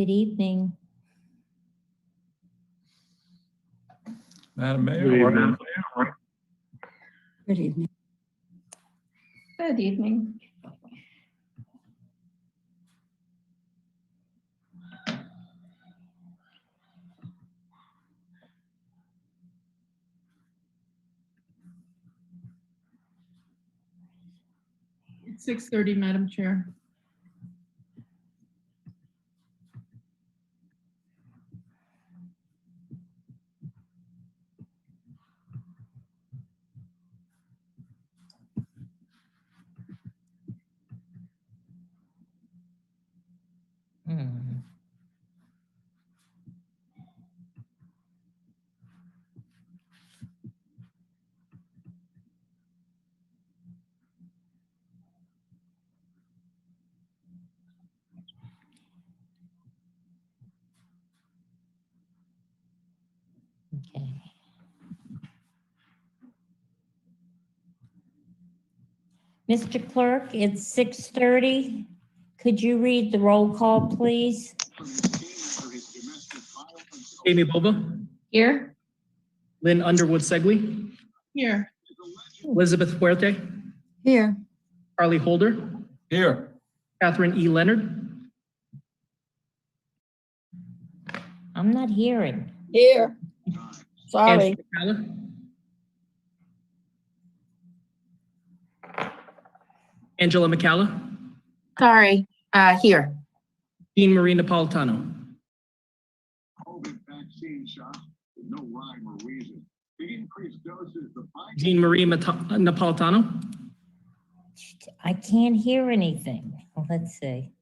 Good evening. Madam Mayor. Good evening. Good evening. Good evening. It's 6:30, Madam Chair. Okay. Mr. Clerk, it's 6:30. Could you read the roll call, please? Amy Bova, Here? Lynn Underwood Segley, Here. Elizabeth Fuerte, Here. Charlie Holder, Here. Catherine E. Leonard, I'm not hearing. Here. Sorry. Angela McCalla, Sorry, here. Jean Marie Napolitano. COVID vaccine shots with no rhyme or reason. The increased doses, the Jean Marie Napolitano, I can't hear anything. Well, let's see.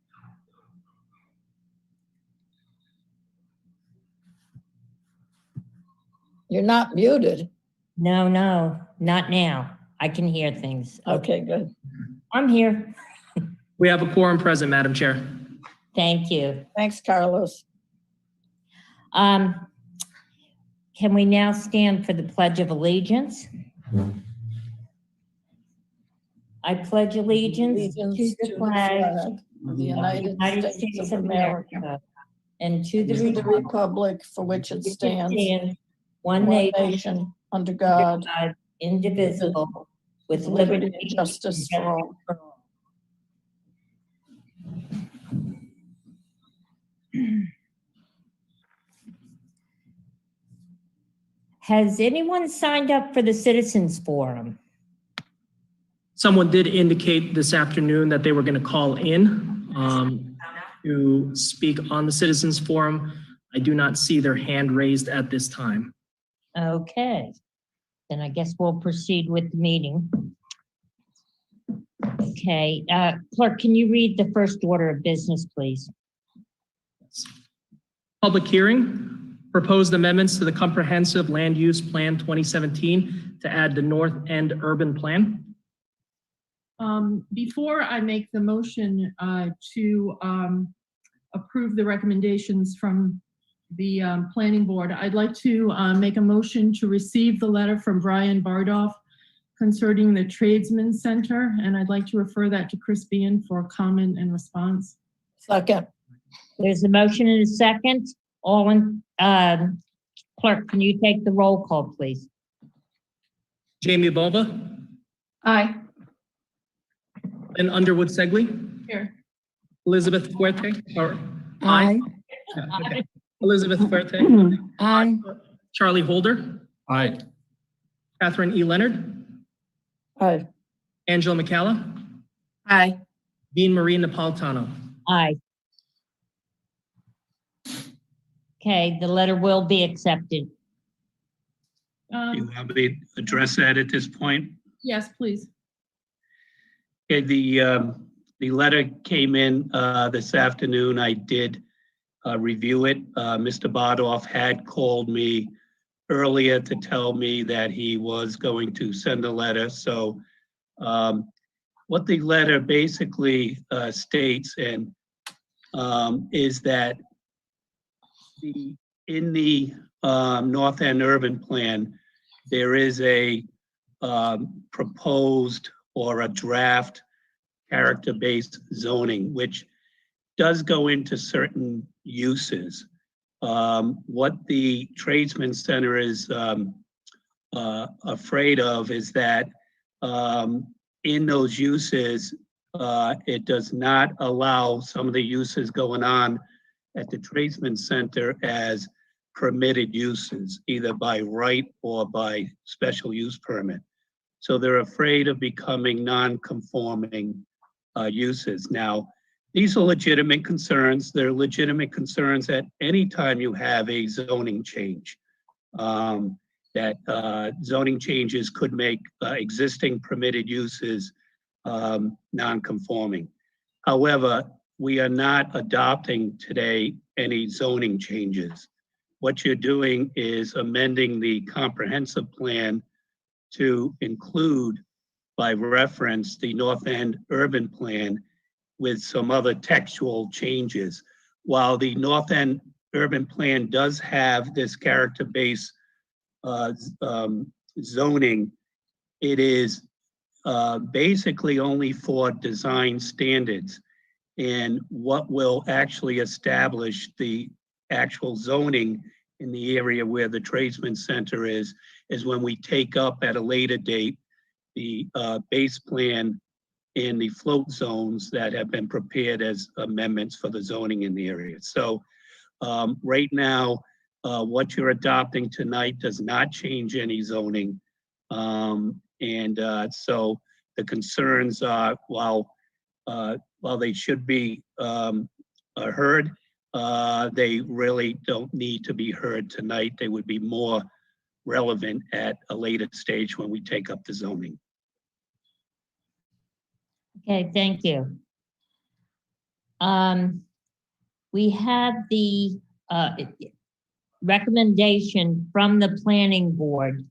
You're not muted. No, not now. I can hear things. Okay, good. I'm here. we have a quorum present, Madam Chair. Thank you. Thanks, Carlos. Can we now stand for the Pledge of Allegiance? I pledge allegiance to the flag of the United States of America and to and to the the republic for which it stands, one one nation, nation, under God, indivisible, with with liberty liberty and justice for all. Has anyone signed up for the Citizens Forum? Someone did indicate this afternoon that they were going to call in to speak on the Citizens Forum. I do not see their hand raised at this time. Okay, then I guess we'll proceed with the meeting. Okay, Clerk, can you read the first order of business, please? Public hearing, proposed amendments to the Comprehensive Land Use Plan 2017 to add the North End Urban Plan. Before I make the motion to approve the recommendations from the planning board, I'd like to make a motion to receive the letter from Brian Bardoff concerning the Tradesman Center, and I'd like to refer that to Chris Bean for comment and response. Second. There's a motion and a second. All in, Clerk, can you take the roll call, please? Jamie Bova, Aye. Lynn Underwood Segley, Here. Elizabeth Fuerte, or Aye. Okay. Elizabeth Fuerte, Aye. Charlie Holder, Aye. Catherine E. Leonard, Aye. Angela McCalla, Aye. Jean Marie Napolitano. Aye. Okay, the letter will be accepted. You want me to address that at this point? Yes, please. Okay, the letter came in this afternoon. I did review it. Mr. Badoff had called me earlier to tell me that he was going to send a letter. So what the letter basically states and is that in the North End Urban Plan, there is a proposed or a draft character-based zoning, which does go into certain uses. What the Tradesman Center is afraid of is that in those uses, it does not allow some of the uses going on at the Tradesman Center as permitted uses, either by right or by special use permit. So they're afraid of becoming non-conforming uses. Now, these are legitimate concerns. They're legitimate concerns at any time you have a zoning change. That zoning changes could make existing permitted uses non-conforming. However, we are not adopting today any zoning changes. What you're doing is amending the comprehensive plan to include, by reference, the North End Urban Plan with some other textual changes. While the North End Urban Plan does have this character-based zoning, it is basically only for design standards. And what will actually establish the actual zoning in the area where the Tradesman Center is when we take up at a later date the base plan and the float zones that have been prepared as amendments for the zoning in the area. So right now, what you're adopting tonight does not change any zoning. So the concerns are, while they should be heard, they really don't need to be heard tonight. They would be more relevant at a later stage when we take up the zoning. Okay, thank you. We have the recommendation from the planning board.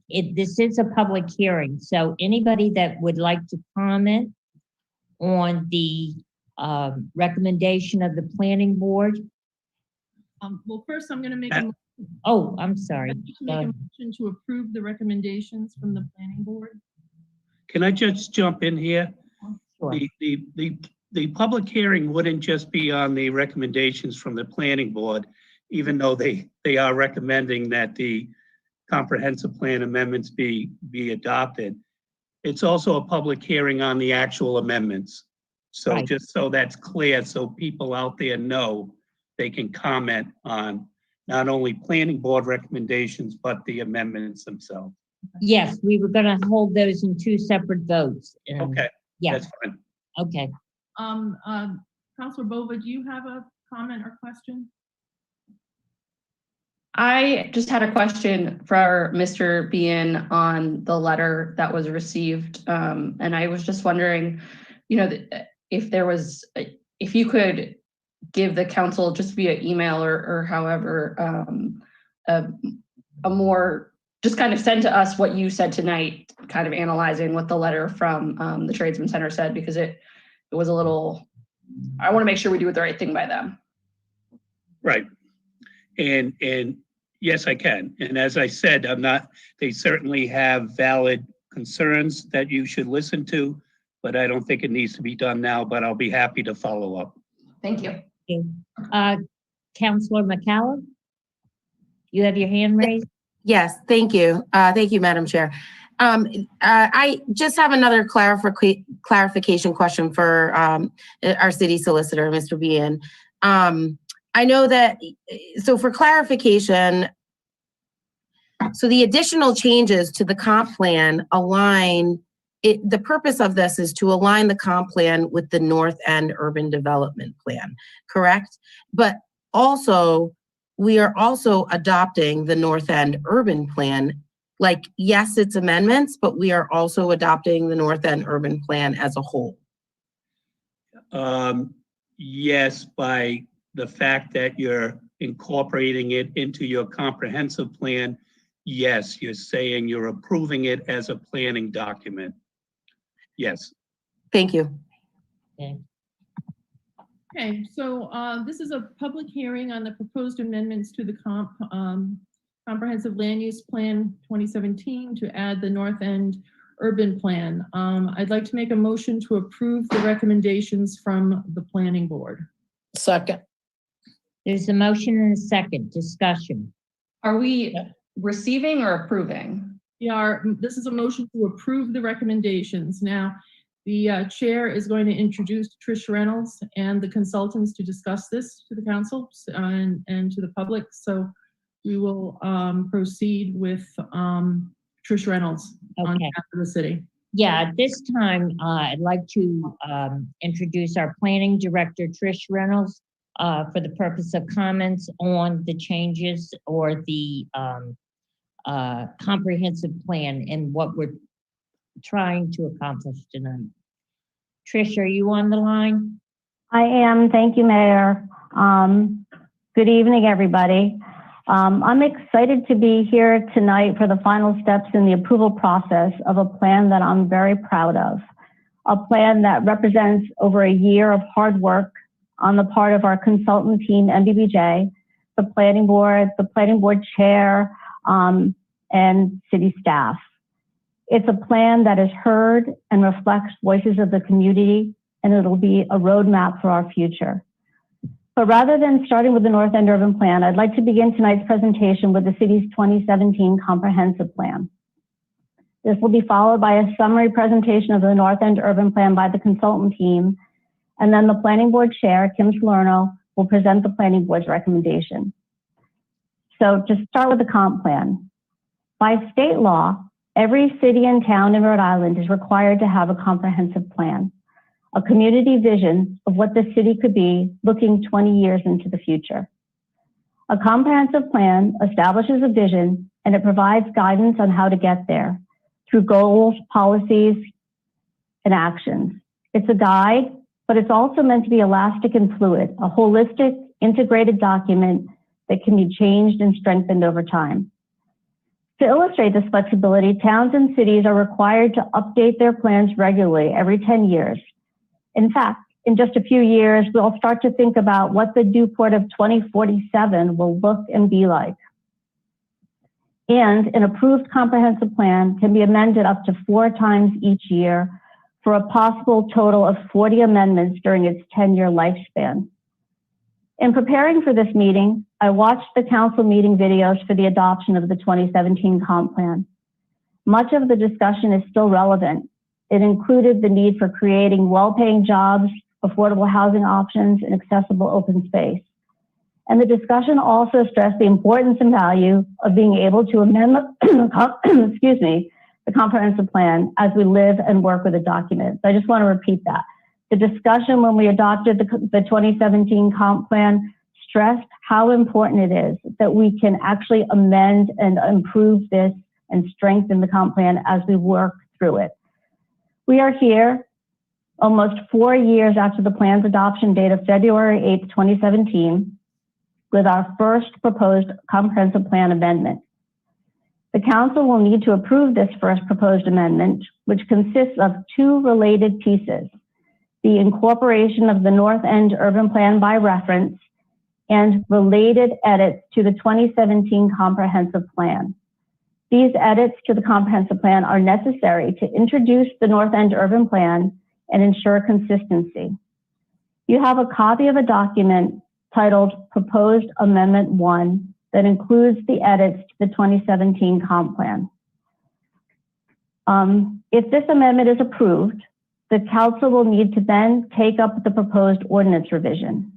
This is a public hearing, so anybody that would like to comment on the recommendation of the planning board? Well, first, I'm going to make Oh, I'm sorry. make a motion to approve the recommendations from the planning board. Can I just jump in here? Sure. The public hearing wouldn't just be on the recommendations from the planning board, even though they are recommending that the comprehensive plan amendments be adopted. It's also a public hearing on the actual amendments. So Right. Just so that's clear, so people out there know they can comment on not only planning board recommendations, but the amendments themselves. Yes, we were gonna hold those in two separate votes. and- Okay, Yeah, that's fine. okay. Councilor Bova, do you have a comment or question? I just had a question for Mr. Bean on the letter that was received. And I was just wondering, if there was, if you could give the council just via email or however, a more, just kind of send to us what you said tonight, kind of analyzing what the letter from the Tradesman Center said, because it was a little, I want to make sure we do the right thing by them. Right. And yes, I can. And as I said, they certainly have valid concerns that you should listen to, but I don't think it needs to be done now, but I'll be happy to follow up. Thank you. Councilor McCallum? You have your hand raised? Yes, thank you. Thank you, Madam Chair. I just have another clarification question for our city solicitor, Mr. Bean. I know that, so for clarification, so the additional changes to the comp plan align, the purpose of this is to align the comp plan with the North End Urban Development Plan, correct? But also, we are also adopting the North End Urban Plan. Like, yes, it's amendments, but we are also adopting the North End Urban Plan as a whole. Yes, by the fact that you're incorporating it into your comprehensive plan. Yes, you're saying you're approving it as a planning document. Yes. Thank you. Okay, so this is a public hearing on the proposed amendments to the Comprehensive Land Use Plan 2017 to add the North End Urban Plan. I'd like to make a motion to approve the recommendations from the Planning Board. Second. There's a motion and a second. Discussion. Are we receiving or approving? This is a motion to approve the recommendations. Now, the chair is going to introduce Trish Reynolds and the consultants to discuss this to the council and to the public. So we will proceed with Trish Reynolds on behalf of the city. Yeah, at this time, I'd like to introduce our planning director, Trish Reynolds, for the purpose of comments on the changes or the comprehensive plan and what we're trying to accomplish tonight. Trish, are you on the line? I am. Thank you, Mayor. Good evening, everybody. I'm excited to be here tonight for the final steps in the approval process of a plan that I'm very proud of. A plan that represents over a year of hard work on the part of our consultant team, MBBJ, the planning board chair, and city staff. It's a plan that is heard and reflects voices of the community, and it'll be a roadmap for our future. But rather than starting with the North End Urban Plan, I'd like to begin tonight's presentation with the city's 2017 Comprehensive Plan. This will be followed by a summary presentation of the North End Urban Plan by the consultant team, and then the Planning Board Chair, Kim Salerno, will present the Planning Board's recommendation. So to start with the comp plan. By state law, every city and town in Rhode Island is required to have a comprehensive plan, a community vision of what the city could be looking 20 years into the future. A comprehensive plan establishes a vision and it provides guidance on how to get there through goals, policies, and actions. It's a guide, but it's also meant to be elastic and fluid, a holistic, integrated document that can be changed and strengthened over time. To illustrate this flexibility, towns and cities are required to update their plans regularly every 10 years. In fact, in just a few years, we'll start to think about what the Newport of 2047 will look and be like. And an approved comprehensive plan can be amended up to 4 times each year for a possible total of 40 amendments during its 10-year lifespan. In preparing for this meeting, I watched the council meeting videos for the adoption of the 2017 comp plan. Much of the discussion is still relevant. It included the need for creating well-paying jobs, affordable housing options, and accessible open space. And the discussion also stressed the importance and value of being able to amend the comprehensive plan as we live and work with a document. So I just want to repeat that. The discussion when we adopted the 2017 comp plan stressed how important it is that we can actually amend and improve this and strengthen the comp plan as we work through it. We are here almost 4 years after the plan's adoption date of February 8th, 2017, with our first proposed comprehensive plan amendment. The council will need to approve this first proposed amendment, which consists of 2 related pieces: the incorporation of the North End Urban Plan by reference and related edits to the 2017 Comprehensive Plan. These edits to the Comprehensive Plan are necessary to introduce the North End Urban Plan and ensure consistency. You have a copy of a document titled Proposed Amendment 1 that includes the edits to the 2017 Comp Plan. If this amendment is approved, the council will need to then take up the proposed ordinance revision.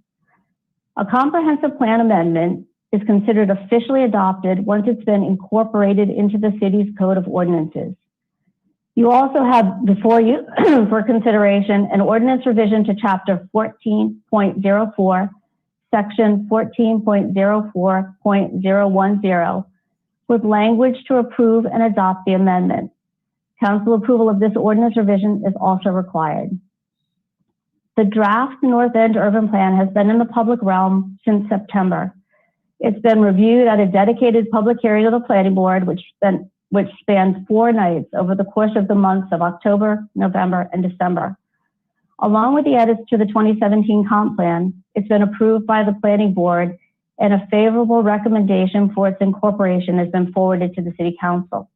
A comprehensive plan amendment is considered officially adopted once it's been incorporated into the city's code of ordinances. You also have before you for consideration an ordinance revision to chapter 14.04, section 14.04.010, with language to approve and adopt the amendment. Council approval of this ordinance revision is also required. The draft North End Urban Plan has been in the public realm since September. It's been reviewed at a dedicated public hearing of the Planning Board, which spans 4 nights over the course of the months of October, November, and December. Along with the edits to the 2017 comp plan, it's been approved by the Planning Board, and a favorable recommendation for its incorporation has been forwarded to the City Council.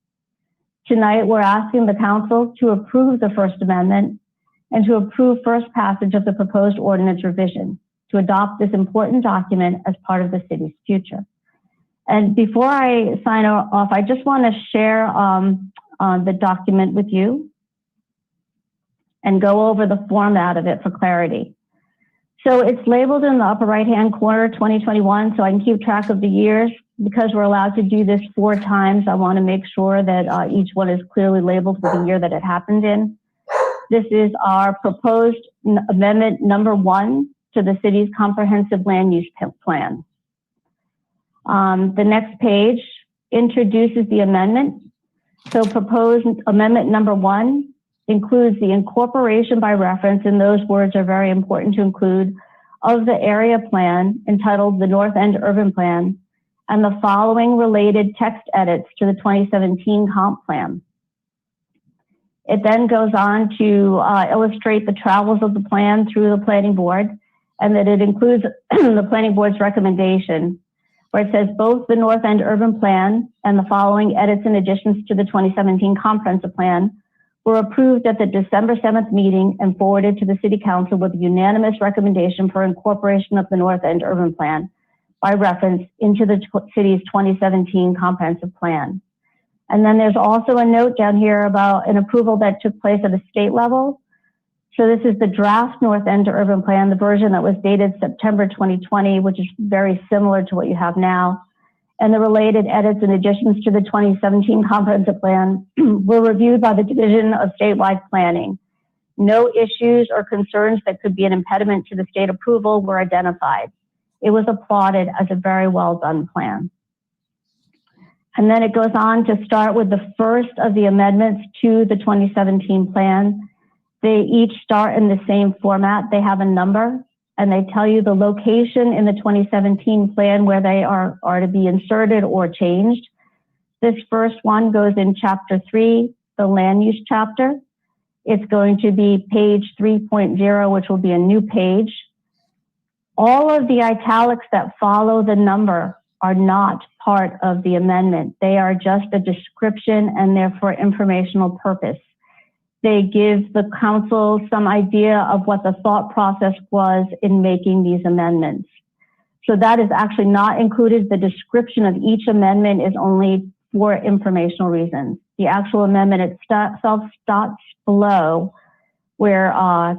Tonight, we're asking the Council to approve the First Amendment and to approve first passage of the proposed ordinance revision to adopt this important document as part of the city's future. And before I sign off, I just want to share the document with you and go over the format of it for clarity. So it's labeled in the upper right-hand corner, 2021, so I can keep track of the years. Because we're allowed to do this 4 times, I want to make sure that each one is clearly labeled with the year that it happened in. This is our proposed amendment number 1 to the city's comprehensive land use plan. The next page introduces the amendment. So proposed amendment number 1 includes the incorporation by reference, and those words are very important to include, of the area plan entitled the North End Urban Plan, and the following related text edits to the 2017 comp plan. It then goes on to illustrate the travels of the plan through the Planning Board, and that it includes the Planning Board's recommendation, where it says both the North End Urban Plan and the following edits and additions to the 2017 comprehensive plan were approved at the December 7th meeting and forwarded to the City Council with a unanimous recommendation for incorporation of the North End Urban Plan by reference into the city's 2017 comprehensive plan. And then there's also a note down here about an approval that took place at a state level. So this is the draft North End Urban Plan, the version that was dated September 2020, which is very similar to what you have now. And the related edits and additions to the 2017 comprehensive plan were reviewed by the Division of Statewide Planning. No issues or concerns that could be an impediment to the state approval were identified. It was applauded as a very well done plan. And then it goes on to start with the first of the amendments to the 2017 plan. They each start in the same format. They have a number, and they tell you the location in the 2017 plan where they are to be inserted or changed. This first one goes in chapter 3, the land use chapter. It's going to be page 3.0, which will be a new page. All of the italics that follow the number are not part of the amendment. They are just a description and they're for informational purpose. They give the council some idea of what the thought process was in making these amendments. So that is actually not included. The description of each amendment is only for informational reasons. The actual amendment itself starts below where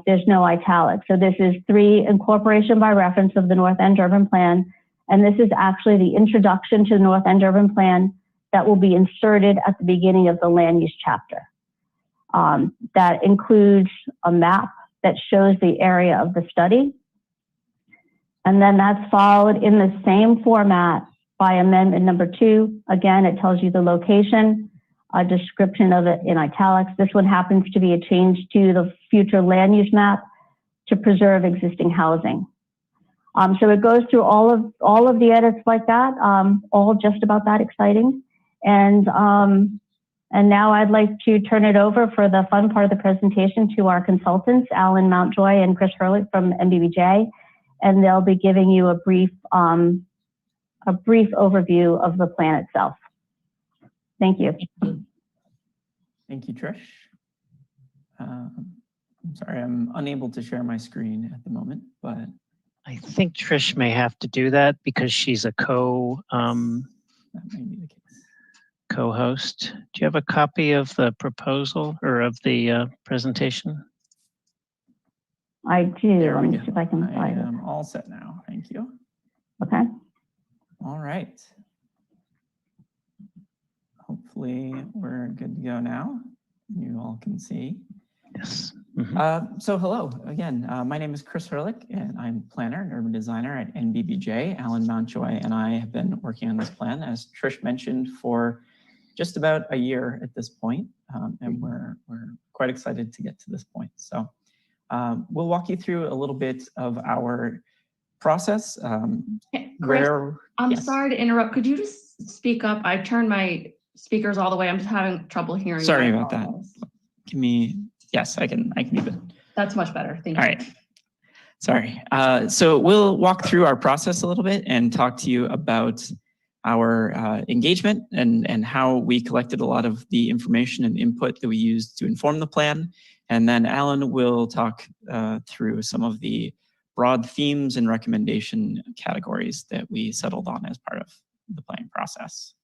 there's no italics. So this is 3, incorporation by reference of the North End Urban Plan. And this is actually the introduction to the North End Urban Plan that will be inserted at the beginning of the land use chapter. That includes a map that shows the area of the study. And then that's followed in the same format by amendment number 2. Again, it tells you the location, a description of it in italics. This one happens to be a change to the future land use map to preserve existing housing. So it goes through all of the edits like that, all just about that exciting. And now I'd like to turn it over for the fun part of the presentation to our consultants, Alan Mountjoy and Chris Hurlick from MBBJ, and they'll be giving you a brief overview of the plan itself. Thank you. Thank you, Trish. I'm sorry, I'm unable to share my screen at the moment, but I think Trish may have to do that because she's a that may be the case. co-host. Do you have a copy of the proposal or of the presentation? I do. There Let we me go. see if I can I find it. am all set now. Thank you. Okay. All right. Hopefully we're good to go now. You all can see. Yes. So hello again. My name is Chris Hurlick, and I'm planner and urban designer at NBBJ. Alan Mountjoy and I have been working on this plan, as Trish mentioned, for just about a year at this point, and we're quite excited to get to this point. So we'll walk you through a little bit of our process. Chris, I'm yes. sorry to interrupt. Could you just speak up? I've turned my speakers all the way. I'm just having trouble hearing you. Sorry about that. Give me, yes, I can even. That's much better. Thank you. All right. Sorry. So we'll walk through our process a little bit and talk to you about our engagement and how we collected a lot of the information and input that we used to inform the plan. And then Alan will talk through some of the broad themes and recommendation categories that we settled on as part of the planning process.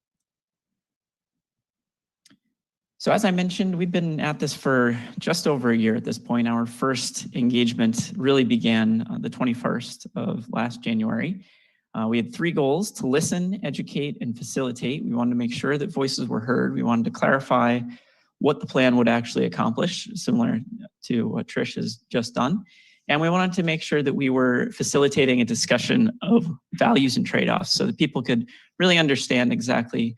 So as I mentioned, we've been at this for just over a year at this point. Our first engagement really began on the 21st of last January. We had 3 goals: to listen, educate, and facilitate. We wanted to make sure that voices were heard. We wanted to clarify what the plan would actually accomplish, similar to what Trish has just done. And we wanted to make sure that we were facilitating a discussion of values and trade-offs so that people could really understand exactly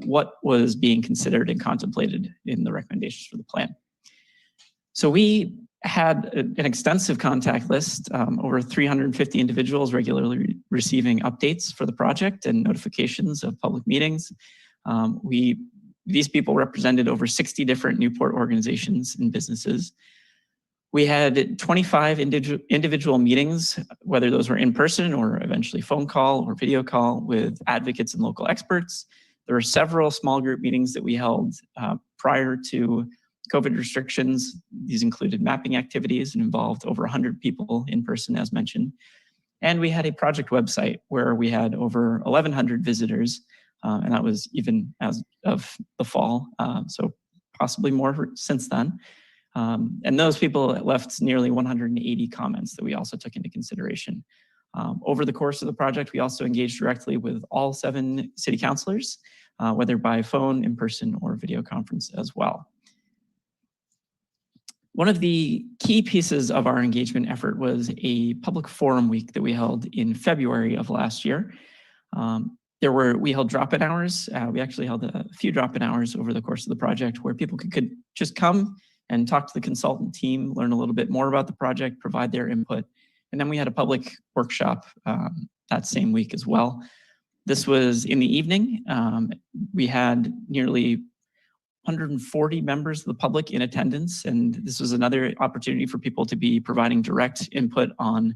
what was being considered and contemplated in the recommendations for the plan. So we had an extensive contact list, over 350 individuals regularly receiving updates for the project and notifications of public meetings. These people represented over 60 different Newport organizations and businesses. We had 25 individual meetings, whether those were in person or eventually phone call or video call, with advocates and local experts. There were several small group meetings that we held prior to COVID restrictions. These included mapping activities and involved over 100 people in person, as mentioned. And we had a project website where we had over 1,100 visitors, and that was even as of the fall, so possibly more since then. And those people left nearly 180 comments that we also took into consideration. Over the course of the project, we also engaged directly with all 7 city councilors, whether by phone, in person, or video conference as well. One of the key pieces of our engagement effort was a public forum week that we held in February of last year. We held drop-in hours. We actually held a few drop-in hours over the course of the project where people could just come and talk to the consultant team, learn a little bit more about the project, provide their input. And then we had a public workshop that same week as well. This was in the evening. We had nearly 140 members of the public in attendance, and this was another opportunity for people to be providing direct input on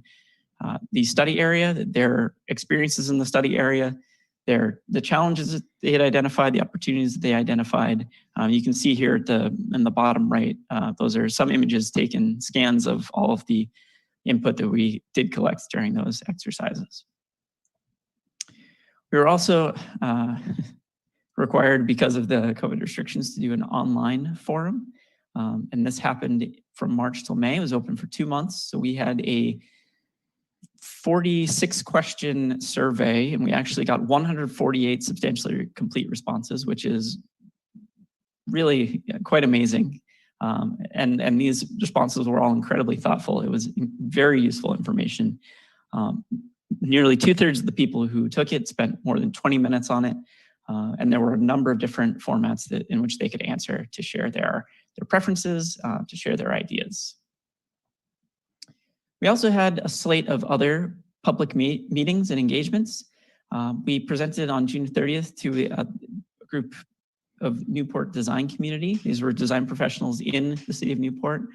the study area, their experiences in the study area, the challenges that they had identified, the opportunities that they identified. You can see here in the bottom right, those are some images taken, scans of all of the input that we did collect during those exercises. We were also required, because of the COVID restrictions, to do an online forum. And this happened from March till May. It was open for 2 months. So we had a 46 question survey, and we actually got 148 substantially complete responses, which is really quite amazing. And these responses were all incredibly thoughtful. It was very useful information. Nearly 2/3 of the people who took it spent more than 20 minutes on it. And there were a number of different formats in which they could answer to share their preferences, to share their ideas. We also had a slate of other public meetings and engagements. We presented on June 30th to a group of Newport design community. These were design professionals in the city of Newport.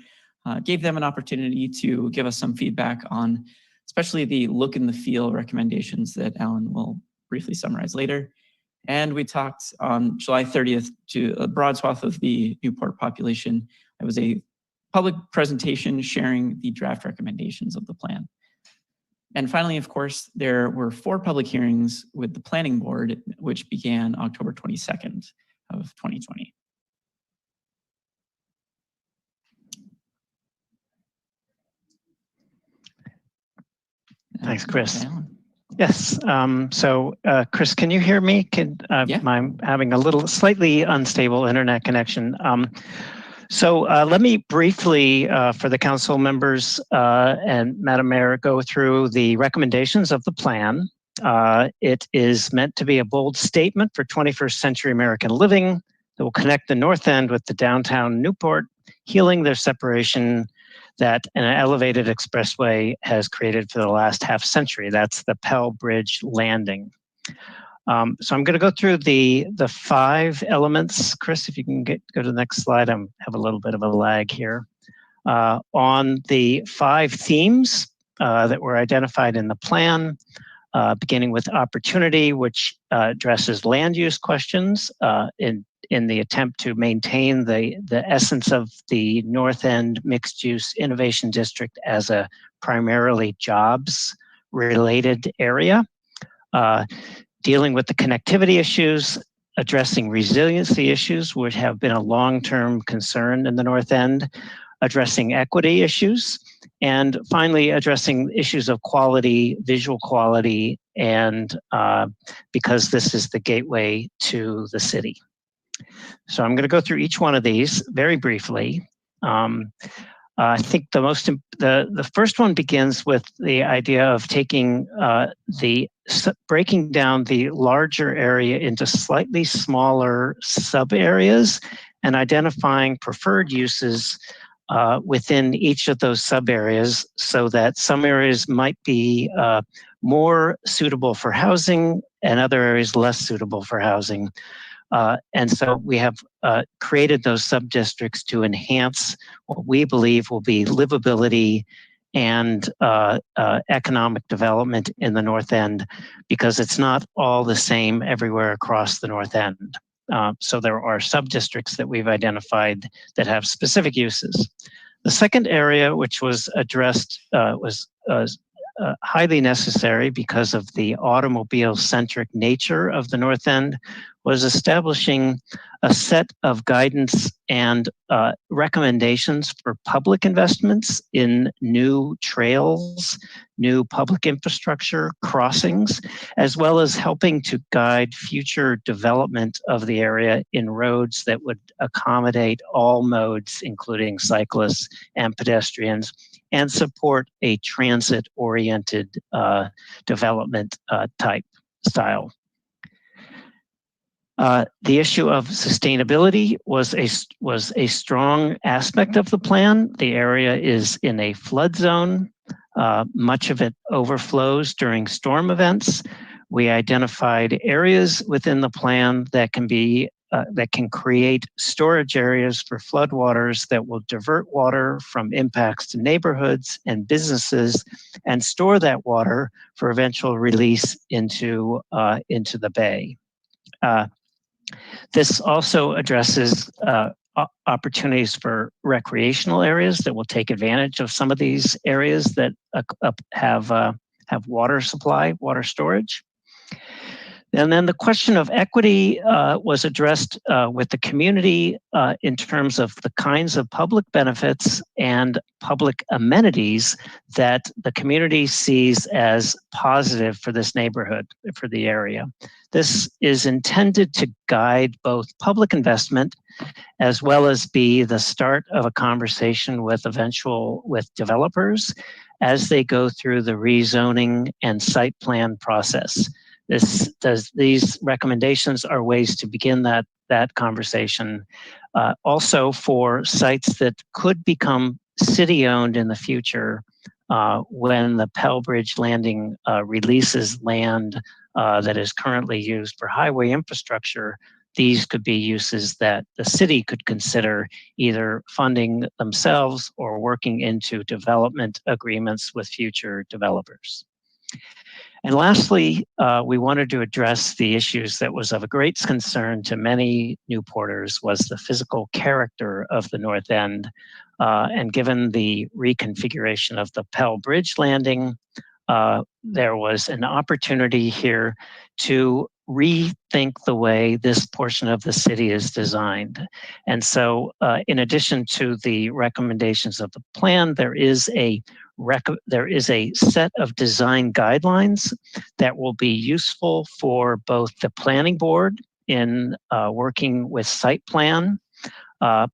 Gave them an opportunity to give us some feedback on especially the look and the feel recommendations that Alan will briefly summarize later. And we talked on July 30th to a broad swath of the Newport population. It was a public presentation sharing the draft recommendations of the plan. And finally, of course, there were 4 public hearings with the planning board, which began October 22nd of 2020. Thanks, Chris. Yes. Chris, can you hear me? Yeah. I'm having a slightly unstable internet connection. So let me briefly, for the council members and Madam Mayor, go through the recommendations of the plan. It is meant to be a bold statement for 21st century American living that will connect the North End with the downtown Newport, healing their separation that an elevated expressway has created for the last half century. That's the Pell Bridge Landing. So I'm going to go through the 5 elements. Chris, if you can go to the next slide. I have a little bit of a lag here. On the 5 themes that were identified in the plan, beginning with opportunity, which addresses land use questions in the attempt to maintain the essence of the North End Mixed Use Innovation District as a primarily jobs related area. Dealing with the connectivity issues, addressing resiliency issues, which have been a long-term concern in the North End, addressing equity issues, and finally addressing issues of quality, visual quality, and because this is the gateway to the city. So I'm going to go through each one of these very briefly. I think the first one begins with the idea of taking breaking down the larger area into slightly smaller sub areas and identifying preferred uses within each of those sub areas, so that some areas might be more suitable for housing and other areas less suitable for housing. And so we have created those sub-districts to enhance what we believe will be livability and economic development in the North End, because it's not all the same everywhere across the North End. So there are sub-districts that we've identified that have specific uses. The second area, which was addressed, was highly necessary because of the automobile-centric nature of the North End, was establishing a set of guidance and recommendations for public investments in new trails, new public infrastructure, crossings, as well as helping to guide future development of the area in roads that would accommodate all modes, including cyclists and pedestrians, and support a transit-oriented development type style. The issue of sustainability was a strong aspect of the plan. The area is in a flood zone. Much of it overflows during storm events. We identified areas within the plan that can create storage areas for floodwaters that will divert water from impacts to neighborhoods and businesses and store that water for eventual release into the bay. This also addresses opportunities for recreational areas that will take advantage of some of these areas that have water supply, water storage. And then the question of equity was addressed with the community in terms of the kinds of public benefits and public amenities that the community sees as positive for this neighborhood, for the area. This is intended to guide both public investment as well as be the start of a conversation with developers as they go through the rezoning and site plan process. These recommendations are ways to begin that conversation. Also for sites that could become city-owned in the future when the Pell Bridge Landing releases land that is currently used for highway infrastructure, these could be uses that the city could consider either funding themselves or working into development agreements with future developers. And lastly, we wanted to address the issues that was of a great concern to many Newporters, was the physical character of the North End. And given the reconfiguration of the Pell Bridge Landing, there was an opportunity here to rethink the way this portion of the city is designed. And so in addition to the recommendations of the plan, there is a set of design guidelines that will be useful for both the planning board in working with site plan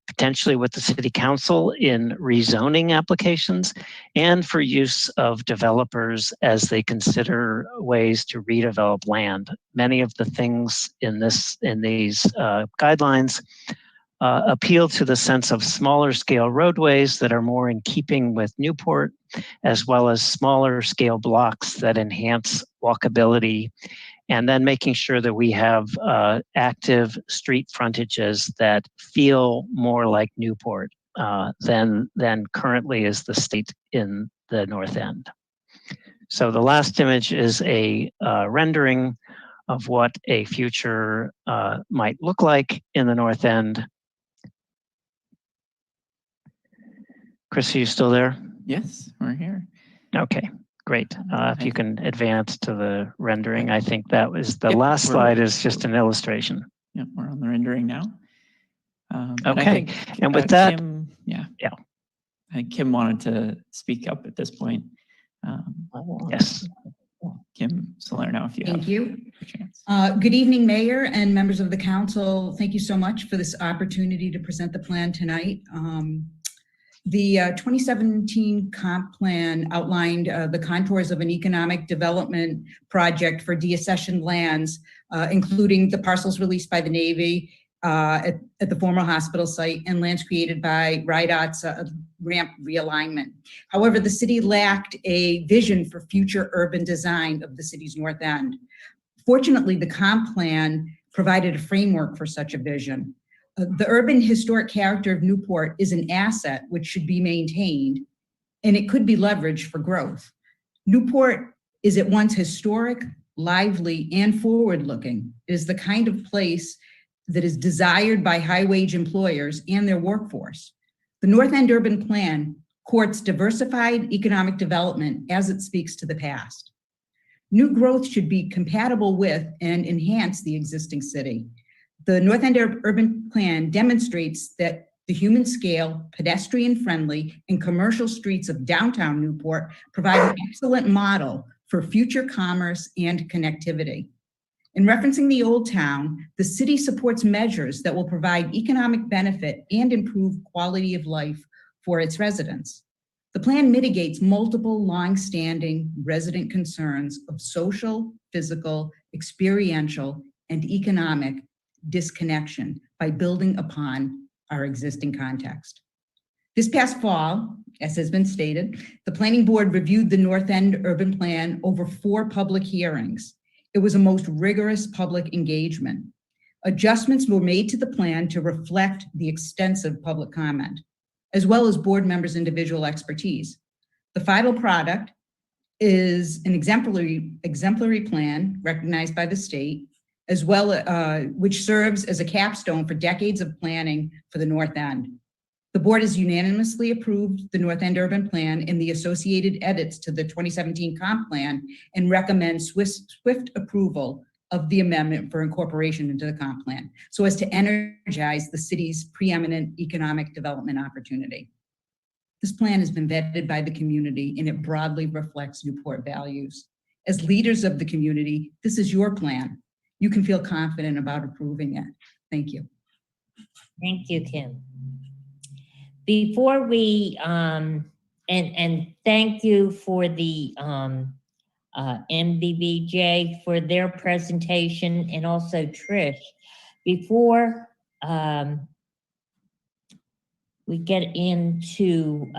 potentially with the city council in rezoning applications, and for use of developers as they consider ways to redevelop land. Many of the things in these guidelines appeal to the sense of smaller scale roadways that are more in keeping with Newport, as well as smaller scale blocks that enhance walkability, and then making sure that we have active street frontages that feel more like Newport than currently is the state in the North End. So the last image is a rendering of what a future might look like in the North End. Chris, are you still there? Yes, we're here. Okay, great. If you can advance to the rendering, I think that was the last slide is just an illustration. Yeah, we're on the rendering now. Okay, and with that, Kim, yeah, I think Kim wanted to speak up at this point. Yes. Kim Salerno, if you have a chance. Good evening, Mayor and members of the council. Thank you so much for this opportunity to present the plan tonight. The 2017 comp plan outlined the contours of an economic development project for deaccessioned lands, including the parcels released by the Navy at the former hospital site and lands created by RIDOT's ramp realignment. However, the city lacked a vision for future urban design of the city's North End. Fortunately, the comp plan provided a framework for such a vision. The urban historic character of Newport is an asset which should be maintained, and it could be leveraged for growth. Newport is at once historic, lively, and forward-looking. It is the kind of place that is desired by high-wage employers and their workforce. The North End Urban Plan courts diversified economic development as it speaks to the past. New growth should be compatible with and enhance the existing city. The North End Urban Plan demonstrates that the human scale, pedestrian-friendly, and commercial streets of downtown Newport provide an excellent model for future commerce and connectivity. In referencing the Old Town, the city supports measures that will provide economic benefit and improve quality of life for its residents. The plan mitigates multiple long-standing resident concerns of social, physical, experiential, and economic disconnection by building upon our existing context. This past fall, as has been stated, the Planning Board reviewed the North End Urban Plan over 4 public hearings. It was a most rigorous public engagement. Adjustments were made to the plan to reflect the extensive public comment, as well as board members' individual expertise. The final product is an exemplary plan recognized by the state, as well, which serves as a capstone for decades of planning for the North End. The board has unanimously approved the North End Urban Plan and the associated edits to the 2017 comp plan and recommends swift approval of the amendment for incorporation into the comp plan so as to energize the city's preeminent economic development opportunity. This plan has been vetted by the community and it broadly reflects Newport values. As leaders of the community, this is your plan. You can feel confident about approving it. Thank you. Thank you, Kim. Before we, and thank you for the MBBJ for their presentation and also Trish. Before we get into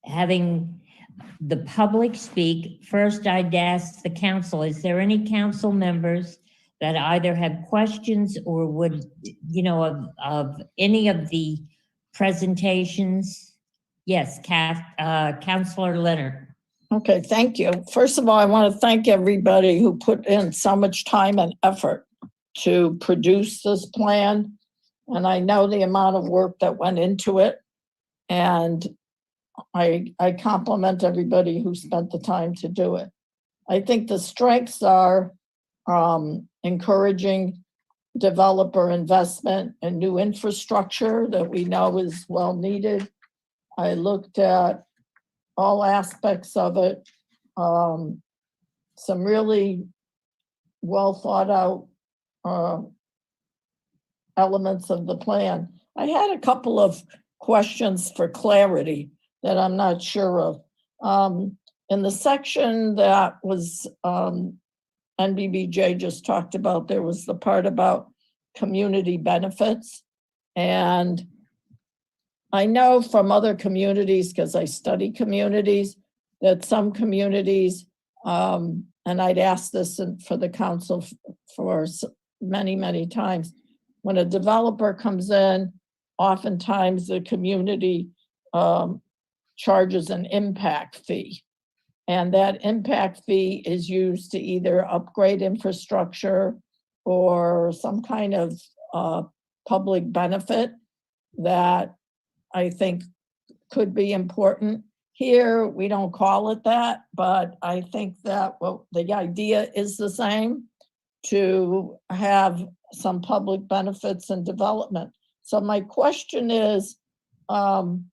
having the public speak, first I'd ask the council, is there any council members that either have questions or would, you know, of any of the presentations? Yes, Councilor Leonard. Okay, thank you. First of all, I want to thank everybody who put in so much time and effort to produce this plan. And I know the amount of work that went into it. And I compliment everybody who spent the time to do it. I think the strengths are encouraging developer investment and new infrastructure that we know is well needed. I looked at all aspects of it, some really well thought out elements of the plan. I had a couple of questions for clarity that I'm not sure of. In the section that was NBBJ just talked about, there was the part about community benefits. And I know from other communities, because I study communities, that some communities, and I'd asked this for the council for many, many times, when a developer comes in, oftentimes the community charges an impact fee. And that impact fee is used to either upgrade infrastructure or some kind of public benefit that I think could be important. Here, we don't call it that, but I think that the idea is the same, to have some public benefits and development. So my question is, who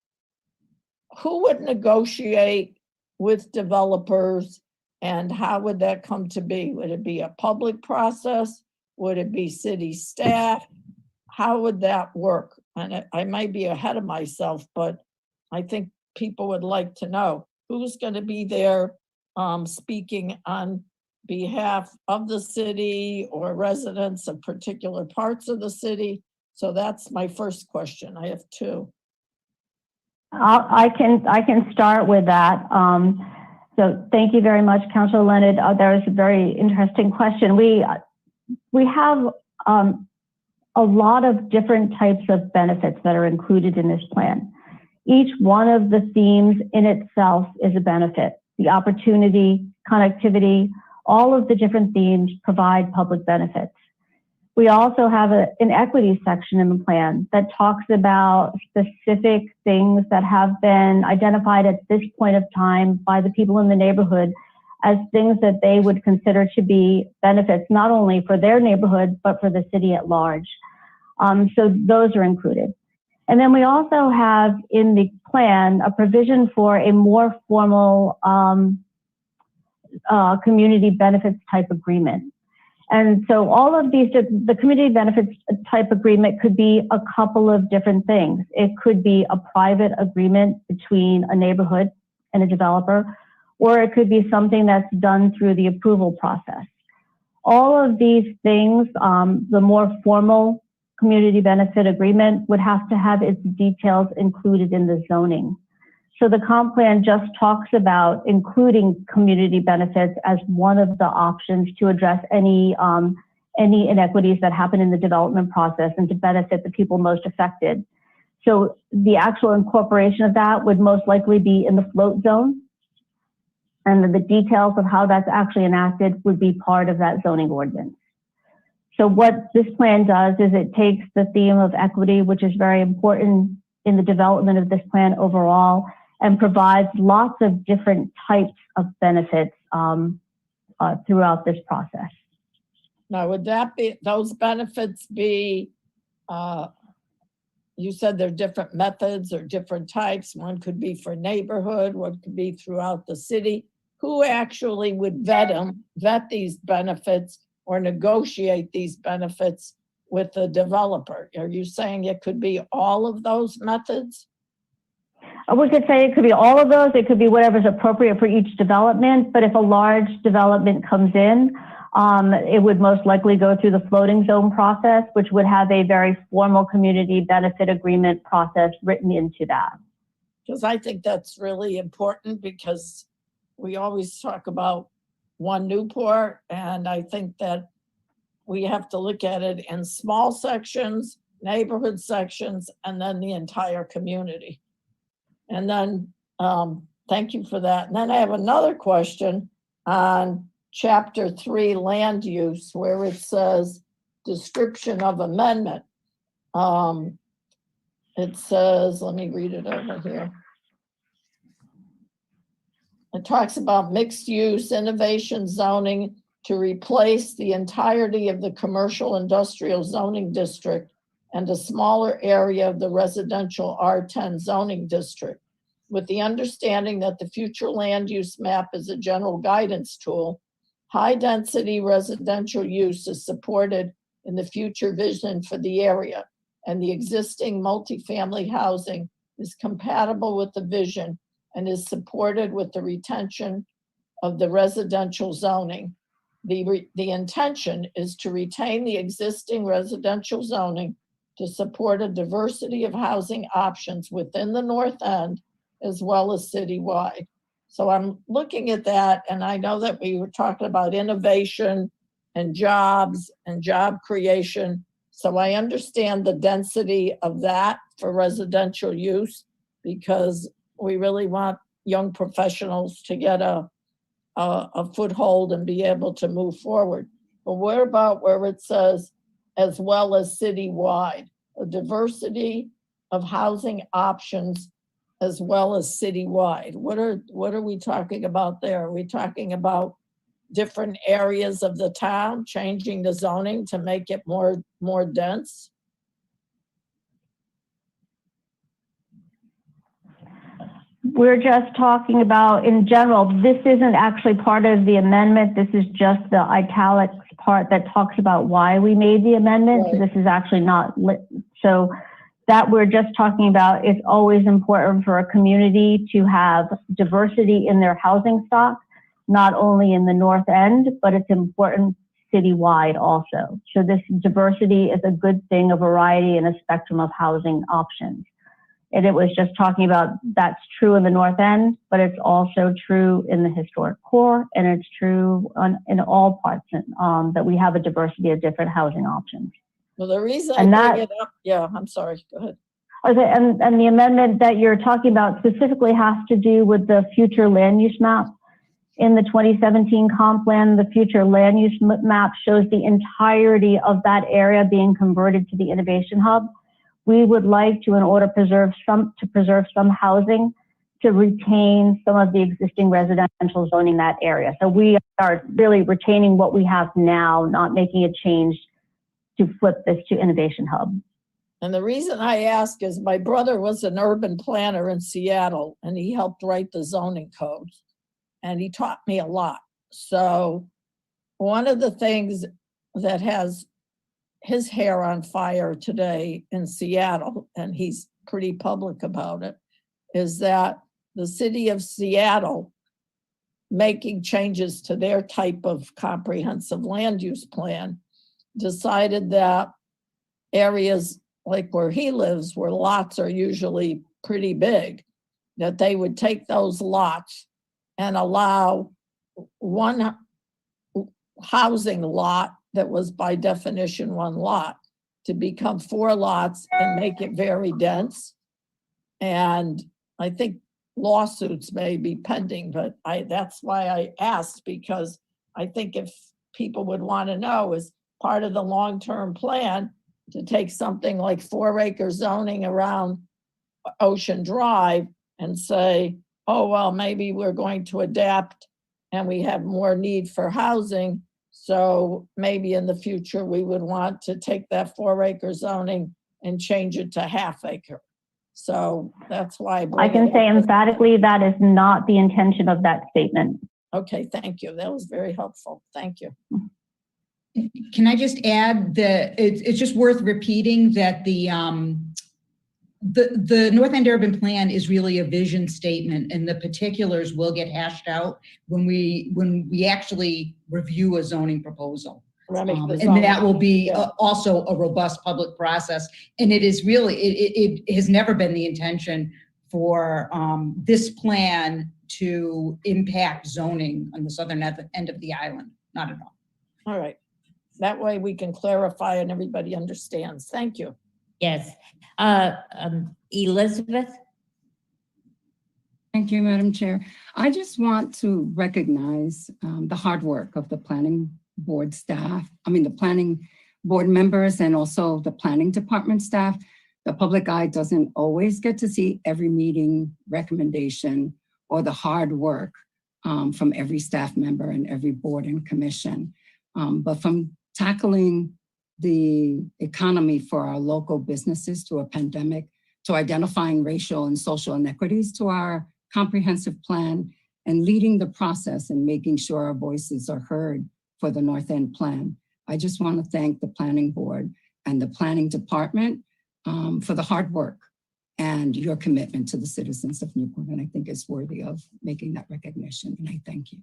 would negotiate with developers and how would that come to be? Would it be a public process? Would it be city staff? How would that work? And I might be ahead of myself, but I think people would like to know who's going to be there speaking on behalf of the city or residents of particular parts of the city. So that's my first question. I have two. I can start with that. So thank you very much, Councilor Leonard. That was a very interesting question. We have a lot of different types of benefits that are included in this plan. Each one of the themes in itself is a benefit. The opportunity, connectivity, all of the different themes provide public benefits. We also have an equity section in the plan that talks about specific things that have been identified at this point of time by the people in the neighborhood as things that they would consider to be benefits, not only for their neighborhood, but for the city at large. So those are included. And then we also have in the plan a provision for a more formal community benefits type agreement. And so all of these, the community benefits type agreement could be a couple of different things. It could be a private agreement between a neighborhood and a developer, or it could be something that's done through the approval process. All of these things, the more formal community benefit agreement would have to have its details included in the zoning. So the comp plan just talks about including community benefits as one of the options to address any inequities that happen in the development process and to benefit the people most affected. So the actual incorporation of that would most likely be in the float zone, and the details of how that's actually enacted would be part of that zoning ordinance. So what this plan does is it takes the theme of equity, which is very important in the development of this plan overall, and provides lots of different types of benefits throughout this process. Now, would that be, those benefits be, you said there are different methods or different types. One could be for neighborhood, one could be throughout the city. Who actually would vet these benefits or negotiate these benefits with the developer? Are you saying it could be all of those methods? We could say it could be all of those. It could be whatever's appropriate for each development. But if a large development comes in, it would most likely go through the floating zone process, which would have a very formal community benefit agreement process written into that. Because I think that's really important, because we always talk about one Newport, and I think that we have to look at it in small sections, neighborhood sections, and then the entire community. And then, thank you for that. And then I have another question on Chapter 3, land use, where it says description of amendment. It says, let me read it over here. It talks about mixed use innovation zoning to replace the entirety of the commercial industrial zoning district and a smaller area of the residential R10 zoning district, with the understanding that the future land use map is a general guidance tool. High density residential use is supported in the future vision for the area. and the existing multifamily housing is compatible with the vision and is supported with the retention of the residential zoning. The intention is to retain the existing residential zoning to support a diversity of housing options within the North End as well as citywide. So I'm looking at that, and I know that we were talking about innovation and jobs and job creation. So I understand the density of that for residential use, because we really want young professionals to get a foothold and be able to move forward. But what about where it says as well as citywide, a diversity of housing options as well as citywide? What are we talking about there? Are we talking about different areas of the town, changing the zoning to make it more dense? We're just talking about, in general, this isn't actually part of the amendment. This is just the italics part that talks about why we made the amendment. So this is actually not lit. So that we're just talking about, it's always important for a community to have diversity in their housing stock, not only in the North End, but it's important citywide also. So this diversity is a good thing, a variety and a spectrum of housing options. And it was just talking about that's true in the North End, but it's also true in the historic core, and it's true in all parts that we have a diversity of different housing options. Well, the reason I bring it up, yeah, I'm sorry, go ahead. Okay, and the amendment that you're talking about specifically has to do with the future land use map. In the 2017 comp plan, the future land use map shows the entirety of that area being converted to the innovation hub. We would like to, in order to preserve some housing, to retain some of the existing residential zoning in that area. So we are really retaining what we have now, not making a change to flip this to innovation hub. And the reason I ask is my brother was an urban planner in Seattle, and he helped write the zoning codes, and he taught me a lot. So one of the things that has his hair on fire today in Seattle, and he's pretty public about it, is that the city of Seattle making changes to their type of comprehensive land use plan decided that areas like where he lives, where lots are usually pretty big, that they would take those lots and allow one housing lot that was by definition one lot to become 4 lots and make it very dense. And I think lawsuits may be pending, but that's why I asked, because I think if people would want to know, is part of the long-term plan to take something like 4-acre zoning around Ocean Drive and say, oh, well, maybe we're going to adapt and we have more need for housing. So maybe in the future, we would want to take that 4-acre zoning and change it to 1/2 acre. So that's why I can say emphatically that is not the intention of that statement. Okay, thank you. That was very helpful. Thank you. Can I just add that it's just worth repeating that the North End Urban Plan is really a vision statement, and the particulars will get hashed out when we actually review a zoning proposal. And that will be also a robust public process. And it is really, it has never been the intention for this plan to impact zoning on the southern end of the island. Not at all. All right. That way we can clarify and everybody understands. Thank you. Yes. Elizabeth? Thank you, Madam Chair. I just want to recognize the hard work of the planning board staff, the planning board members, and also the planning department staff. The public eye doesn't always get to see every meeting recommendation or the hard work from every staff member and every board and commission. But from tackling the economy for our local businesses to a pandemic, to identifying racial and social inequities to our comprehensive plan, and leading the process and making sure our voices are heard for the North End plan. I just want to thank the planning board and the planning department for the hard work and your commitment to the citizens of Newport. And I think it's worthy of making that recognition. And I thank you.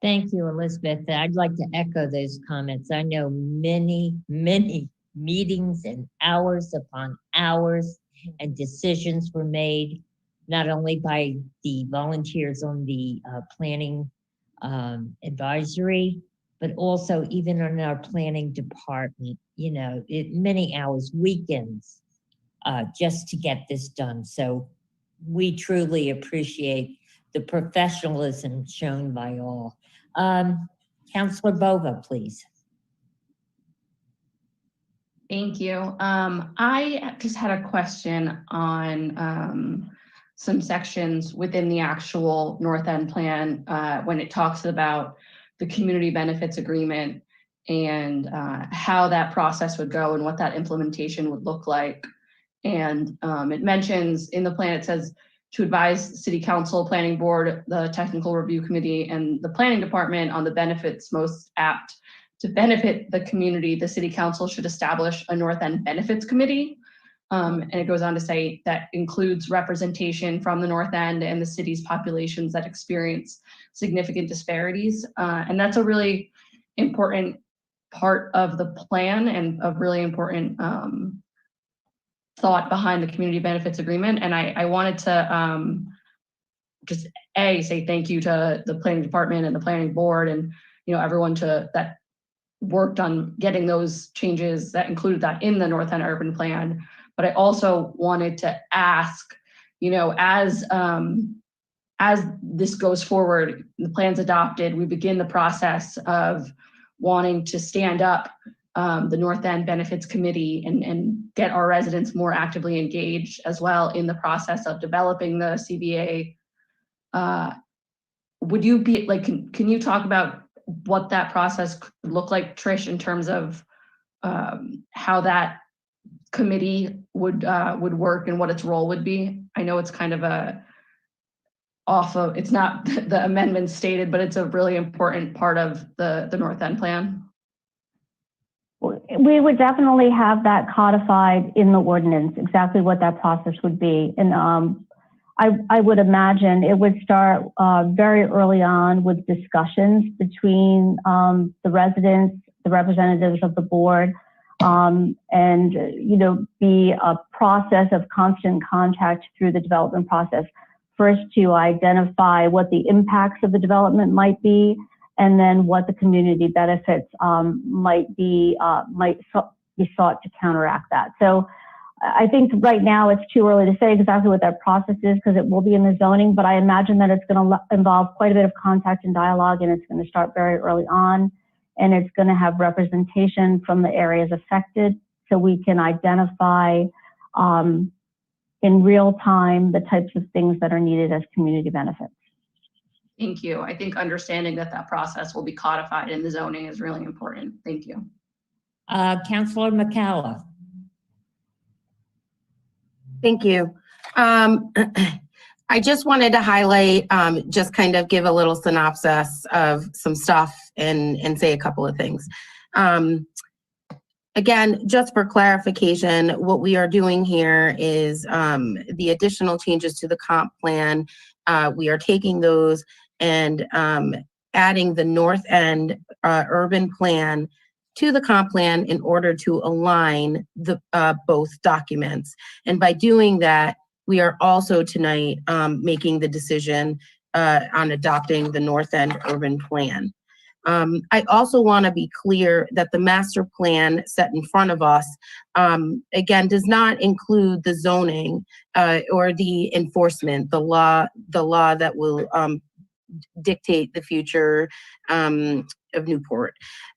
Thank you, Elizabeth. I'd like to echo those comments. I know many, many meetings and hours upon hours and decisions were made, not only by the volunteers on the planning advisory, but also even in our planning department, you know, many hours, weekends, just to get this done. So we truly appreciate the professionalism shown by all. Councilor Bova, please. Thank you. I just had a question on some sections within the actual North End plan when it talks about the community benefits agreement and how that process would go and what that implementation would look like. And it mentions in the plan, it says to advise City Council, Planning Board, the Technical Review Committee, and the Planning Department on the benefits most apt to benefit the community. The City Council should establish a North End Benefits Committee. And it goes on to say that includes representation from the North End and the city's populations that experience significant disparities. And that's a really important part of the plan and a really important thought behind the community benefits agreement. And I wanted to just say thank you to the planning department and the planning board and everyone that worked on getting those changes that included that in the North End urban plan. But I also wanted to ask, as this goes forward, the plan's adopted, we begin the process of wanting to stand up the North End Benefits Committee and get our residents more actively engaged as well in the process of developing the CBA. Would you be like, can you talk about what that process could look like, Trish, in terms of how that committee would work and what its role would be? I know it's kind of it's not the amendment stated, but it's a really important part of the North End plan. We would definitely have that codified in the ordinance, exactly what that process would be. And I would imagine it would start very early on with discussions between the residents, the representatives of the board, and be a process of constant contact through the development process. First, to identify what the impacts of the development might be, and then what the community benefits might be sought to counteract that. So I think right now it's too early to say exactly what that process is because it will be in the zoning, but I imagine that it's going to involve quite a bit of contact and dialogue, and it's going to start very early on, and it's going to have representation from the areas affected so we can identify in real time the types of things that are needed as community benefits. Thank you. I think understanding that process will be codified in the zoning is really important. Thank you. Councilor McCalla. Thank you. I just wanted to highlight, just kind of give a little synopsis of some stuff and say a couple of things. Again, just for clarification, what we are doing here is the additional changes to the comp plan. We are taking those and adding the North End urban plan to the comp plan in order to align the both documents. And by doing that, we are also tonight making the decision on adopting the North End urban plan. I also want to be clear that the master plan set in front of us, again, does not include the zoning or the enforcement, the law that will dictate the future of Newport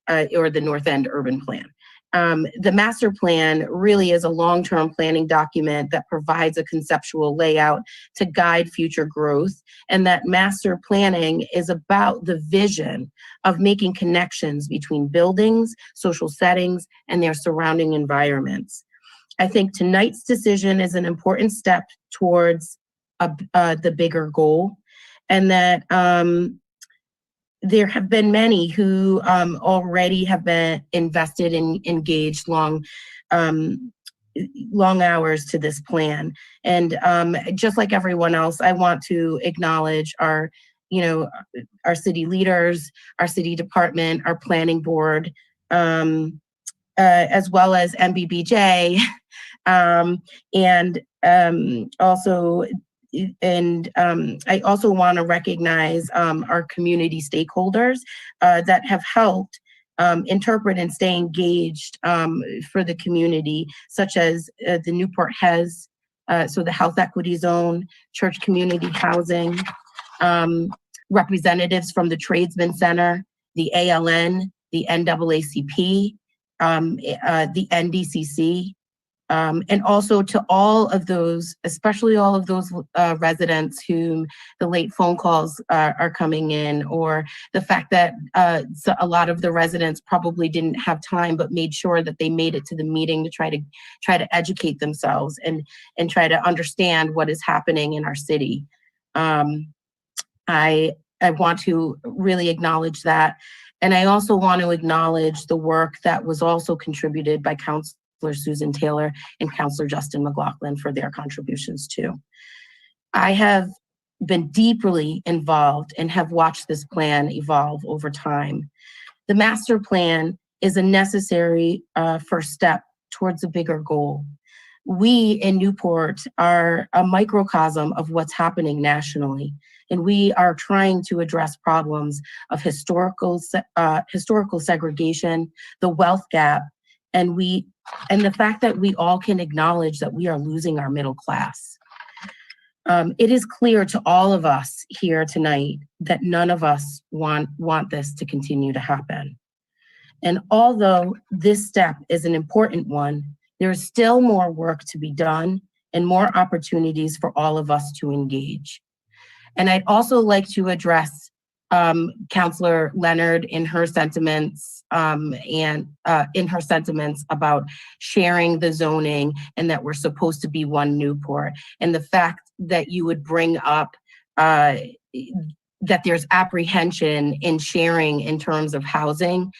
or the North End urban plan. The master plan really is a long-term planning document that provides a conceptual layout to guide future growth. And that master planning is about the vision of making connections between buildings, social settings, and their surrounding environments. I think tonight's decision is an important step towards the bigger goal, and that there have been many who already have been invested and engaged long long hours to this plan. And just like everyone else, I want to acknowledge our city leaders, our city department, our planning board, as well as MBBJ, I also want to recognize our community stakeholders that have helped interpret and stay engaged for the community, such as the Newport HES, so the Health Equity Zone, Church Community Housing, representatives from the Tradesman Center, the ALN, the NAACP, the NDCC, and also to all of those, especially all of those residents whom the late phone calls are coming in, or the fact that a lot of the residents probably didn't have time but made sure that they made it to the meeting to try to educate themselves and try to understand what is happening in our city. I want to really acknowledge that. And I also want to acknowledge the work that was also contributed by Councilor Susan Taylor and Councilor Justin McLaughlin for their contributions too. I have been deeply involved and have watched this plan evolve over time. The master plan is a necessary first step towards a bigger goal. We in Newport are a microcosm of what's happening nationally, and we are trying to address problems of historical segregation, the wealth gap, and the fact that we all can acknowledge that we are losing our middle class. It is clear to all of us here tonight that none of us want this to continue to happen. And although this step is an important one, there is still more work to be done and more opportunities for all of us to engage. And I'd also like to address Councilor Leonard in her sentiments about sharing the zoning and that we're supposed to be one Newport, and the fact that you would bring up that there's apprehension in sharing in terms of housing.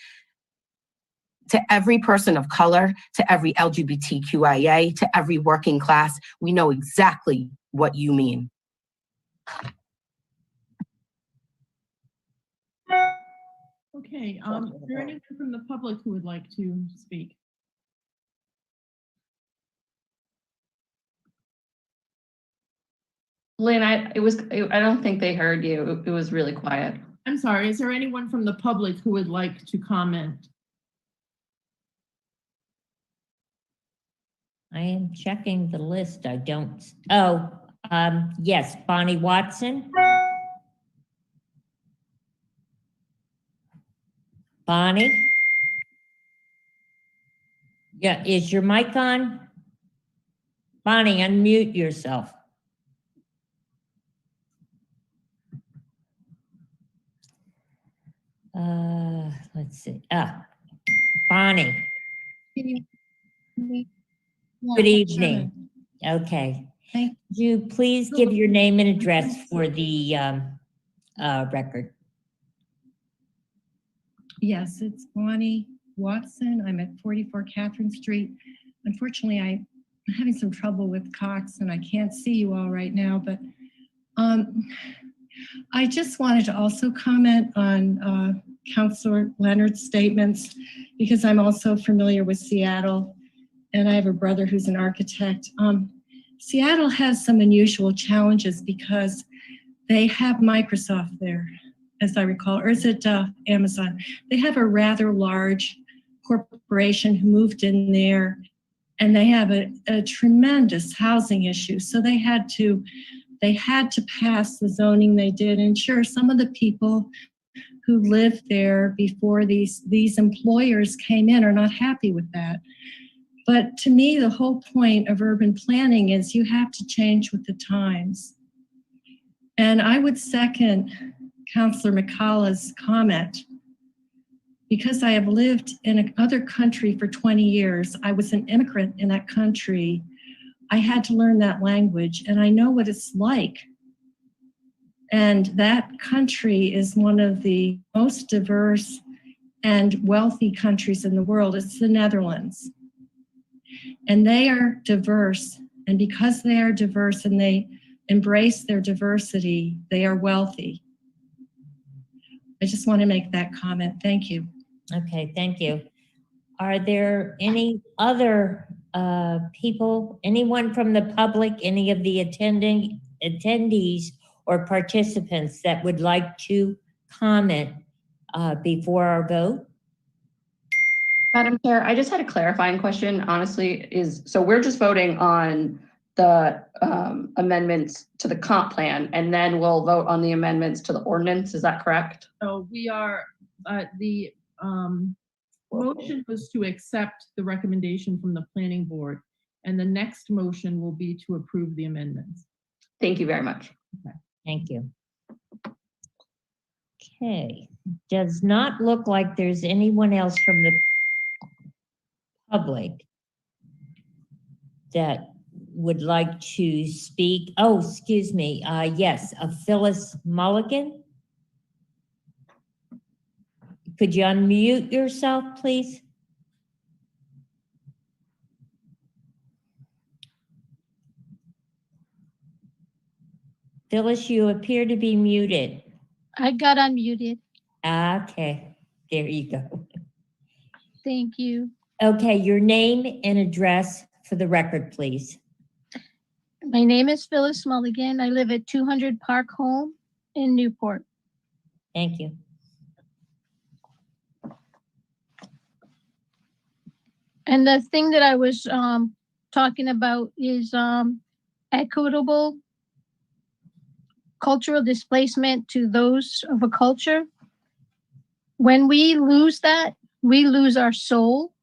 To every person of color, to every LGBTQIA, to every working class, we know exactly what you mean. Okay, is there anyone from the public who would like to speak? Lynn, I don't think they heard you. It was really quiet. I'm sorry, is there anyone from the public who would like to comment? I am checking the list. I don't. Yes, Bonnie Watson. Bonnie? Yeah, is your mic on? Bonnie, unmute yourself. Let's see. Bonnie. Good evening. Okay. Would you please give your name and address for the record? Yes, it's Bonnie Watson. I'm at 44 Catherine Street. Unfortunately, I'm having some trouble with Cox and I can't see you all right now, but I just wanted to also comment on Councilor Leonard's statements because I'm also familiar with Seattle and I have a brother who's an architect. Seattle has some unusual challenges because they have Microsoft there, as I recall, or is it Amazon? They have a rather large corporation who moved in there and they have a tremendous housing issue. So they had to pass the zoning they did. And sure, some of the people who lived there before these employers came in are not happy with that. But to me, the whole point of urban planning is you have to change with the times. And I would second Councilor McCullough's comment. Because I have lived in another country for 20 years, I was an immigrant in that country. I had to learn that language and I know what it's like. And that country is one of the most diverse and wealthy countries in the world. It's the Netherlands. And they are diverse. And because they are diverse and they embrace their diversity, they are wealthy. I just want to make that comment. Thank you. Okay, thank you. Are there any other people, anyone from the public, any of the attendees or participants that would like to comment before our vote? Madam Chair, I just had a clarifying question, honestly, so we're just voting on the amendments to the comp plan, and then we'll vote on the amendments to the ordinance, is that correct? So we are, the motion was to accept the recommendation from the planning board, and the next motion will be to approve the amendments. Thank you very much. Okay, thank you. Okay, does not look like there's anyone else from the public that would like to speak. Oh, excuse me. Yes, Phyllis Mulligan. Could you unmute yourself, please? Phyllis, you appear to be muted. I got unmuted. Okay, there you go. Thank you. Okay, your name and address for the record, please. My name is Phyllis Mulligan. I live at 200 Park Home in Newport. Thank you. And the thing that I was talking about is equitable cultural displacement to those of a culture. When we lose that, we lose our soul.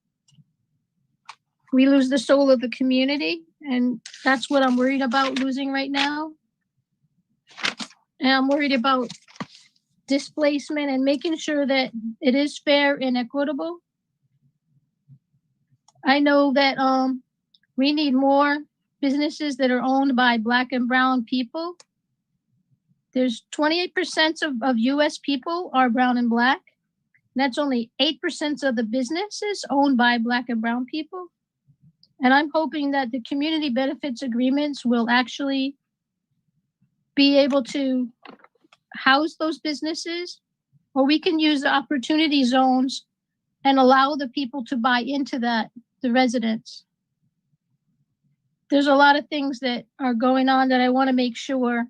We lose the soul of the community, and that's what I'm worried about losing right now. And I'm worried about displacement and making sure that it is fair and equitable. I know that we need more businesses that are owned by Black and brown people. There's 28% of US people are brown and Black. That's only 8% of the businesses owned by Black and brown people. And I'm hoping that the community benefits agreements will actually be able to house those businesses, or we can use the opportunity zones and allow the people to buy into that, the residents. There's a lot of things that are going on that I want to make sure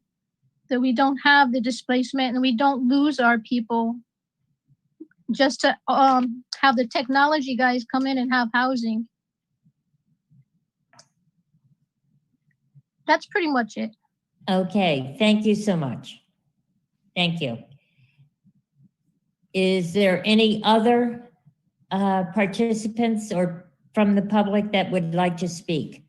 that we don't have the displacement and we don't lose our people just to have the technology guys come in and have housing. That's pretty much it. Okay, thank you so much. Thank you. Is there any other participants or from the public that would like to speak?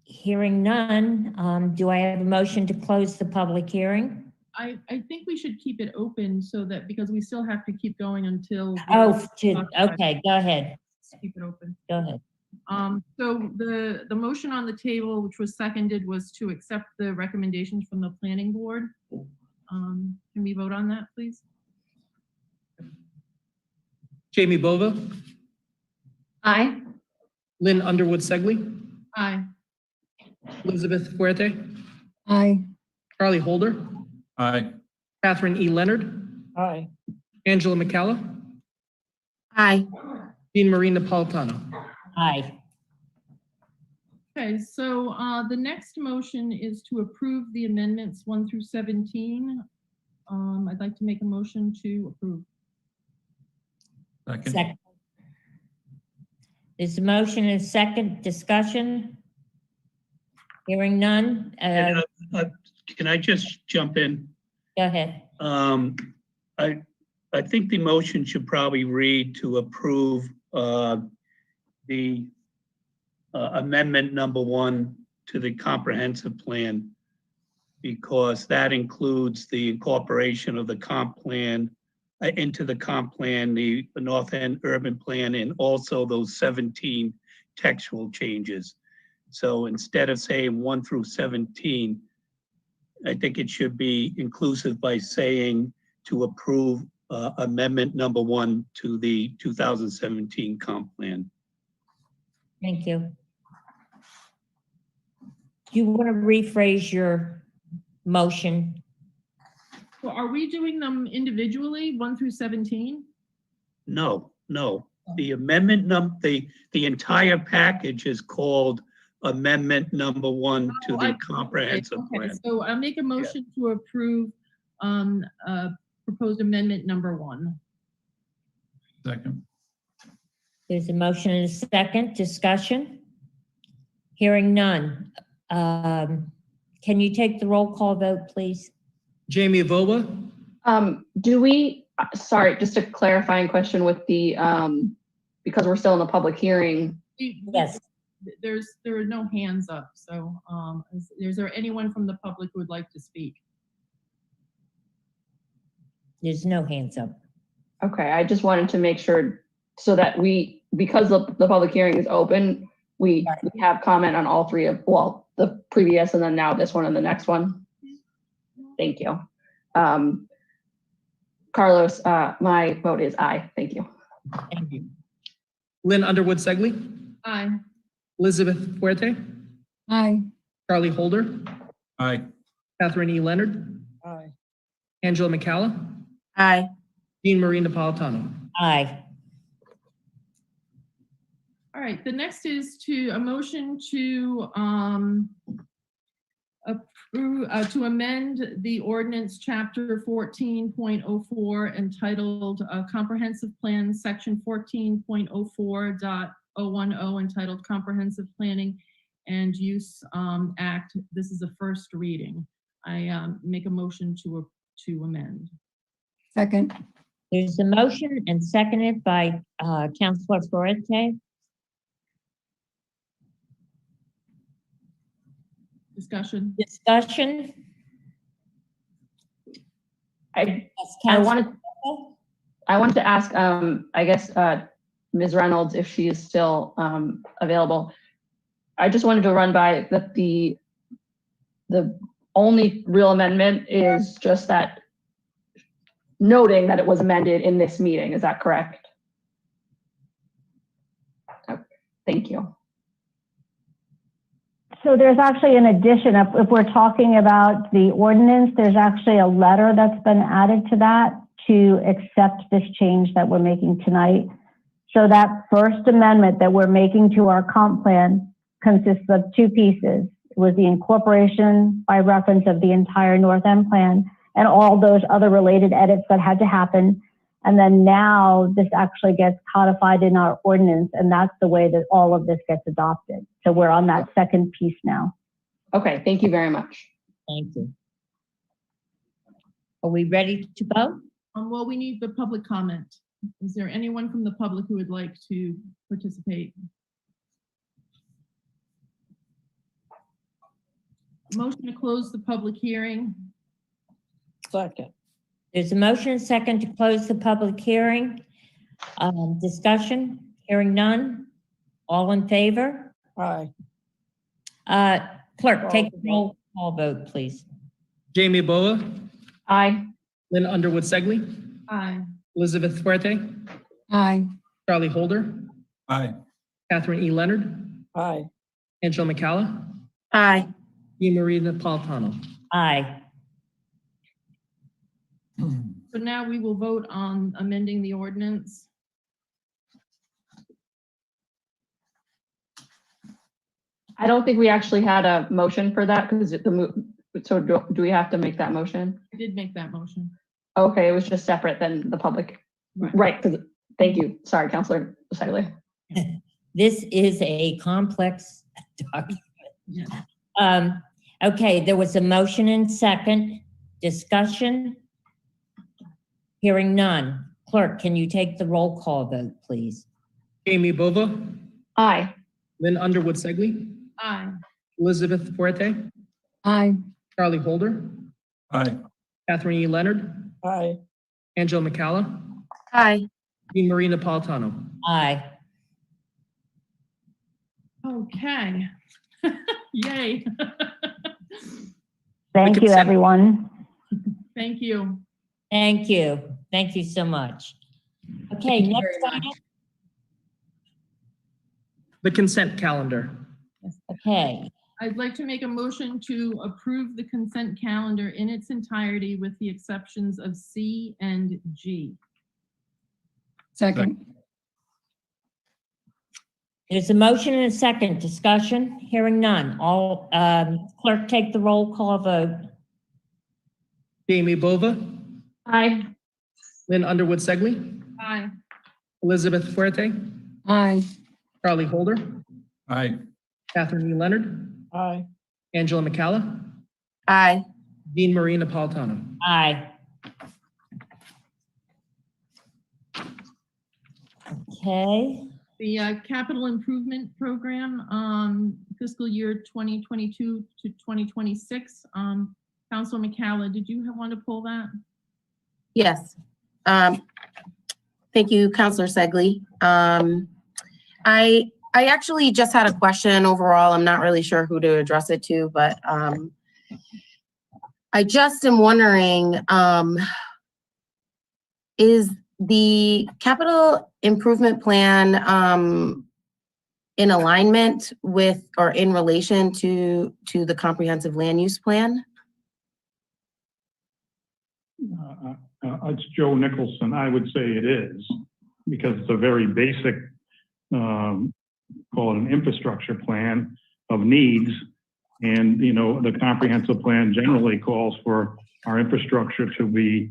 Hearing none, do I have a motion to close the public hearing? I think we should keep it open so that, because we still have to keep going until. Okay, go ahead. Keep it open. Go ahead. So the motion on the table, which was seconded, was to accept the recommendations from the planning board. Can we vote on that, please? Jamie Bova, Aye. Lynn Underwood Segley, Aye. Elizabeth Fuerte, Aye. Charlie Holder, Aye. Catherine E. Leonard, Aye. Angela McCalla, Aye. Jean Marie Napolitano. Aye. Okay, so the next motion is to approve the amendments 1 through 17. I'd like to make a motion to approve. Second. There's a motion and second discussion. Hearing none. Can I just jump in? Go ahead. I think the motion should probably read to approve the amendment number 1 to the comprehensive plan, because that includes the incorporation of the comp plan into the comp plan, the North End Urban Plan, and also those 17 textual changes. So instead of saying 1 through 17, I think it should be inclusive by saying to approve amendment number 1 to the 2017 comp plan. Thank you. Do you want to rephrase your motion? So are we doing them individually, 1 through 17? No. The amendment the entire package is called amendment number 1 to the comprehensive Okay, plan. so I'll make a motion to approve proposed amendment number 1. Second. There's a motion and a second. Discussion? Hearing none. Can you take the roll call vote, please? Jamie Avova? Do we, sorry, just a clarifying question with the, because we're still in the public hearing. Yes. There are no hands up, so is there anyone from the public who would like to speak? There's no hands up. Okay, I just wanted to make sure so that because the public hearing is open, we have comment on all three well, the previous and then now this one and the next one. Thank you. Carlos, my vote is aye. Thank you. Thank you. Lynn Underwood Segley? Aye. Elizabeth Fuerte? Aye. Charlie Holder? Aye. Catherine E. Leonard? Aye. Angela McCalla? Aye. Jean Marie Napolitano? Aye. All right, the next is a motion to approve, to amend the ordinance chapter 14.04 entitled Comprehensive Plan, section 14.04.010 entitled Comprehensive Planning and Use Act. This is a first reading. I make a motion to amend. Second. There's a motion and seconded by Councilor Fuerte. Discussion. I wanted to ask, I guess, Ms. Reynolds, if she is still available. I just wanted to run by that the only real amendment is just that noting that it was amended in this meeting. Is that correct? Okay, thank you. So there's actually an addition. If we're talking about the ordinance, there's actually a letter that's been added to that to accept this change that we're making tonight. So that first amendment that we're making to our comp plan consists of 2 pieces. It was the incorporation by reference of the entire North End plan and all those other related edits that had to happen. And then now this actually gets codified in our ordinance, and that's the way that all of this gets adopted. So we're on that second piece now. Okay, thank you very much. Thank you. Are we ready to vote? Well, we need the public comment. Is there anyone from the public who would like to participate? Motion to close the public hearing. Second. There's a motion and second to close the public hearing. Discussion, hearing none. All in favor? Aye. Clerk, take the roll call vote, please. Jamie Boa? Aye. Lynn Underwood Segley? Aye. Elizabeth Fuerte? Aye. Charlie Holder? Aye. Catherine E. Leonard? Aye. Angela McCalla? Aye. Jean Marie Napolitano? Aye. So now we will vote on amending the ordinance. I don't think we actually had a motion for that because so do we have to make that motion? I did make that motion. Okay, it was just separate than the public. Right, thank you. Sorry, Councilor Segley. This is a complex document. Okay, there was a motion and second. Discussion? Hearing none. Clerk, can you take the roll call vote, please? Jamie Bova? Aye. Lynn Underwood Segley? Aye. Elizabeth Fuerte? Aye. Charlie Holder? Aye. Catherine E. Leonard? Aye. Angela McCalla? Aye. Jean Marie Napolitano? Aye. Okay. Yay. Thank you, everyone. Thank you. Thank you. Thank you so much. Okay, Thank you next very much. item. The consent calendar. Okay, I'd like to make a motion to approve the consent calendar in its entirety with the exceptions of C and G. Second. there's a motion and a second. Discussion, hearing none. All, clerk, take the roll call vote. Jamie Bova, Aye. Lynn Underwood Segley, Aye. Elizabeth Fuerte, Aye. Charlie Holder, Aye. Catherine E. Leonard, Aye. Angela McCalla, Aye. Dean Marie Napolitano. Aye. Okay, The capital improvement program, fiscal year 2022 to 2026. Council McCalla, did you want to pull that? Yes. Thank you, Councilor Segley. I actually just had a question overall. I'm not really sure who to address it to, but I just am wondering, is the capital improvement plan in alignment with or in relation to the comprehensive land use plan? It's Joe Nicholson. I would say it is, because it's a very basic, call it an infrastructure plan of needs. And, you know, the comprehensive plan generally calls for our infrastructure to be,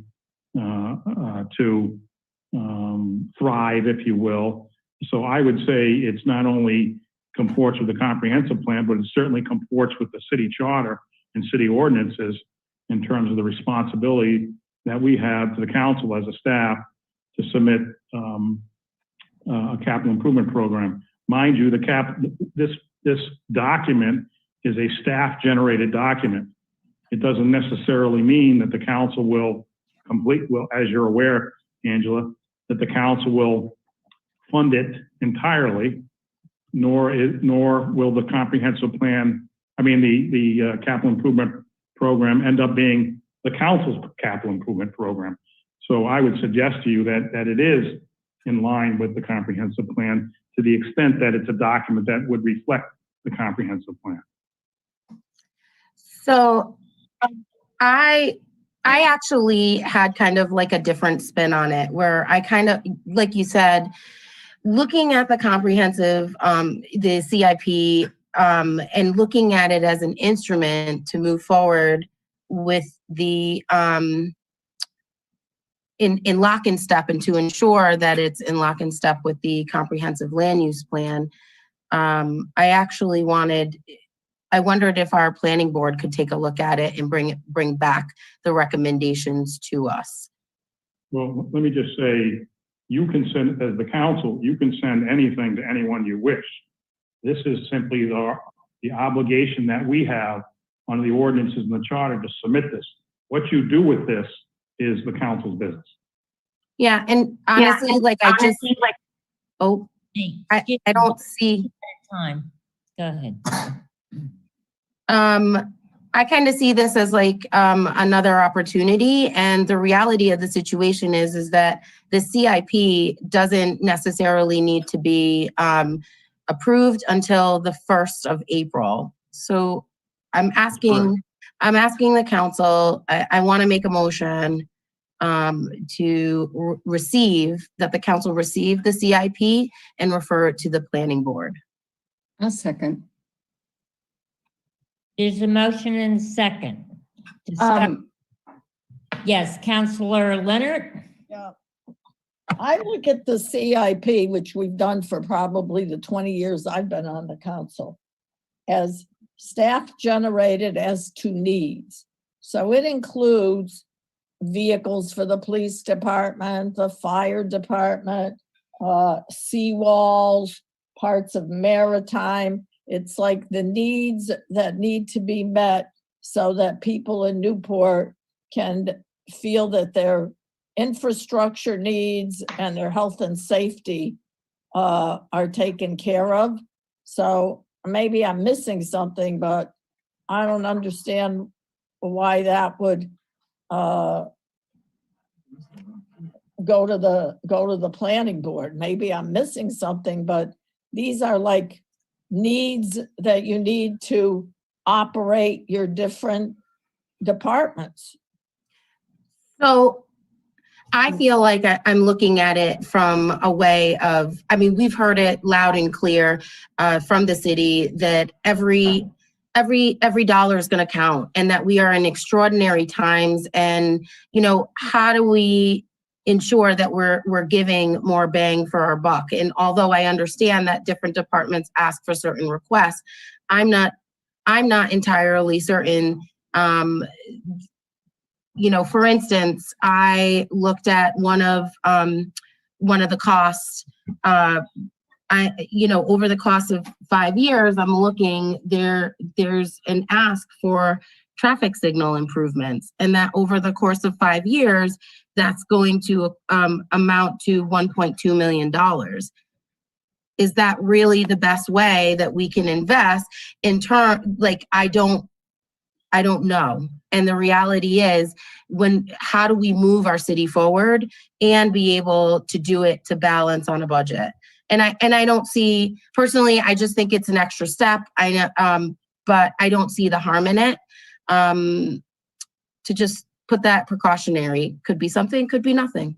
thrive, if you will. So I would say it's not only comports with the comprehensive plan, but it certainly comports with the city charter and city ordinances in terms of the responsibility that we have to the council as a staff to submit a capital improvement program. Mind you, this document is a staff-generated document. It doesn't necessarily mean that the council will as you're aware, Angela, that the council will fund it entirely, nor will the comprehensive plan, the capital improvement program end up being the council's capital improvement program. So I would suggest to you that it is in line with the comprehensive plan to the extent that it's a document that would reflect the comprehensive plan. So I actually had kind of like a different spin on it, where I kind of, like you said, looking at the comprehensive, the CIP, and looking at it as an instrument to move forward with the, in lock and step, and to ensure that it's in lock and step with the comprehensive land use plan. I wondered if our planning board could take a look at it and bring back the recommendations to us. Well, let me just say, you can send, as the council, you can send anything to anyone you wish. This is simply the obligation that we have under the ordinances and the charter to submit this. What you do with this is the council's business. Yeah, and honestly, I don't see time. Go ahead. I kind of see this as like another opportunity, and the reality of the situation is that the CIP doesn't necessarily need to be approved until the 1st of April. So I'm asking the council, I want to make a motion to that the council receive the CIP and refer it to the planning board. I'll second. There's a motion and a second. Yes, Councilor Leonard? Yeah. I look at the CIP, which we've done for probably the 20 years I've been on the council, as staff generated as to needs. So it includes vehicles for the police department, the fire department, seawalls, parts of maritime. It's like the needs that need to be met so that people in Newport can feel that their infrastructure needs and their health and safety are taken care of. So maybe I'm missing something, but I don't understand why that would go to the planning board. Maybe I'm missing something, but these are like needs that you need to operate your different departments. So I feel like I'm looking at it from a way of, I mean, we've heard it loud and clear from the city that every dollar is going to count, and that we are in extraordinary times. And, you know, how do we ensure that we're giving more bang for our buck? And although I understand that different departments ask for certain requests, I'm not entirely certain. You know, for instance, I looked at one of the costs. Over the course of 5 years, I'm looking there's an ask for traffic signal improvements, and that over the course of 5 years, that's going to amount to $1.2 million. Is that really the best way that we can invest in turn? Like, I don't know. And the reality is, how do we move our city forward and be able to do it to balance on a budget? And I don't see, personally, I just think it's an extra step. But I don't see the harm in it. To just put that precautionary, could be something, could be nothing.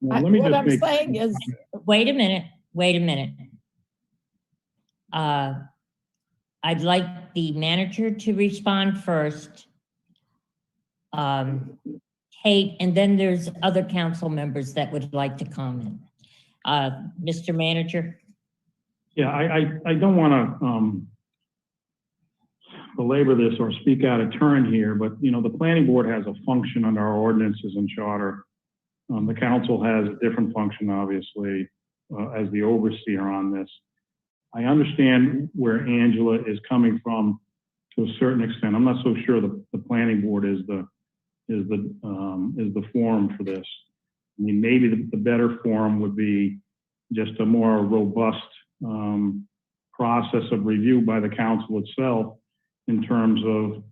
Well, let me What just I'm make- saying is, Wait a minute. I'd like the manager to respond first. Kate, and then there's other council members that would like to comment. Mr. Manager? Yeah, I don't want to belabor this or speak out of turn here, but, you know, the planning board has a function under our ordinances and charter. The council has a different function, obviously, as the overseer on this. I understand where Angela is coming from to a certain extent. I'm not so sure the planning board is the forum for this. I mean, maybe the better forum would be just a more robust process of review by the council itself in terms of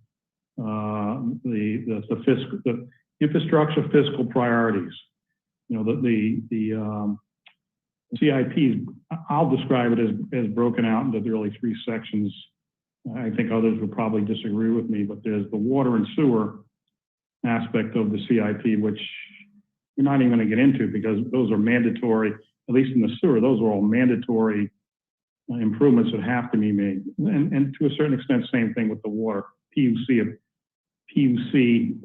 the infrastructure fiscal priorities. You know, the CIPs, I'll describe it as broken out into really 3 sections. I think others would probably disagree with me, but there's the water and sewer aspect of the CIP, which you're not even going to get into because those are mandatory, at least in the sewer, those are all mandatory improvements that have to be made. And to a certain extent, same thing with the water, PUC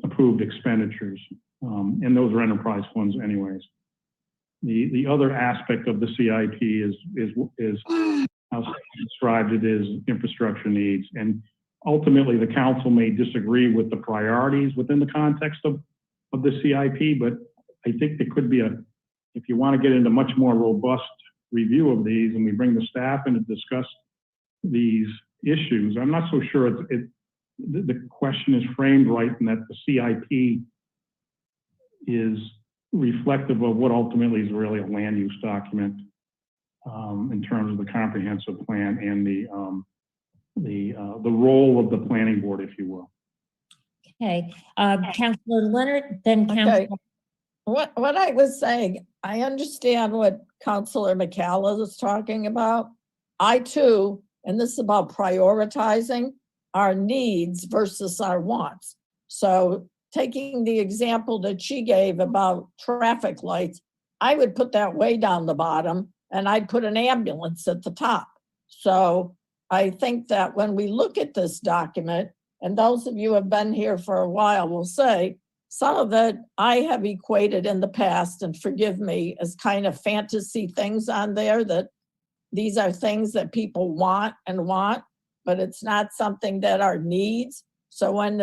approved expenditures, and those are enterprise funds anyways. The other aspect of the CIP is how I described it is infrastructure needs. And ultimately, the council may disagree with the priorities within the context of the CIP, but I think there could be if you want to get into much more robust review of these and we bring the staff in to discuss these issues, I'm not so sure the question is framed right and that the CIP is reflective of what ultimately is really a land use document in terms of the comprehensive plan and the role of the planning board, if you will. Okay, Councilor Leonard, then Councilor. okay, what I was saying, I understand what Councilor McCalla is talking about. I too, and this is about prioritizing our needs versus our wants. So taking the example that she gave about traffic lights, I would put that way down the bottom and I'd put an ambulance at the top. So I think that when we look at this document, and those of you who have been here for a while will say, some of it I have equated in the past, and forgive me, as kind of fantasy things on there, that these are things that people want, but it's not something that are needs. So when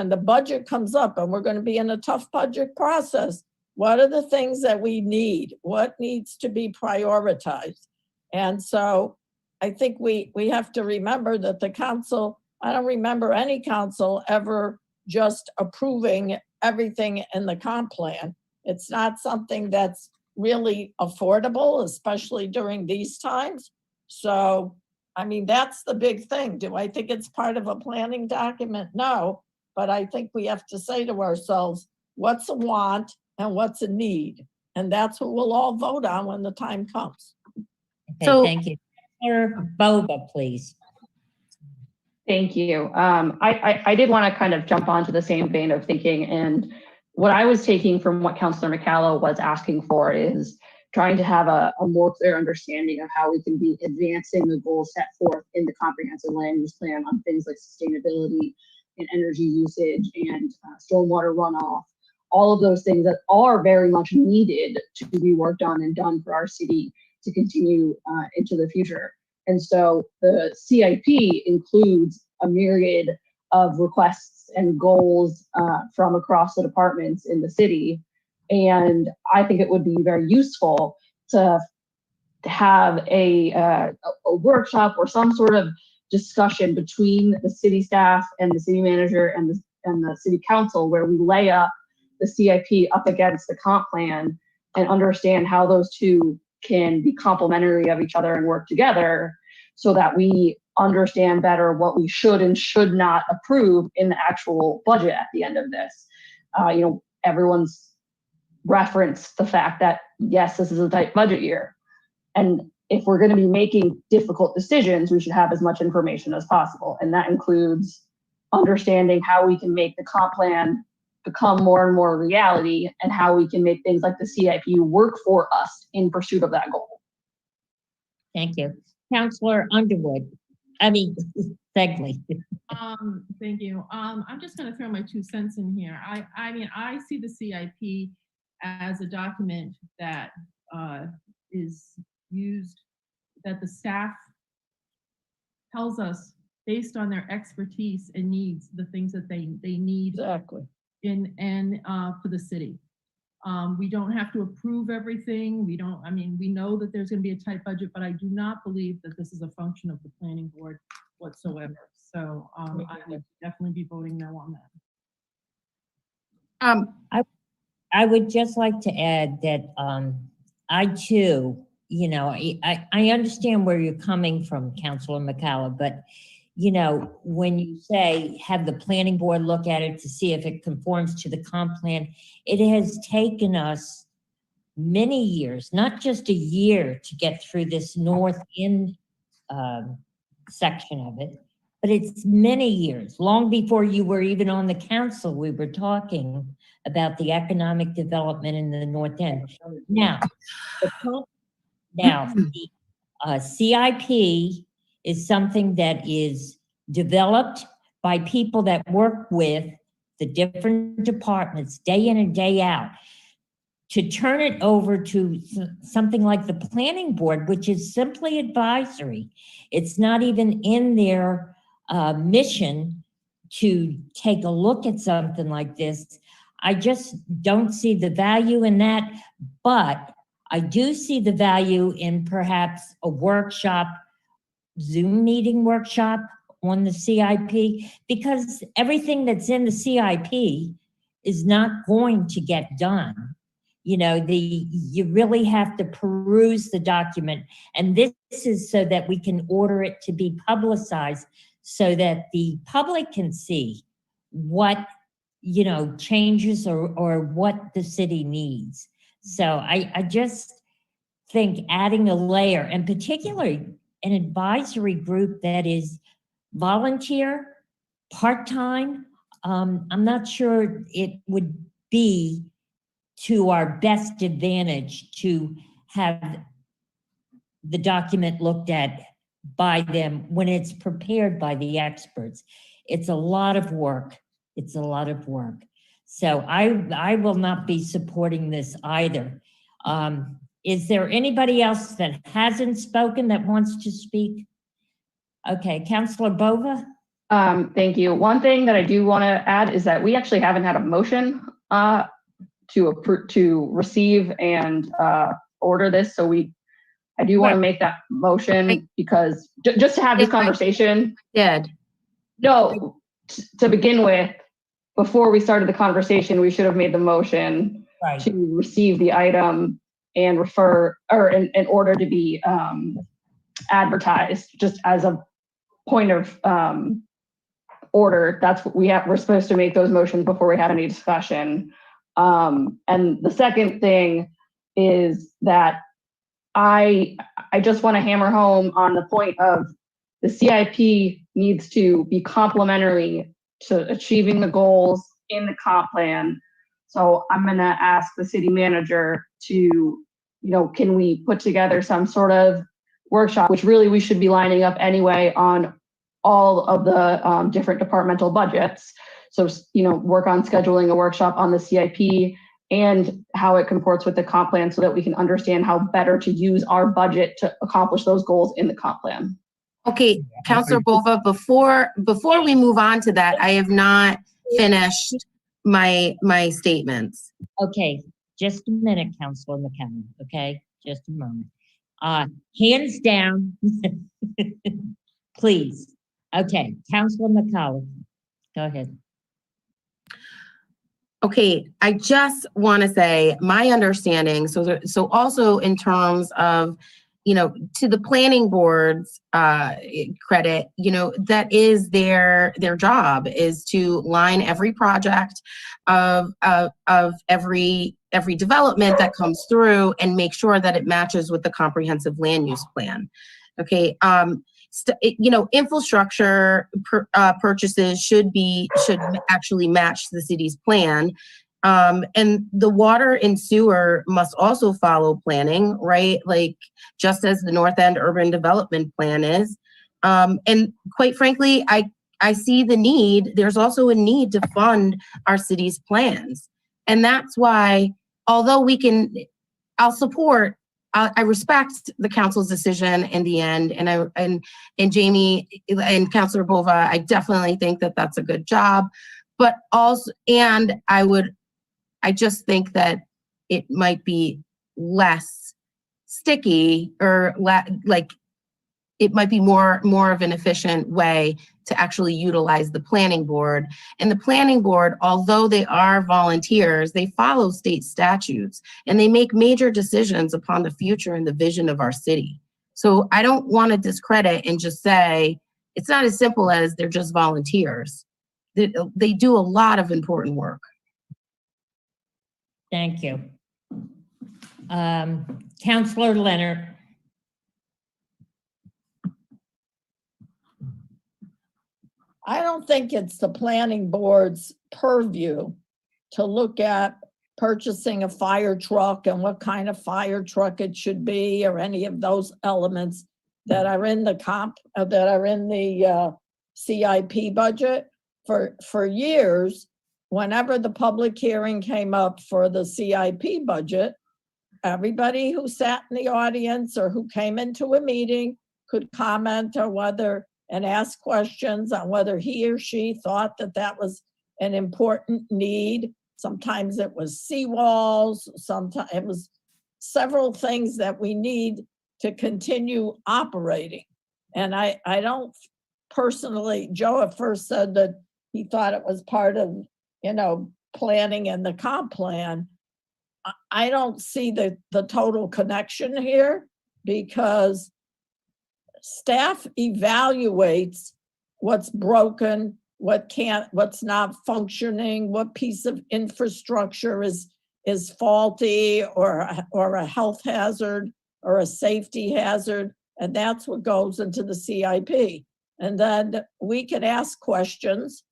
the budget comes up and we're going to be in a tough budget process, what are the things that we need? What needs to be prioritized? And so I think we have to remember that the council, I don't remember any council ever just approving everything in the comp plan. It's not something that's really affordable, especially during these times. So, I mean, that's the big thing. Do I think it's part of a planning document? No, but I think we have to say to ourselves, what's a want and what's a need? And that's what we'll all vote on when the time comes. Okay, So- thank you. Councilor Bova, please. Thank you. I did want to kind of jump onto the same vein of thinking, and what I was taking from what Councilor McCalla was asking for is trying to have a more clear understanding of how we can be advancing the goals set forth in the comprehensive land use plan on things like sustainability and energy usage and stormwater runoff, all of those things that are very much needed to be worked on and done for our city to continue into the future. And so the CIP includes a myriad of requests and goals from across the departments in the city. And I think it would be very useful to have a workshop or some sort of discussion between the city staff and the city manager and the city council, where we lay up the CIP up against the comp plan and understand how those two can be complementary of each other and work together, so that we understand better what we should and should not approve in the actual budget at the end of this. Everyone's referenced the fact that, yes, this is a tight budget year. And if we're going to be making difficult decisions, we should have as much information as possible. And that includes understanding how we can make the comp plan become more and more reality, and how we can make things like the CIP work for us in pursuit of that goal. Thank you. Councilor Underwood. Begley. Thank you. I'm just going to throw my 2 cents in here. I see the CIP as a document that is used, that the staff tells us based on their expertise and needs, the things that they need Exactly. for the city. We don't have to approve everything. We know that there's going to be a tight budget, but I do not believe that this is a function of the planning board whatsoever. So I would definitely be voting no on that. I would just like to add that I too, I understand where you're coming from, Councilor McCalla, but when you say have the planning board look at it to see if it conforms to the comp plan, it has taken us many years, not just a year, to get through this north end section of it, but it's many years. Long before you were even on the council, we were talking about the economic development in the north end. Now, the CIP is something that is developed by people that work with the different departments day in and day out. To turn it over to something like the planning board, which is simply advisory, it's not even in their mission to take a look at something like this. I just don't see the value in that, but I do see the value in perhaps a workshop, Zoom meeting workshop on the CIP, because everything that's in the CIP is not going to get done. You really have to peruse the document, and this is so that we can order it to be publicized so that the public can see what changes or what the city needs. So I just think adding a layer, and particularly an advisory group that is volunteer, part-time, I'm not sure it would be to our best advantage to have the document looked at by them when it's prepared by the experts. It's a lot of work. It's a lot of work. So I will not be supporting this either. Is there anybody else that hasn't spoken that wants to speak? Okay, Councilor Bova? Thank you. One thing that I do want to add is that we actually haven't had a motion to receive and order this. So I do want to make that motion, because just to have this conversation. No, to begin with, before we started the conversation, we should have made the motion to receive the item and in order to be advertised, just as a point of order. That's what we're supposed to make those motions before we had any discussion. And the second thing is that I just want to hammer home on the point of the CIP needs to be complementary to achieving the goals in the comp plan. So I'm going to ask the city manager to, can we put together some sort of workshop, which really we should be lining up anyway on all of the different departmental budgets. So, work on scheduling a workshop on the CIP and how it comports with the comp plan so that we can understand how better to use our budget to accomplish those goals in the comp plan. Okay, Councilor Bova, before we move on to that, I have not finished my statements. Okay, just a minute, Councilor McCallum, okay? Just a moment. Hands down, please. Okay, Councilor McCallum, go ahead. Okay, I just want to say my understanding, so also in terms of, to the planning board's credit, that is their job, is to line every project of every development that comes through and make sure that it matches with the comprehensive land use plan. Okay, infrastructure purchases should actually match the city's plan. And the water and sewer must also follow planning, right? Like just as the North End Urban Development Plan is. And quite frankly, I see the need. There's also a need to fund our city's plans. And that's why, although I respect the council's decision in the end, and Jamie and Councilor Bova, I definitely think that that's a good job, but also, and I just think that it might be less sticky, or it might be more of an efficient way to actually utilize the planning board. And the planning board, although they are volunteers, they follow state statutes and they make major decisions upon the future and the vision of our city. So I don't want to discredit and just say, it's not as simple as they're just volunteers. They do a lot of important work. Thank you. Councilor Leonard. I don't think it's the planning board's purview to look at purchasing a fire truck and what kind of fire truck it should be, or any of those elements that are in the CIP budget. For years, whenever the public hearing came up for the CIP budget, everybody who sat in the audience or who came into a meeting could comment on and ask questions on whether he or she thought that was an important need. Sometimes it was seawalls, sometimes it was several things that we need to continue operating. And I don't personally, Joe at first said that he thought it was part of, planning and the comp plan. I don't see the total connection here, because staff evaluates what's broken, what's not functioning, what piece of infrastructure is faulty or a health hazard or a safety hazard, and that's what goes into the CIP. And then we can ask questions,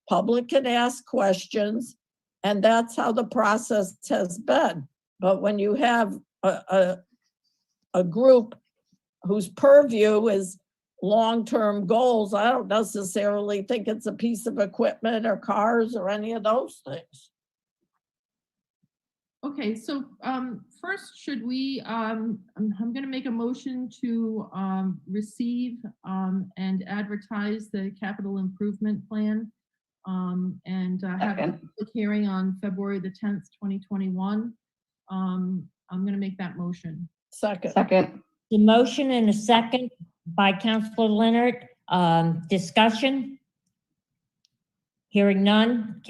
public can ask questions, and that's how the process has been. But when you have a group whose purview is long-term goals, I don't necessarily think it's a piece of equipment or cars or any of those things. Okay, so first, should we, I'm going to make a motion to receive and advertise the capital improvement plan and have a public hearing on February the 10th, 2021. I'm going to make that motion. Second. The motion and a second by Councilor Leonard. Discussion? Hearing none,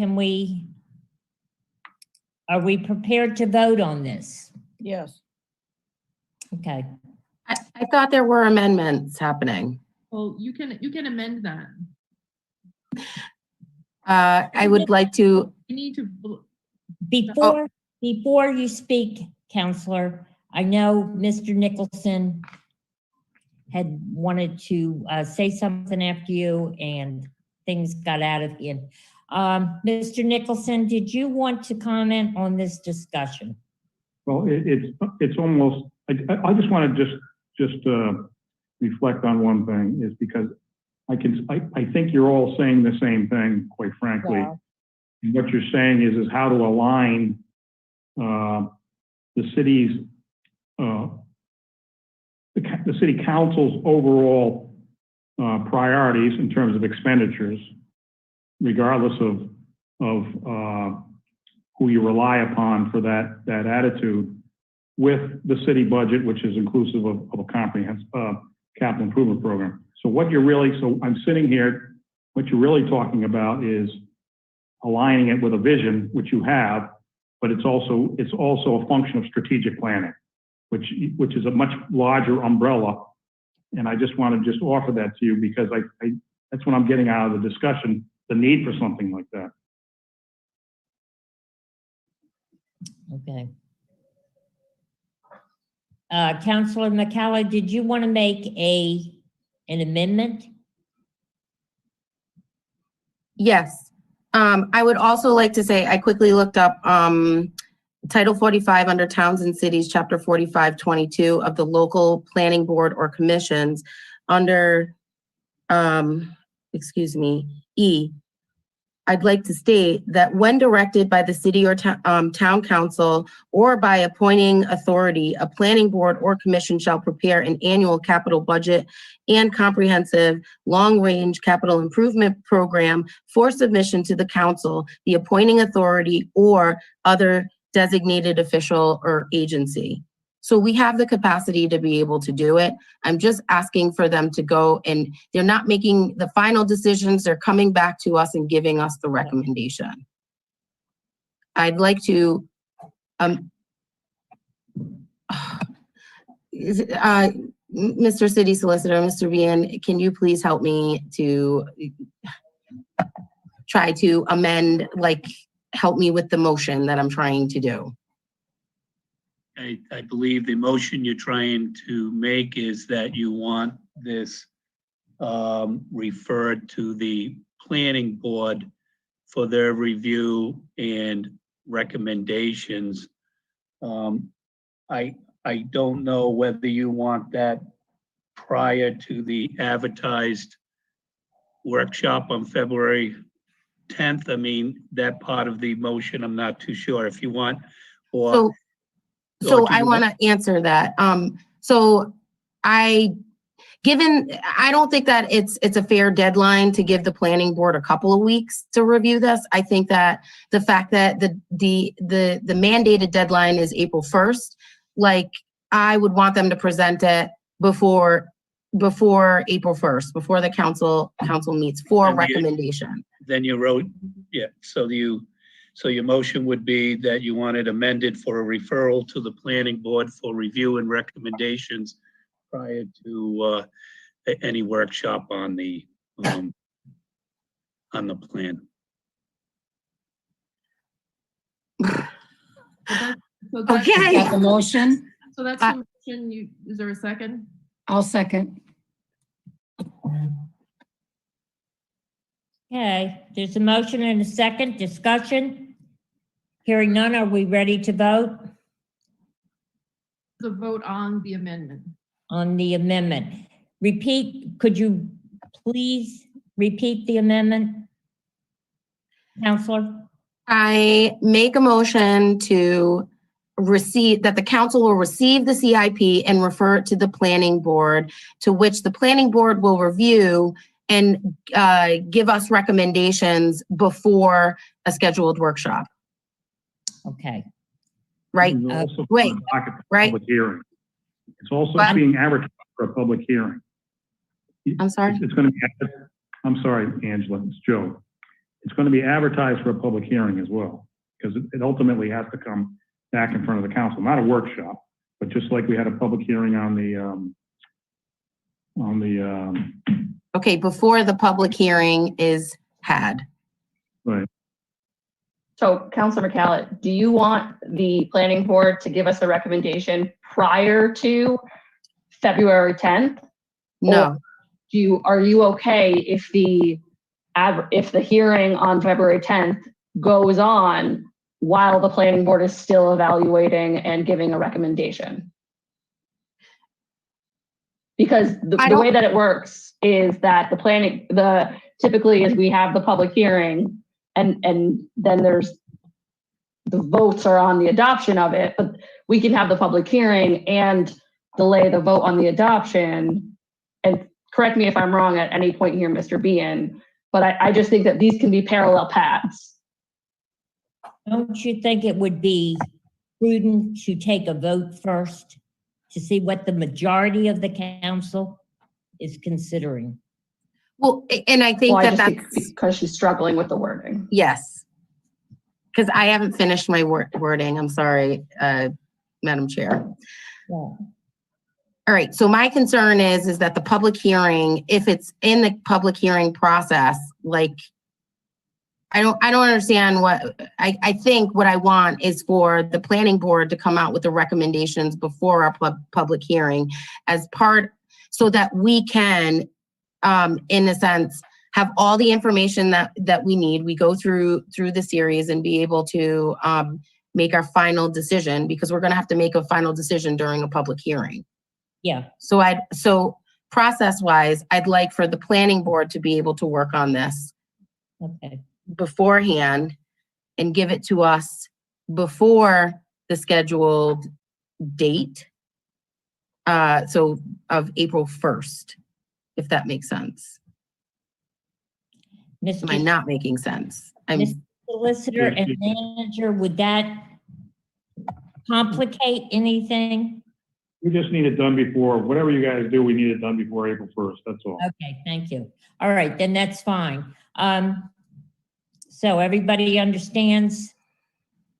are we prepared to vote on this? Yes. Okay. I thought there were amendments happening. Well, you can amend that. I would like to. You need to before you speak, Counselor. I know Mr. Nicholson had wanted to say something after you and things got out of hand. Mr. Nicholson, did you want to comment on this discussion? Well, it's almost, I just want to just reflect on one thing, is because I think you're all saying the same thing, quite frankly. Yeah. And what you're saying is how to align the city's, the city council's overall priorities in terms of expenditures, regardless of who you rely upon for that attitude, with the city budget, which is inclusive of a comprehensive capital improvement program. So what you're really, so I'm sitting here, what you're really talking about is aligning it with a vision, which you have, but it's also a function of strategic planning, which is a much larger umbrella. And I just want to just offer that to you because that's what I'm getting out of the discussion, the need for something like that. Okay. Councilor McCalla, did you want to make an amendment? Yes. I would also like to say, I quickly looked up Title 45 under Towns and Cities, Chapter 4522 of the local planning board or commissions under, E. I'd like to state that when directed by the city or town council or by appointing authority, a planning board or commission shall prepare an annual capital budget and comprehensive long-range capital improvement program for submission to the council, the appointing authority, or other designated official or agency. So we have the capacity to be able to do it. I'm just asking for them to go, and they're not making the final decisions. They're coming back to us and giving us the recommendation. I'd like to, Mr. City Solicitor, Mr. Vian, can you please help me to try to amend, help me with the motion that I'm trying to do? I believe the motion you're trying to make is that you want this referred to the planning board for their review and recommendations. I don't know whether you want that prior to the advertised workshop on February 10th. I mean, that part of the motion, I'm not too sure if you want, or. So I want to answer that. So I don't think that it's a fair deadline to give the planning board a couple of weeks to review this. I think that the fact that the mandated deadline is April 1st, I would want them to present it before April 1st, before the council meets for recommendation. Then you wrote, yeah, so your motion would be that you want it amended for a referral to the planning board for review and recommendations prior to any workshop on the plan. Okay. Is that the motion? So that's the motion. Is there a second? I'll second. Okay, there's a motion and a second. Discussion. Hearing none, are we ready to vote? The vote on the amendment. On the amendment. Could you please repeat the amendment, Counselor? I make a motion to that the council will receive the CIP and refer it to the planning board, to which the planning board will review and give us recommendations before a scheduled workshop. Okay. Right. Wait. Right. Public hearing. It's also being advertised for a public hearing. I'm sorry. It's going to be. I'm sorry, Angela. It's Joe. It's going to be advertised for a public hearing as well, because it ultimately has to come back in front of the council, not a workshop, but just like we had a public hearing on the. Okay, before the public hearing is had. Right. So Councilor McCallum, do you want the planning board to give us a recommendation prior to February 10th? No, Are you okay if the hearing on February 10th goes on while the planning board is still evaluating and giving a recommendation? Because the way that it works is that typically is we have the public hearing and then there's the votes are on the adoption of it, but we can have the public hearing and delay the vote on the adoption. And correct me if I'm wrong at any point here, Mr. Bean, but I just think that these can be parallel paths. Don't you think it would be prudent to take a vote first to see what the majority of the council is considering? well, and I think Well, that's because she's struggling with the wording. yes. Because I haven't finished my wording. I'm sorry, Madam Chair. Yeah. All right, so my concern is that the public hearing, if it's in the public hearing process, like, I don't understand I think what I want is for the planning board to come out with the recommendations before our public hearing as part, so that we can, in a sense, have all the information that we need. We go through the series and be able to make our final decision, because we're gonna have to make a final decision during a public hearing. Yeah. So process-wise, I'd like for the planning board to be able to work on this Okay. beforehand and give it to us before the scheduled date. So of April 1st, if that makes sense. Am I not making sense? Mr. Solicitor and Manager, would that complicate anything? We just need it done before, whatever you guys do, we need it done before April 1st, that's all. Okay, thank you. All right, then that's fine. So everybody understands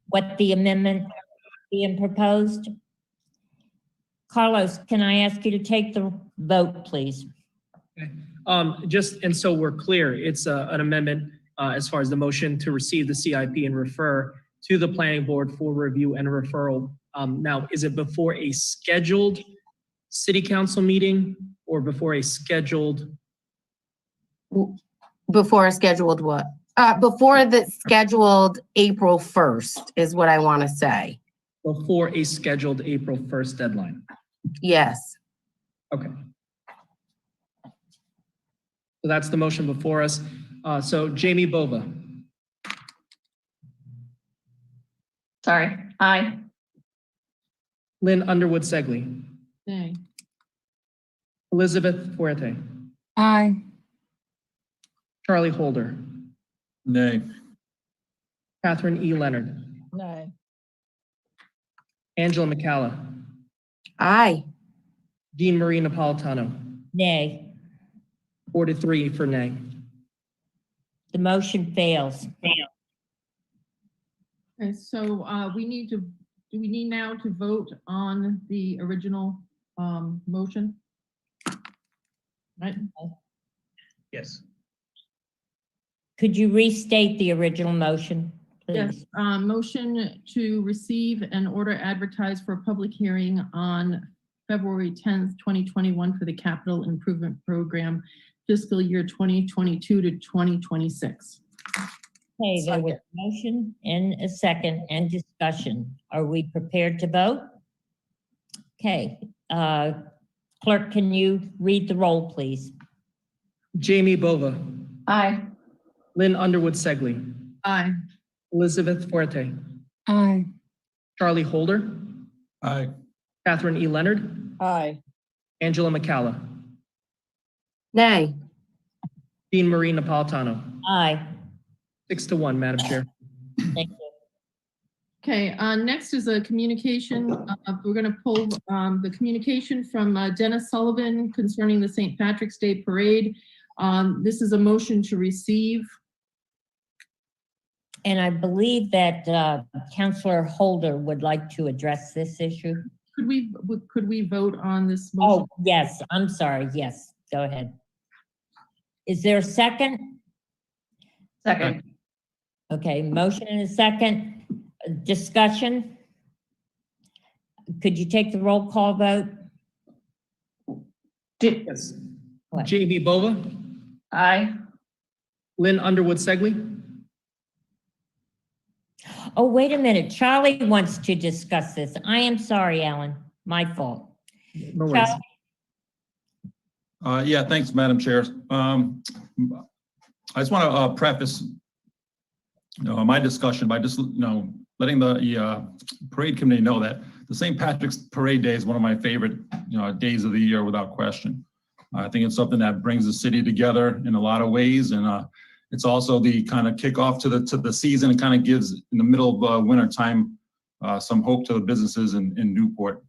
what the amendment being proposed? Carlos, can I ask you to take the vote, please? Okay. Just, and so we're clear, it's an amendment as far as the motion to receive the CIP and refer to the planning board for review and referral. Now, is it before a scheduled city council meeting or before a scheduled? Before a scheduled what? Before the scheduled April 1st is what I want to say. Before a scheduled April 1st deadline? Yes. Okay. So that's the motion before us. So Jamie Bova. Sorry, aye. Lynn Underwood Segley. Nay. Elizabeth Fuerte. Aye. Charlie Holder. Nay. Catherine E. Leonard. Nay. Angela McCalla. Aye. Dean Marie Napolitano. Nay. 4-3 for nay. The motion fails. Okay, so do we need now to vote on the original motion? Right? Yes. Could you restate the original motion, please? Yes, motion to receive and order advertised for a public hearing on February 10th, 2021 for the Capital Improvement Program fiscal year 2022 to 2026. Okay, there was a motion and a second and discussion. Are we prepared to vote? Okay, clerk, can you read the roll, please? Jamie Bova. Aye. Lynn Underwood Segley. Aye. Elizabeth Fuerte. Aye. Charlie Holder. Aye. Catherine E. Leonard. Aye. Angela McCalla. Nay. Dean Marie Napolitano. Aye. 6-1, Madam Chair. Thank you. Okay, next is a communication. We're going to pull the communication from Dennis Sullivan concerning the St. Patrick's Day Parade. This is a motion to receive. And I believe that Councillor Holder would like to address this issue. Could we vote on this motion? Oh, yes, I'm sorry. Yes, go ahead. Is there a second? Second. Okay, motion and a second. Discussion? Could you take the roll call vote? Yes. What? JB Bova, Aye. Lynn Underwood Segley, Oh, wait a minute. Charlie wants to discuss this. I am sorry, Alan. My fault. no worries. Charlie? Yeah, thanks, Madam Chair. I just want to preface my discussion by just letting the parade committee know that the St. Patrick's Parade Day is one of my favorite days of the year without question. I think it's something that brings the city together in a lot of ways, and it's also the kind of kickoff to the season and kind of gives, in the middle of winter time, some hope to the businesses in Newport.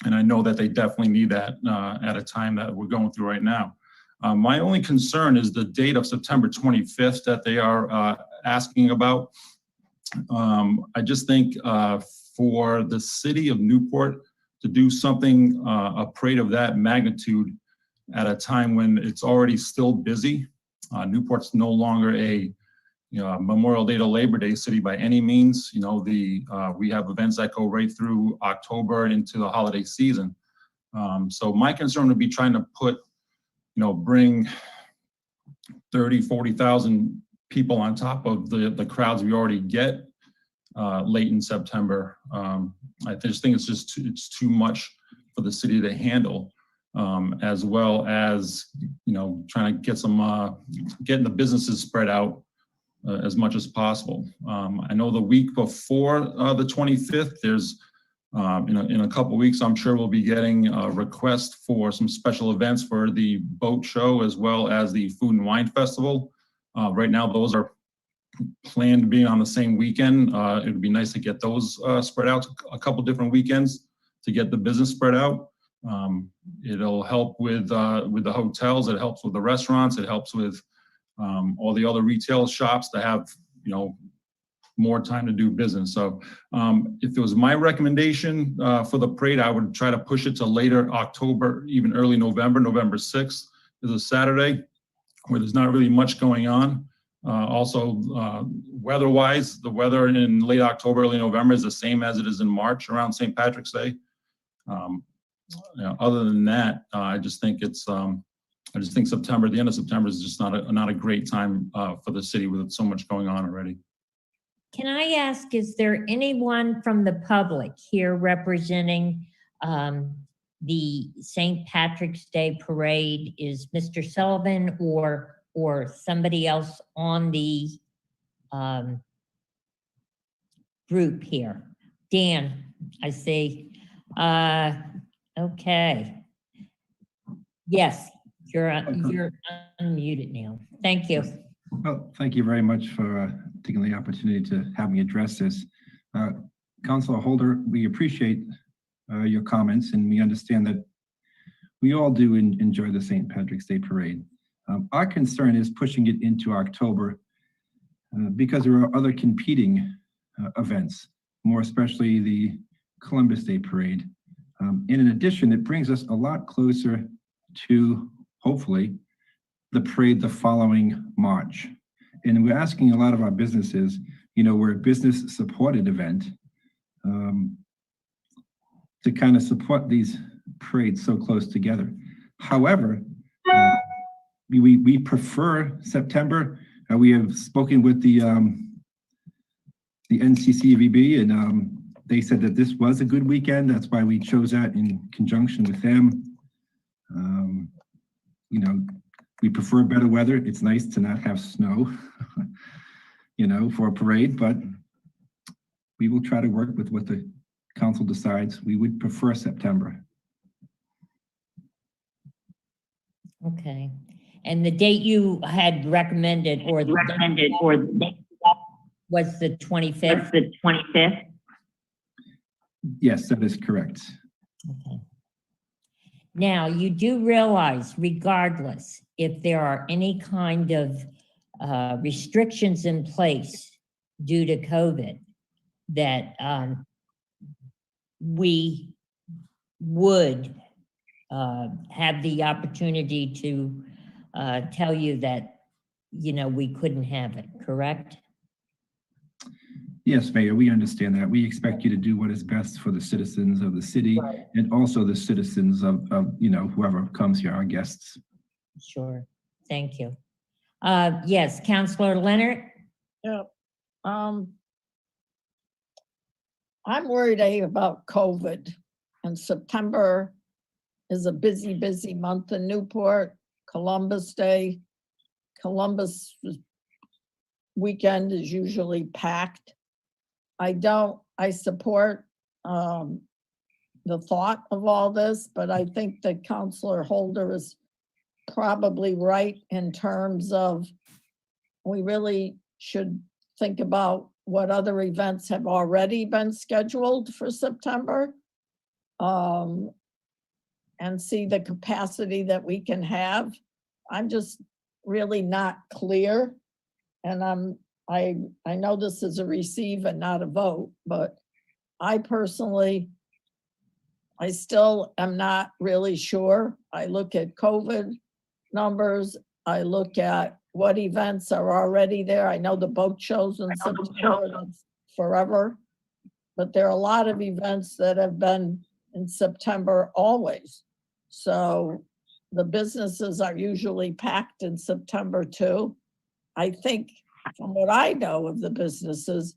And I know that they definitely need that at a time that we're going through right now. My only concern is the date of September 25th that they are asking about. I just think for the city of Newport to do something, a parade of that magnitude at a time when it's already still busy. Newport's no longer a Memorial Day to Labor Day city by any means. We have events that go right through October into the holiday season. So my concern would be trying to bring 30, 40,000 people on top of the crowds we already get late in September. I just think it's too much for the city to handle, as well as trying to get getting the businesses spread out as much as possible. I know the week before the 25th, there's in a couple weeks, I'm sure we'll be getting a request for some special events for the boat show as well as the Food and Wine Festival. Right now, those are planned to be on the same weekend. It would be nice to get those spread out to a couple different weekends to get the business spread out. It'll help with the hotels. It helps with the restaurants. It helps with all the other retail shops to have more time to do business. So if it was my recommendation for the parade, I would try to push it to later October, even early November. November 6th is a Saturday where there's not really much going on. Also, weather-wise, the weather in late October, early November is the same as it is in March around St. Patrick's Day. Other than that, I just think September, the end of September, is just not a great time for the city with so much going on already. Can I ask, is there anyone from the public here representing the St. Patrick's Day Parade? Is Mr. Sullivan or somebody else on the group here? Dan, I see. Okay. Yes, you're unmuted now. Thank you. Well, thank you very much for taking the opportunity to have me address this. Councilor Holder, we appreciate your comments, and we understand that we all do enjoy the St. Patrick's Day Parade. Our concern is pushing it into October because there are other competing events, more especially the Columbus Day Parade. And in addition, it brings us a lot closer to, hopefully, the parade the following March. And we're asking a lot of our businesses, we're a business supported event, to kind of support these parades so close together. However, we prefer September. We have spoken with the NCCVB, and they said that this was a good weekend. That's why we chose that in conjunction with them. We prefer better weather. It's nice to not have snow, for a parade, but we will try to work with what the council decides. We would prefer September. Okay. And the date you had recommended was the 25th? The 25th. Yes, that is correct. Okay. Now, you do realize, regardless, if there are any kind of restrictions in place due to COVID, that we would have the opportunity to tell you that, we couldn't have it, correct? Yes, Mayor, we understand that. We expect you to do what is best for the citizens of the city and also the citizens of whoever comes here, our guests. Sure, thank you. Yes, Councillor Leonard? Yeah. I'm worried about COVID, and September is a busy, busy month in Newport. Columbus Day, Columbus weekend is usually packed. I support the thought of all this, but I think that Councillor Holder is probably right in terms of we really should think about what other events have already been scheduled for September, and see the capacity that we can have. I'm just really not clear, and I know this is a receive and not a vote, but I personally, I still am not really sure. I look at COVID numbers, I look at what events are already there. I know the boat shows in September, that's forever, but there are a lot of events that have been in September always. So the businesses are usually packed in September too. I think from what I know of the businesses,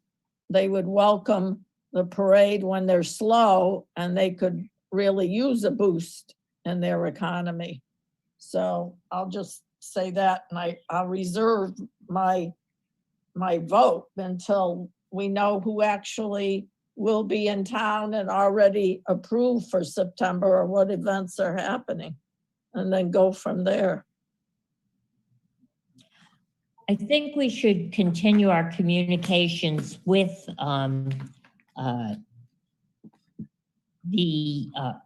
they would welcome the parade when they're slow and they could really use a boost in their economy. So I'll just say that, and I'll reserve my vote until we know who actually will be in town and already approved for September or what events are happening, and then go from there. I think we should continue our communications with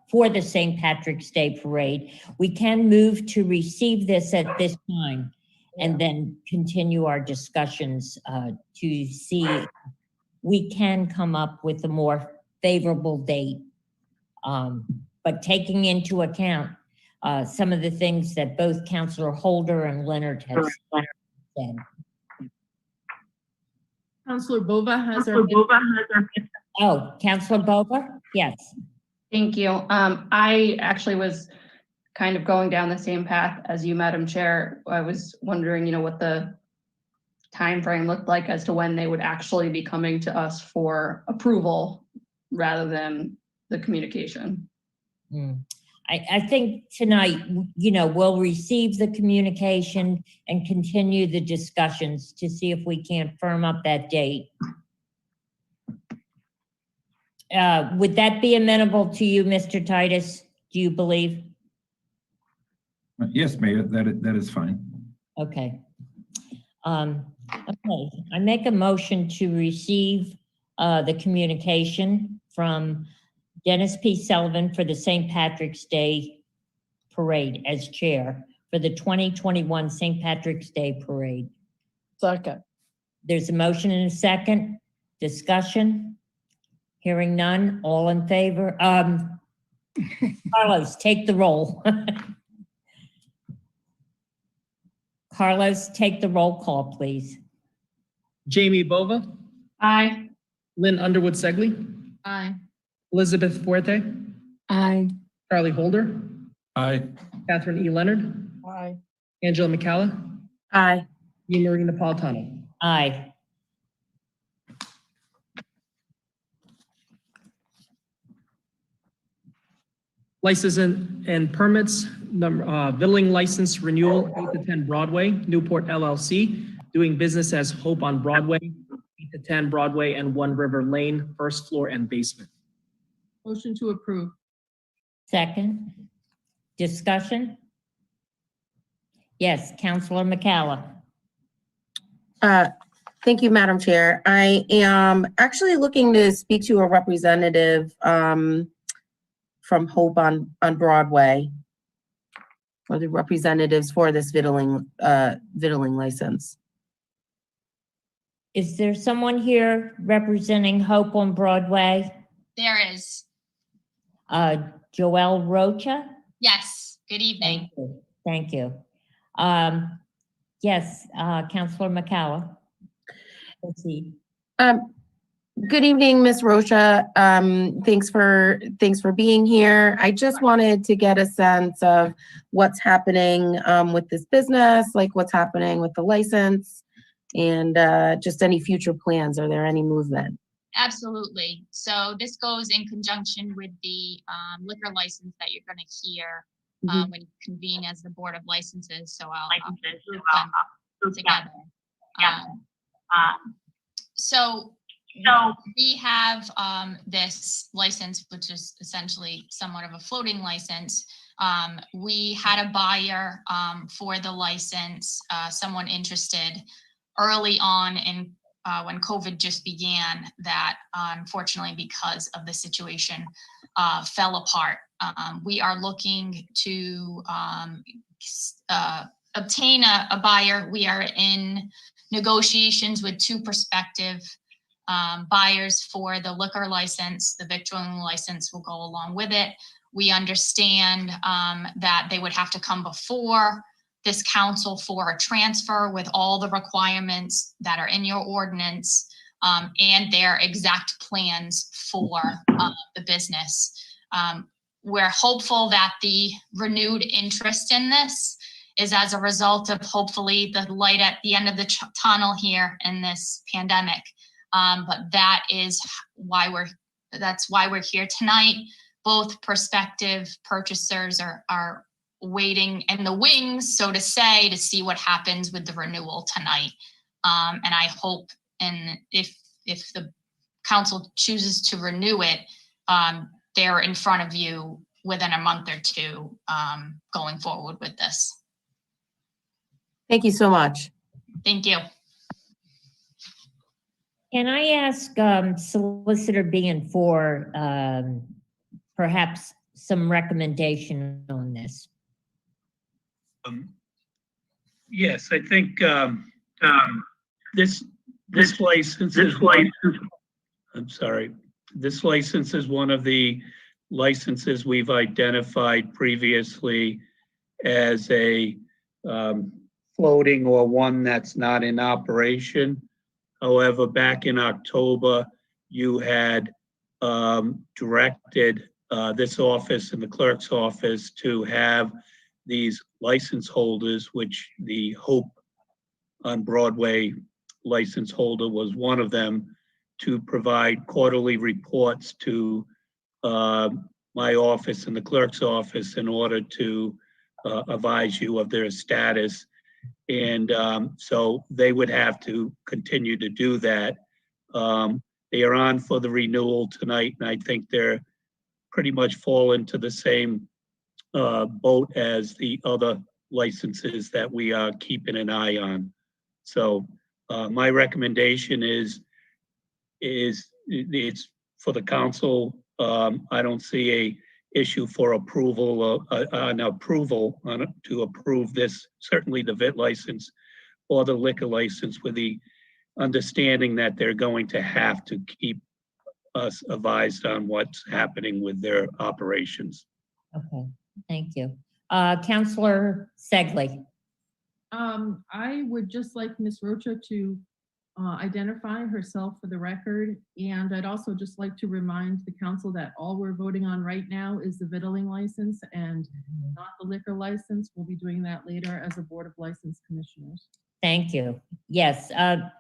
for the St. Patrick's Day Parade. We can move to receive this at this time and then continue our discussions to see if we can come up with a more favorable date. But taking into account some of the things that both Councillor Holder and Leonard have said. Councillor Bova has her. Oh, Councillor Bova? Yes. Thank you. I actually was kind of going down the same path as you, Madam Chair. I was wondering, what the time frame looked like as to when they would actually be coming to us for approval rather than the communication. I think tonight, we'll receive the communication and continue the discussions to see if we can't firm up that date. Would that be amenable to you, Mr. Titus? Do you believe? Yes, Mayor, that is fine. Okay. Okay, I make a motion to receive the communication from Dennis P. Sullivan for the St. Patrick's Day Parade as chair for the 2021 St. Patrick's Day Parade. Second. There's a motion and a second. Discussion? Hearing none. All in favor? Carlos, take the roll. Carlos, take the roll call, please. Jamie Bova, Aye. Lynn Underwood Segley, Aye. Elizabeth Fuerte, Aye. Charlie Holder, Aye. Catherine E. Leonard, Aye. Angela McCalla, Aye. E. Marie Napolitano. Aye. License and permits, Vittling license renewal, 8 to 10 Broadway, Newport LLC, doing business as Hope on Broadway, 8 to 10 Broadway and 1 River Lane, first floor and basement. Motion to approve. Second. Discussion? Yes, Councillor McCalla. Thank you, Madam Chair. I am actually looking to speak to a representative from Hope on Broadway, or the representatives for this Vittling license. Is there someone here representing Hope on Broadway? There is. Joelle Rocha? Yes. Good evening. Thank you. Yes, Councillor McCalla. Proceed. Good evening, Ms. Rocha. Thanks for being here. I just wanted to get a sense of what's happening with this business, like what's happening with the license, and just any future plans. Are there any movement? Absolutely. So this goes in conjunction with the liquor license that you're going to hear when you convene as the Board of Licenses. So I'll group them together. So we have this license, which is essentially somewhat of a floating license. We had a buyer for the license, someone interested early on in when COVID just began, that unfortunately, because of the situation, fell apart. We are looking to obtain a buyer. We are in negotiations with two prospective buyers for the liquor license. The victualling license will go along with it. We understand that they would have to come before this council for a transfer with all the requirements that are in your ordinance and their exact plans for the business. We're hopeful that the renewed interest in this is as a result of hopefully the light at the end of the tunnel here in this pandemic. But that is why we're here tonight. Both prospective purchasers are waiting in the wings, so to say, to see what happens with the renewal tonight. And I hope, and if the council chooses to renew it, they're in front of you within a month or two going forward with this. Thank you so much. Thank you. Can I ask Solicitor Bean for perhaps some recommendation on this? Yes, I think this license is I'm sorry. This license is one of the licenses we've identified previously as a floating or one that's not in operation. However, back in October, you had directed this office and the clerk's office to have these license holders, which the Hope on Broadway license holder was one of them, to provide quarterly reports to my office and the clerk's office in order to advise you of their status. And so they would have to continue to do that. They are on for the renewal tonight, and I think they're pretty much fall into the same boat as the other licenses that we are keeping an eye on. So my recommendation is it's for the council. I don't see a issue for approval, to approve this, certainly the VIT license or the liquor license, with the understanding that they're going to have to keep us advised on what's happening with their operations. Okay, thank you. Councillor Segley. I would just like Ms. Rocha to identify herself for the record. And I'd also just like to remind the council that all we're voting on right now is the vittling license and not the liquor license. We'll be doing that later as a Board of License Commissioners. Thank you. Yes. My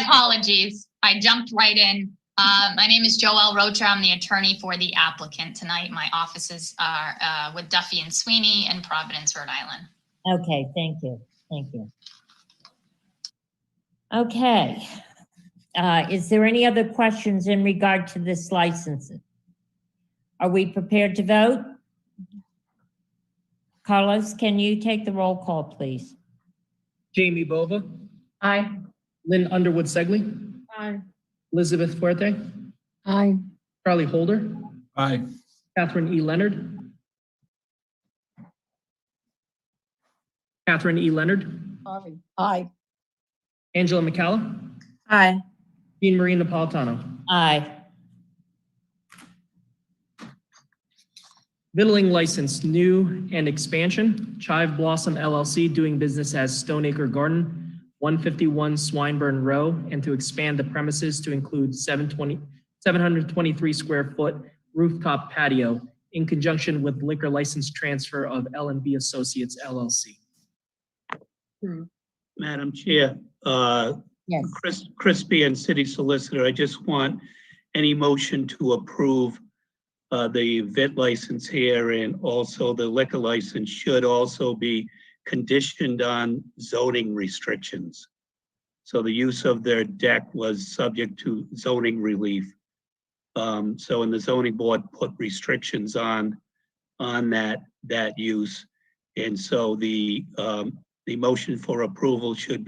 apologies. I jumped right in. My name is Joelle Rocha. I'm the attorney for the applicant tonight. My offices are with Duffy and Sweeney in Providence, Rhode Island. Okay, thank you. Thank you. Okay. Is there any other questions in regard to this license? Are we prepared to vote? Carlos, can you take the roll call, please? Jamie Bova. Aye. Lynn Underwood Segley. Aye. Elizabeth Fuerte. Aye. Charlie Holder. Aye. Catherine E. Leonard. Catherine E. Leonard. Aye. Angela McCalla. Aye. Jean Marie Napolitano. Aye. Vittling license, new and expansion, Chive Blossom LLC, doing business as Stoneacre Garden, 151 Swinburne Row, and to expand the premises to include 723 square foot rooftop patio in conjunction with liquor license transfer of L&B Associates LLC. Madam Chair, Yes. Chris Bean, City Solicitor, I just want any motion to approve the VIT license here, and also the liquor license should also be conditioned on zoning restrictions. So the use of their deck was subject to zoning relief. So, and the zoning board put restrictions on that use. And so the motion for approval should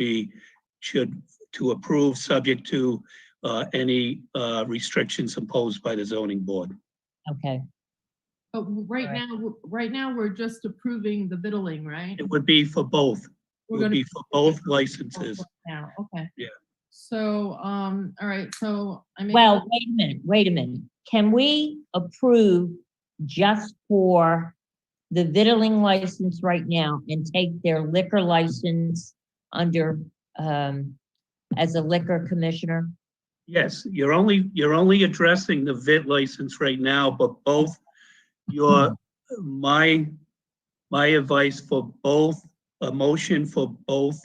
to approve subject to any restrictions imposed by the zoning board. Okay. But right now, we're just approving the vittling, right? It would be for both. It would be for both licenses. Now, okay. Yeah. So, all right, so I mean. Well, wait a minute. Can we approve just for the vittling license right now and take their liquor license under, as a liquor commissioner? Yes, you're only addressing the VIT license right now, but both my advice for both, a motion for both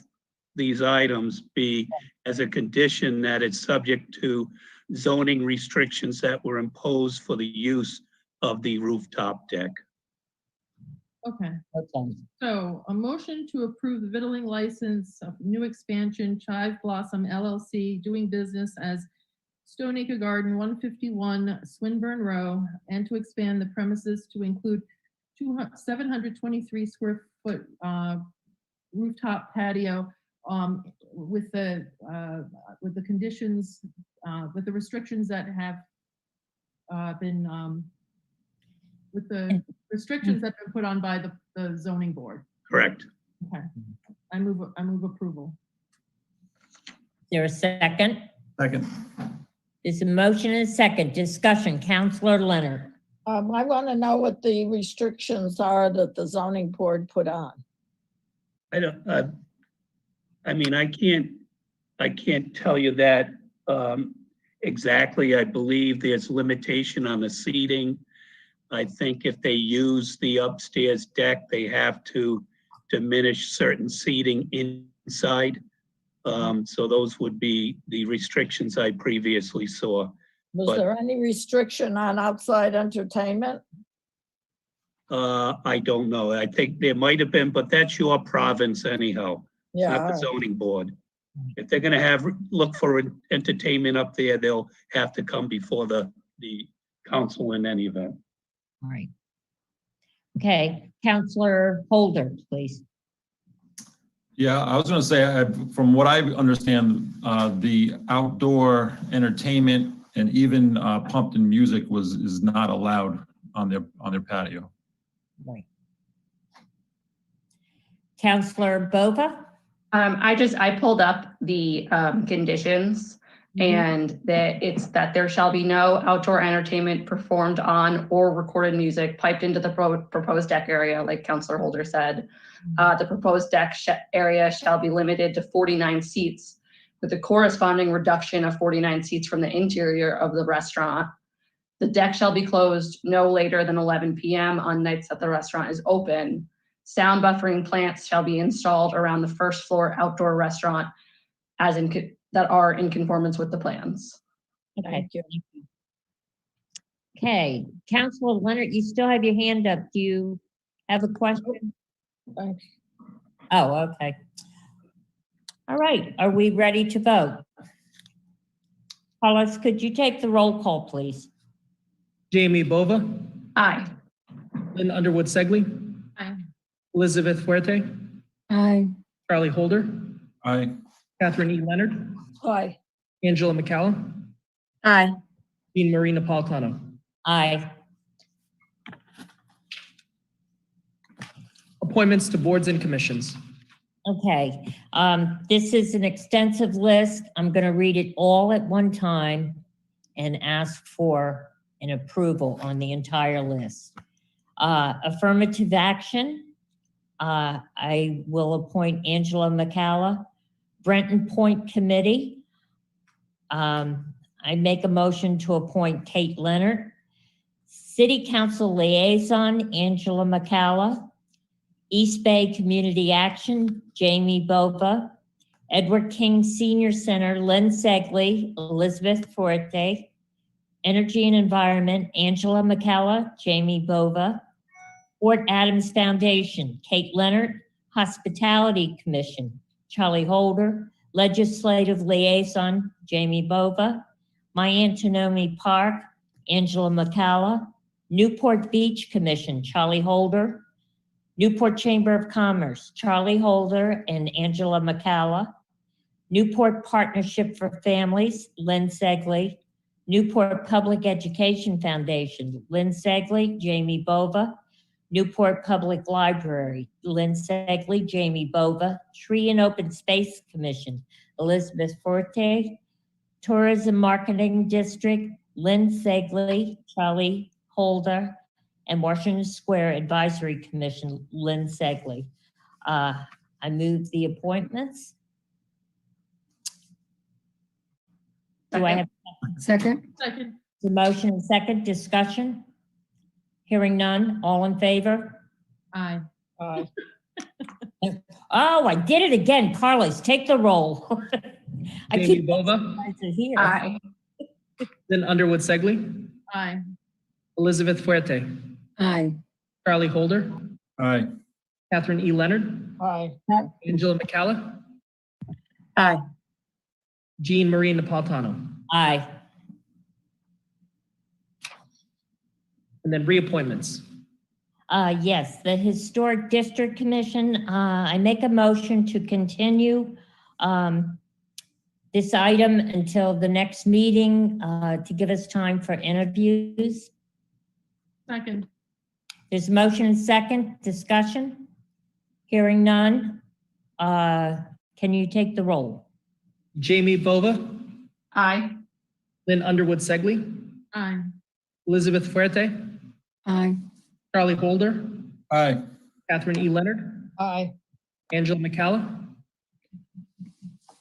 these items be as a condition that it's subject to zoning restrictions that were imposed for the use of the rooftop deck. Okay. Okay. So a motion to approve the vittling license of new expansion Chive Blossom LLC doing business as Stone Acre Garden, 151 Swinburne Row, and to expand the premises to include 723 square foot rooftop patio with the conditions, with the restrictions that have been with the restrictions that have been put on by the zoning board. Correct. Okay. I move approval. Is there a second? Second. There's a motion and a second. Discussion. Counselor Leonard. I want to know what the restrictions are that the zoning board put on. I mean, I can't tell you that exactly. I believe there's limitation on the seating. I think if they use the upstairs deck, they have to diminish certain seating inside. So those would be the restrictions I previously saw. Was there any restriction on outside entertainment? I don't know. I think there might have been, but that's your province anyhow. It's Yeah, not all the right. zoning board. If they're gonna look for entertainment up there, they'll have to come before the council in any event. All right. Okay, Counselor Holder, please. Yeah, I was going to say, from what I understand, the outdoor entertainment and even pumped in music is not allowed on their patio. Right. Counselor Bova? I pulled up the conditions, and that there shall be no outdoor entertainment performed on or recorded music piped into the proposed deck area, like Counselor Holder said. The proposed deck area shall be limited to 49 seats with a corresponding reduction of 49 seats from the interior of the restaurant. The deck shall be closed no later than 11 p.m. on nights that the restaurant is open. Sound buffering plants shall be installed around the first floor outdoor restaurant that are in conformance with the plans. Okay. Okay, Counselor Leonard, you still have your hand up. Do you have a question? Oh, okay. All right, are we ready to vote? Carlos, could you take the roll call, please? Jamie Bova. Aye. Lynn Underwood Segley. Aye. Elizabeth Fuerte. Aye. Charlie Holder. Aye. Catherine E. Leonard. Aye. Angela McCalla. Aye. Jean Marie Napolitano. Aye. Appointments to boards and commissions. Okay, this is an extensive list. I'm going to read it all at one time and ask for an approval on the entire list. Affirmative action, I will appoint Angela McCalla. Brenton Point Committee. I make a motion to appoint Kate Leonard. City Council Liaison, Angela McCalla. East Bay Community Action, Jamie Bova. Edward King Senior Center, Lynn Segley, Elizabeth Forte. Energy and Environment, Angela McCalla, Jamie Bova. Fort Adams Foundation, Kate Leonard. Hospitality Commission, Charlie Holder. Legislative Liaison, Jamie Bova. My Antonomy Park, Angela McCalla. Newport Beach Commission, Charlie Holder. Newport Chamber of Commerce, Charlie Holder and Angela McCalla. Newport Partnership for Families, Lynn Segley. Newport Public Education Foundation, Lynn Segley, Jamie Bova. Newport Public Library, Lynn Segley, Jamie Bova. Tree and Open Space Commission, Elizabeth Forte. Tourism Marketing District, Lynn Segley, Charlie Holder, and Washington Square Advisory Commission, Lynn Segley. I move the appointments. Do I have Second? Second. the motion and second discussion? Hearing none, all in favor? Aye. Aye. Oh, I did it again. Carlos, take the roll. I Jamie keep Bova, here. Aye. Lynn Underwood Segley, Aye. Elizabeth Fuerte, Aye. Charlie Holder, Aye. Catherine E. Leonard, Aye. Angela McCalla, Aye. Jean Marie Napolitano. Aye. And then reappointments. Yes, the Historic District Commission, I make a motion to continue this item until the next meeting to give us time for interviews. Second. There's a motion and second discussion. Hearing none. Can you take the roll? Jamie Bova, Aye. Lynn Underwood Segley, Aye. Elizabeth Fuerte, Aye. Charlie Holder, Aye. Catherine E. Leonard, Aye. Angela McCalla,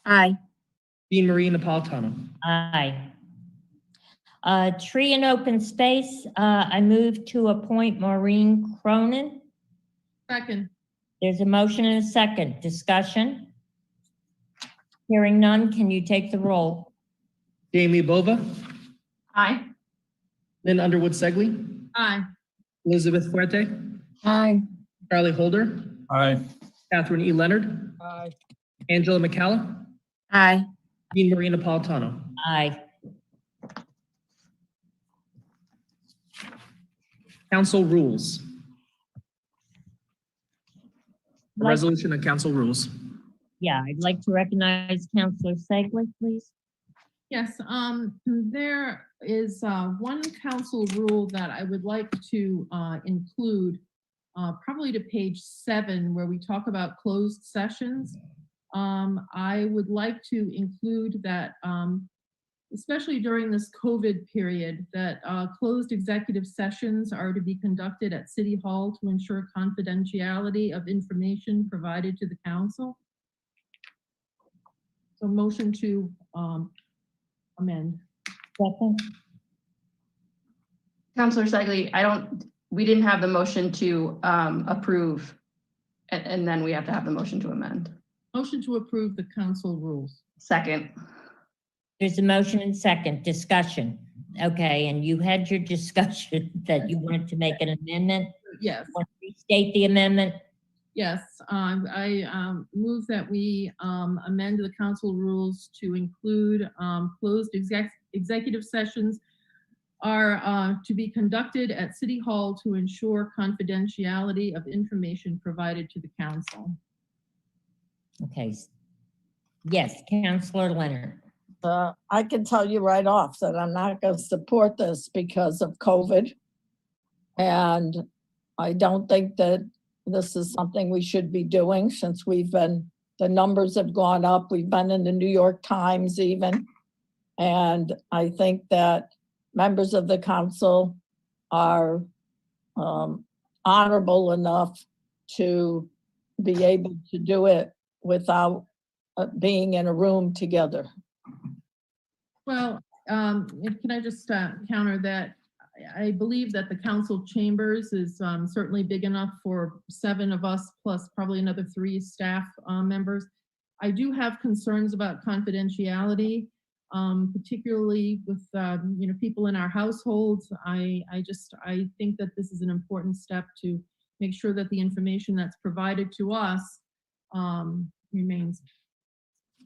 Aye. Jean Marie Napolitano. Aye. Tree and Open Space, I move to appoint Maureen Cronin. Second. There's a motion and a second. Discussion? Hearing none, can you take the roll? Jamie Bova, Aye. Lynn Underwood Segley, Aye. Elizabeth Fuerte, Aye. Charlie Holder, Aye. Catherine E. Leonard, Aye. Angela McCalla, Aye. Jean Marie Napolitano. Aye. Council rules. A resolution of council rules. Yeah, I'd like to recognize Councilor Segley, please. Yes, there is one council rule that I would like to include, probably to page 7, where we talk about closed sessions. I would like to include that, especially during this COVID period, that closed executive sessions are to be conducted at City Hall to ensure confidentiality of information provided to the council. So motion to amend. Second. Counselor Segley, we didn't have the motion to approve, and then we have to have the motion to amend. Motion to approve the council rules. Second. There's a motion and second. Discussion. Okay, and you had your discussion that you wanted to make an amendment. Yes. Want to restate the amendment? Yes, I move that we amend the council rules to include closed executive sessions are to be conducted at City Hall to ensure confidentiality of information provided to the council. Okay. Yes, Councilor Leonard. I can tell you right off that I'm not going to support this because of COVID. And I don't think that this is something we should be doing since the numbers have gone up. We've been in the New York Times even. And I think that members of the council are honorable enough to be able to do it without being in a room together. Well, can I just counter that? I believe that the council chambers is certainly big enough for 7 of us plus probably another 3 staff members. I do have concerns about confidentiality, particularly with people in our households. I think that this is an important step to make sure that the information that's provided to us remains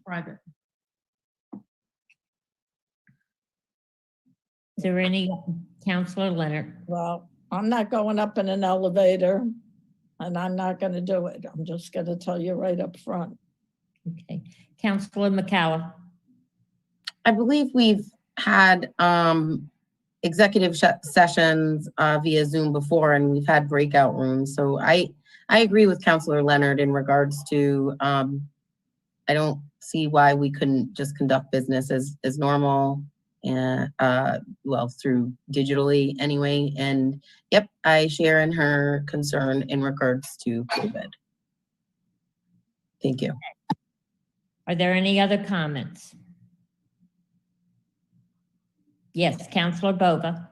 private. Is there any, Councilor Leonard? Well, I'm not going up in an elevator and I'm not going to do it. I'm just going to tell you right up front. Okay. Councilor McCallum? I believe we've had executive sessions via Zoom before, and we've had breakout rooms. So I agree with Councilor Leonard in regards to, I don't see why we couldn't just conduct business as normal, and well, through digitally anyway. And yep, I share in her concern in regards to COVID. Thank you. Are there any other comments? Yes, Councilor Bova.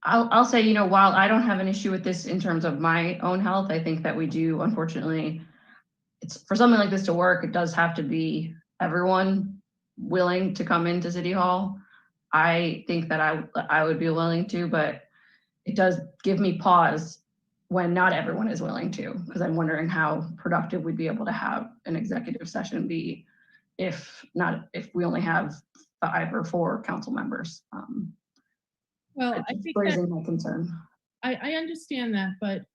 I'll say, while I don't have an issue with this in terms of my own health, I think that we do, unfortunately, it's for something like this to work, it does have to be everyone willing to come into City Hall. I think that I would be willing to, but it does give me pause when not everyone is willing to, because I'm wondering how productive we'd be able to have an executive session be if we only have 5 or 4 council members. Well, I think raising my concern. I understand that, but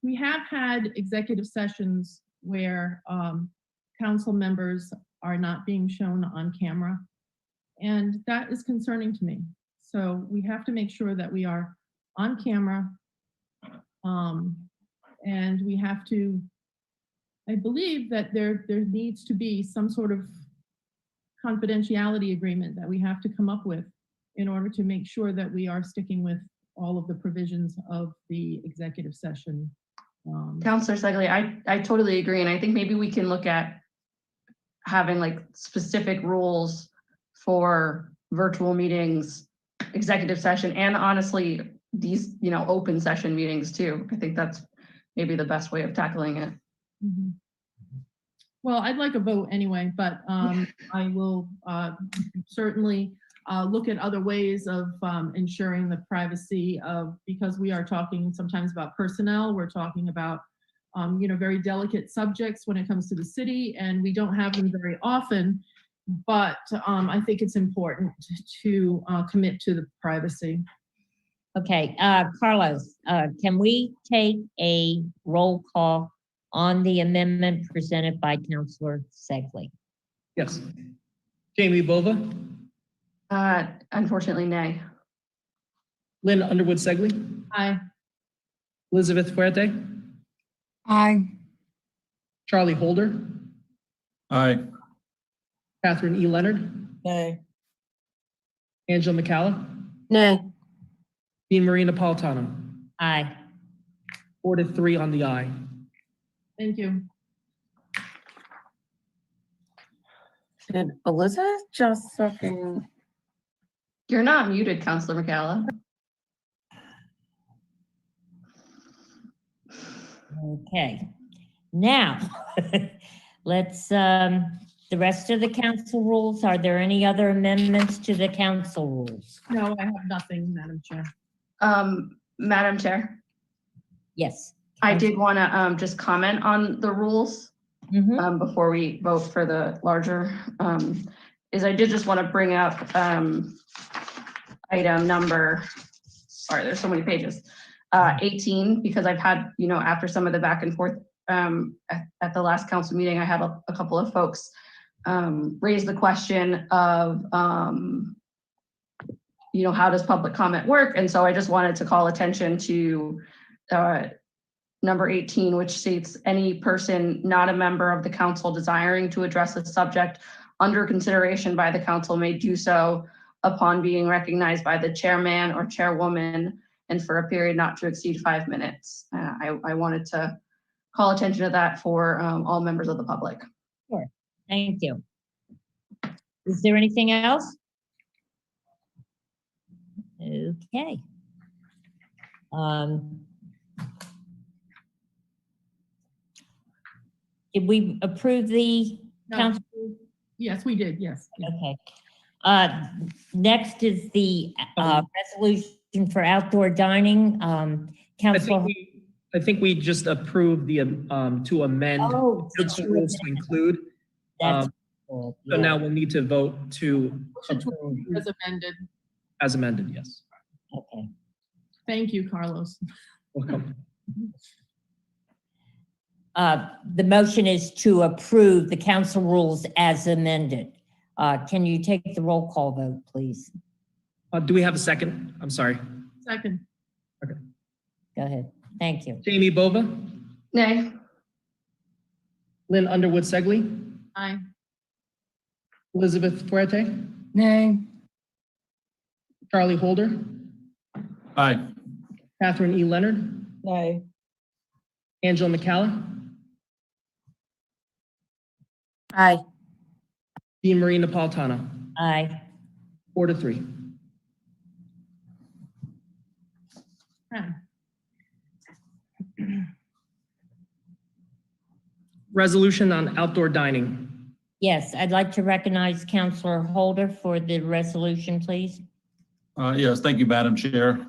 we have had executive sessions where council members are not being shown on camera, and that is concerning to me. So we have to make sure that we are on camera, and we have to, I believe that there needs to be some sort of confidentiality agreement that we have to come up with in order to make sure that we are sticking with all of the provisions of the executive session. Councilor Segley, I totally agree. And I think maybe we can look at having like specific rules for virtual meetings, executive session, and honestly, these, open session meetings too. I think that's maybe the best way of tackling it. Mm-hmm. Well, I'd like a vote anyway, but I will certainly look at other ways of ensuring the privacy of, because we are talking sometimes about personnel, we're talking about, very delicate subjects when it comes to the city, and we don't have them very often, but I think it's important to commit to the privacy. Okay, Carlos, can we take a roll call on the amendment presented by Councilor Segley? Yes. Jamie Bova? Unfortunately, nay. Lynn Underwood Segley? Aye. Elizabeth Fuerte? Aye. Charlie Holder? Aye. Catherine E. Leonard? Nay. Angela McCalla? Nay. Dean Marie Napolitano? Aye. 4 to 3 on the aye. Thank you. Did Elizabeth just fucking... You're not muted, Councilor McCalla. Okay, now let's, the rest of the council rules, are there any other amendments to the council rules? No, I have nothing, Madam Chair. Madam Chair. Yes. I did want to just comment on the rules before we vote for the larger, I did just want to bring up item number, sorry, there's so many pages, 18, because I've had, after some of the back and forth at the last council meeting, I had a couple of folks raise the question of, how does public comment work? And so I just wanted to call attention to number 18, which states any person not a member of the council desiring to address a subject under consideration by the council may do so upon being recognized by the chairman or chairwoman and for a period not to exceed 5 minutes. I wanted to call attention to that for all members of the public. Thank you. Is there anything else? Okay. Did we approve the No. council? Yes, we did, yes. Okay. Next is the resolution for outdoor dining. Council. I think we just approved the, to amend Oh, council rules to include. That's So now we'll need to vote to approve As amended. as amended, yes. Okay. Thank you, Carlos. Welcome. The motion is to approve the council rules as amended. Can you take the roll call vote, please? Do we have a second? I'm sorry. Second. Okay. Go ahead. Thank you. Jamie Bova, Nay. Lynn Underwood Segley, Aye. Elizabeth Fuerte, Nay. Charlie Holder, Aye. Catherine E. Leonard, Nay. Angela McCalla, Aye. Jean Marie Napolitano. Aye. 4-3. Aye. Resolution on outdoor dining. Yes, I'd like to recognize Councilor Holder for the resolution, please. Yes, thank you, Madam Chair.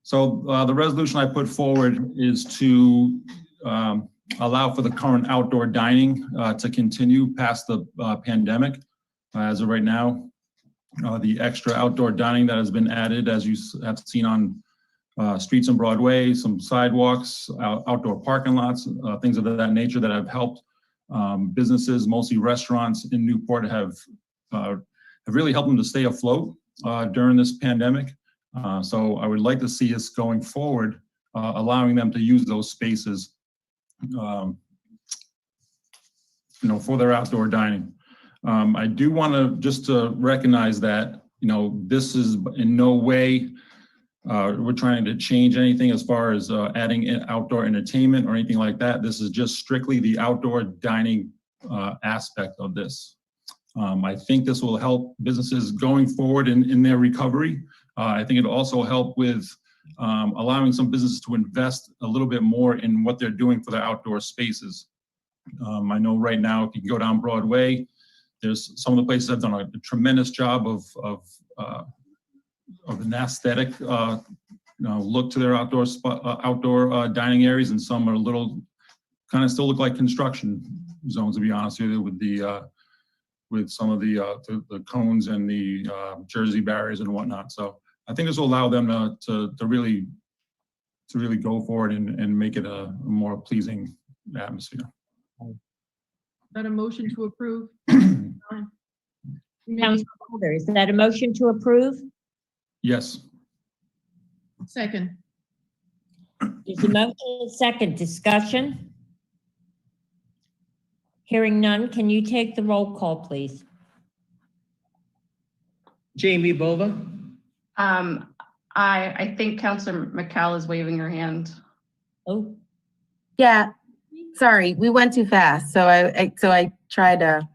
So the resolution I put forward is to allow for the current outdoor dining to continue past the pandemic. As of right now, the extra outdoor dining that has been added, as you have seen on streets and Broadway, some sidewalks, outdoor parking lots, things of that nature that have helped businesses, mostly restaurants in Newport, have really helped them to stay afloat during this pandemic. So I would like to see us going forward, allowing them to use those spaces, for their outdoor dining. I do want to just to recognize that, this is in no way we're trying to change anything as far as adding outdoor entertainment or anything like that. This is just strictly the outdoor dining aspect of this. I think this will help businesses going forward in their recovery. I think it'll also help with allowing some businesses to invest a little bit more in what they're doing for their outdoor spaces. I know right now, if you can go down Broadway, there's some of the places that have done a tremendous job of an aesthetic look to their outdoor dining areas, and some are a little kind of still look like construction zones, to be honest with you, with some of the cones and the Jersey barriers and whatnot. So I think this will allow them to really go forward and make it a more pleasing atmosphere. Is that a motion to approve? Councilor Holder, is that a motion to approve? Yes. Second. Is the motion second? Discussion? Hearing none, can you take the roll call, please? Jamie Bova. I think Councilor McCall is waving her hand. Oh. Yeah, sorry, we went too fast. So I tried to,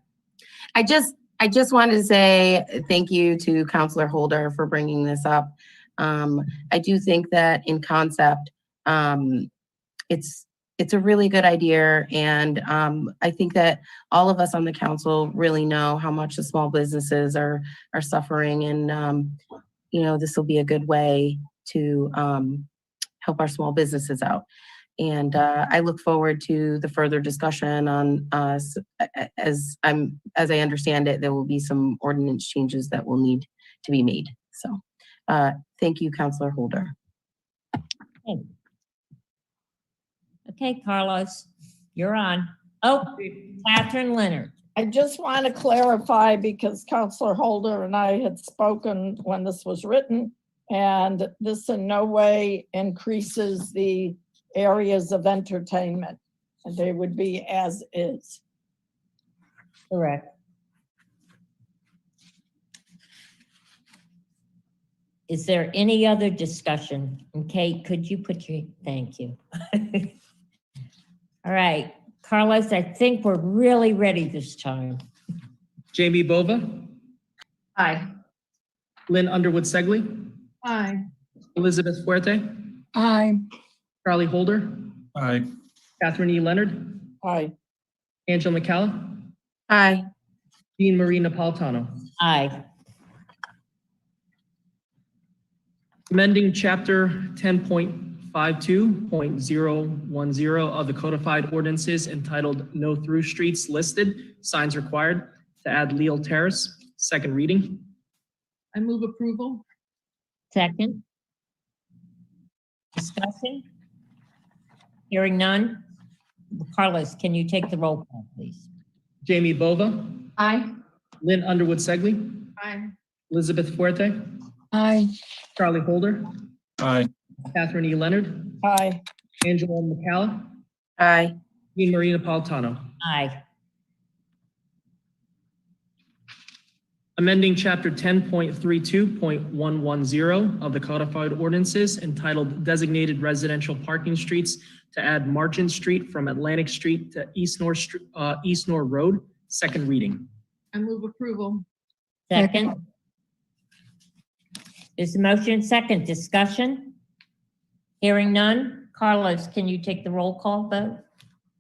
I just wanted to say thank you to Councilor Holder for bringing this up. I do think that in concept, it's a really good idea. And I think that all of us on the council really know how much the small businesses are suffering. And, this will be a good way to help our small businesses out. And I look forward to the further discussion on, as I understand it, there will be some ordinance changes that will need to be made. So thank you, Councilor Holder. Okay, Carlos, you're on. Oh, Catherine Leonard. I just want to clarify, because Councilor Holder and I had spoken when this was written, and this in no way increases the areas of entertainment, and they would be as is. Correct. Is there any other discussion? And Kate, could you put your, thank you. All right, Carlos, I think we're really ready this time. Jamie Bova, Aye. Lynn Underwood Segley, Aye. Elizabeth Fuerte, Aye. Charlie Holder, Aye. Catherine E. Leonard, Aye. Angela McCalla, Aye. Jean Marie Napolitano. Aye. Amending Chapter 10.52.010 of the codified ordinances entitled No Through Streets Listed, Signs Required, to add Leal Terrace, second reading. I move approval. Second. Discussion? Hearing none. Carlos, can you take the roll call, please? Jamie Bova, Aye. Lynn Underwood Segley, Aye. Elizabeth Fuerte, Aye. Charlie Holder, Aye. Catherine E. Leonard, Aye. Angela McCalla, Aye. Jean Marie Napolitano. Aye. Amending Chapter 10.32.110 of the codified ordinances entitled Designated Residential Parking Streets to add Marchant Street from Atlantic Street to East Nor Road, second reading. I move approval. Second. There's a motion second. Discussion? Hearing none. Carlos, can you take the roll call vote?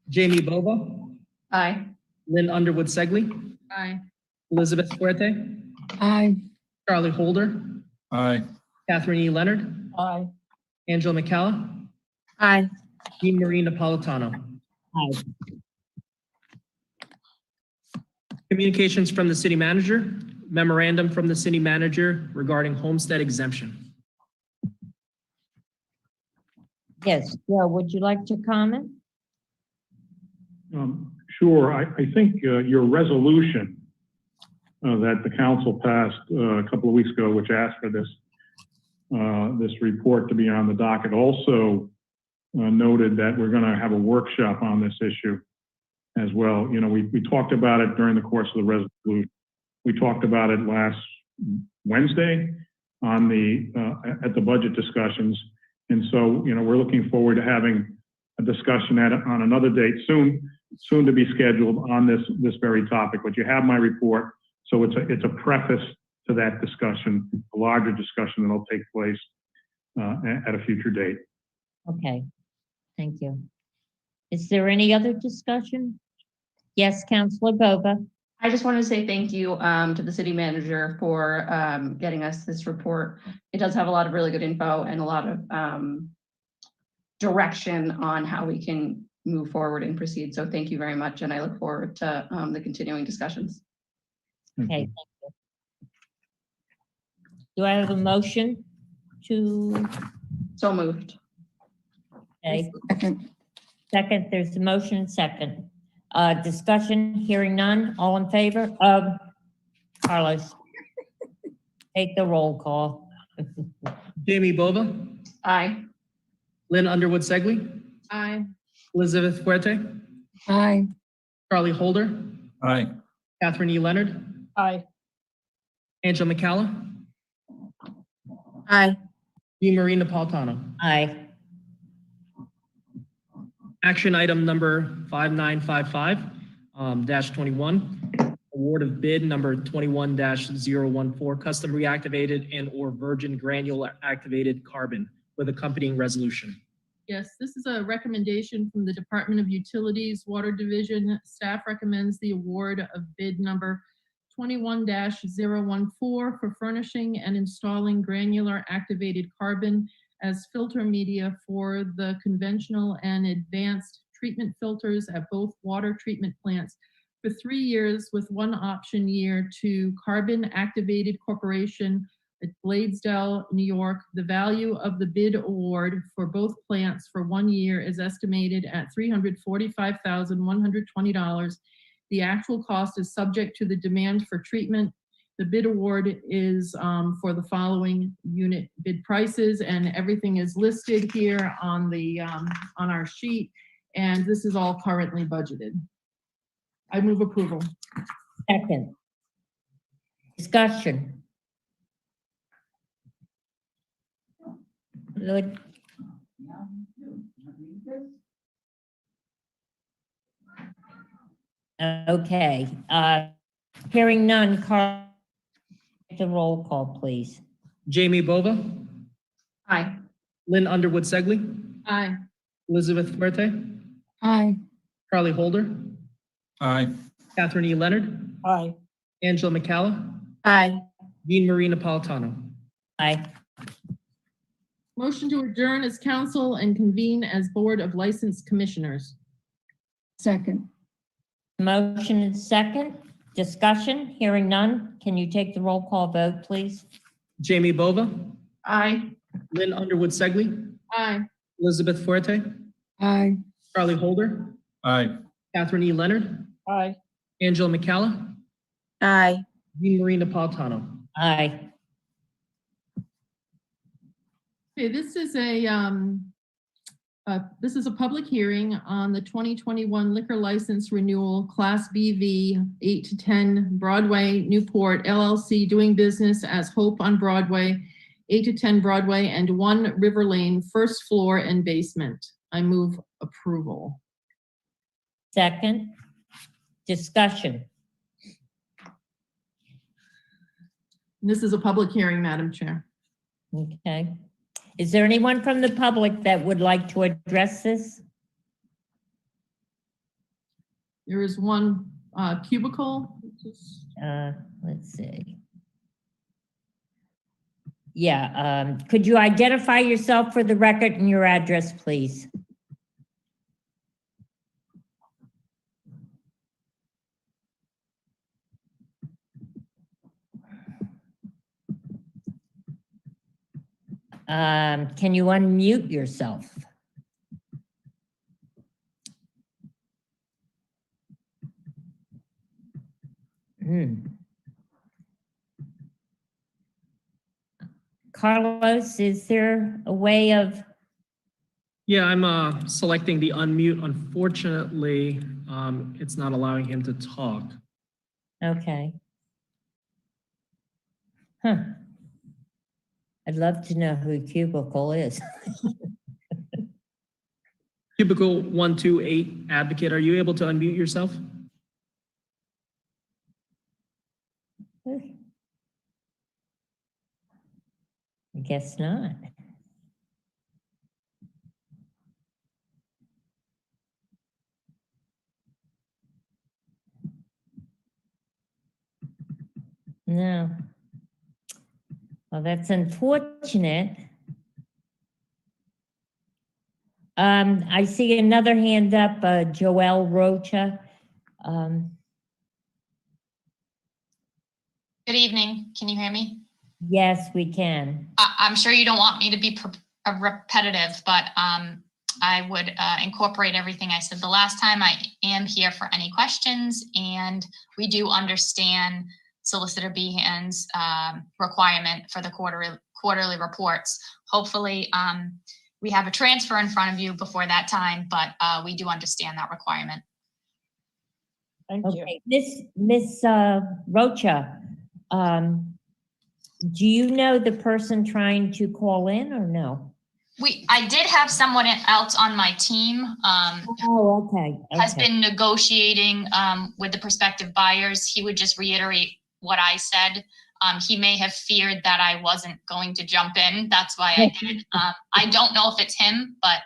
Jamie Bova, Aye. Lynn Underwood Segley, Aye. Elizabeth Fuerte, Aye. Charlie Holder, Aye. Catherine E. Leonard, Aye. Angela McCalla, Aye. Jean Marie Napolitano. Aye. Communications from the city manager, memorandum from the city manager regarding homestead exemption. Yes, Joe, would you like to comment? Sure. I think your resolution that the council passed a couple of weeks ago, which asked for this report to be on the docket, also noted that we're going to have a workshop on this issue as well. You know, we talked about it during the course of the resolution. We talked about it last Wednesday on at the budget discussions. And so, you know, we're looking forward to having a discussion on another date soon to be scheduled on this very topic. But you have my report, so it's a preface to that discussion, a larger discussion that'll take place at a future date. Okay, thank you. Is there any other discussion? Yes, Councilor Bova. I just want to say thank you to the city manager for getting us this report. It does have a lot of really good info and a lot of direction on how we can move forward and proceed. So thank you very much. And I look forward to the continuing discussions. Okay, thank you. Do I have a motion to? So moved. Okay. Second. Second, there's a motion second. Discussion, hearing none, all in favor? Carlos, take the roll call. Jamie Bova, Aye. Lynn Underwood Segley, Aye. Elizabeth Fuerte, Aye. Charlie Holder, Aye. Catherine E. Leonard, Aye. Angela McCalla, Aye. Jean Marie Napolitano. Aye. Action item number 5955-21, award of bid number 21-014, custom reactivated and or virgin granular activated carbon with accompanying resolution. Yes, this is a recommendation from the Department of Utilities Water Division. Staff recommends the award of bid number 21-014 for furnishing and installing granular activated carbon as filter media for the conventional and advanced treatment filters at both water treatment plants for 3 years with one option year to Carbon Activated Corporation at Bladesdell, New York. The value of the bid award for both plants for 1 year is estimated at $345,120. The actual cost is subject to the demand for treatment. The bid award is for the following unit bid prices, and everything is listed here on the on our sheet, and this is all currently budgeted. I move approval. Second. Discussion. Lloyd. Okay, hearing none, Carl, take the roll call, please. Jamie Bova, Aye. Lynn Underwood Segley, Aye. Elizabeth Fuerte, Aye. Carly Holder, Aye. Catherine E. Leonard, Aye. Angela McCalla, Aye. Jean Marie Napolitano. Aye. Motion to adjourn as council and convene as Board of License Commissioners. Second. Motion and second. Discussion, hearing none. Can you take the roll call vote, please? Jamie Bova, Aye. Lynn Underwood Segley, Aye. Elizabeth Fuerte, Aye. Carly Holder, Aye. Catherine E. Leonard, Aye. Angela McCalla, Aye. Jean Marie Napolitano. Aye. Okay, this is a public hearing on the 2021 liquor license renewal, Class BV 8 to 10 Broadway, Newport LLC, doing business as Hope on Broadway, 8 to 10 Broadway, and 1 River Lane, first floor and basement. I move approval. Second. Discussion. This is a public hearing, Madam Chair. Okay. Is there anyone from the public that would like to address this? There is one cubicle. Let's see. Yeah, could you identify yourself for the record and your address, please? Can you unmute yourself? Carlos, is there a way of? Yeah, I'm selecting the unmute. Unfortunately, it's not allowing him to talk. Okay. Huh. I'd love to know who Cubicle is. Cubicle 128 advocate, are you able to unmute yourself? I guess not. No. Well, that's unfortunate. I see another hand up, Joelle Rocha. Good evening. Can you hear me? Yes, we can. I'm sure you don't want me to be repetitive, but I would incorporate everything I said the last time. I am here for any questions, and we do understand Solicitor Behan's requirement for the quarterly reports. Hopefully, we have a transfer in front of you before that time, but we do understand that requirement. Thank Okay, Miss Rocha, do you know the person trying to call in or no? I did have someone else on my team. Oh, okay. Has been negotiating with the prospective buyers. He would just reiterate what I said. He may have feared that I wasn't going to jump in. That's why I did. I don't know if it's him, but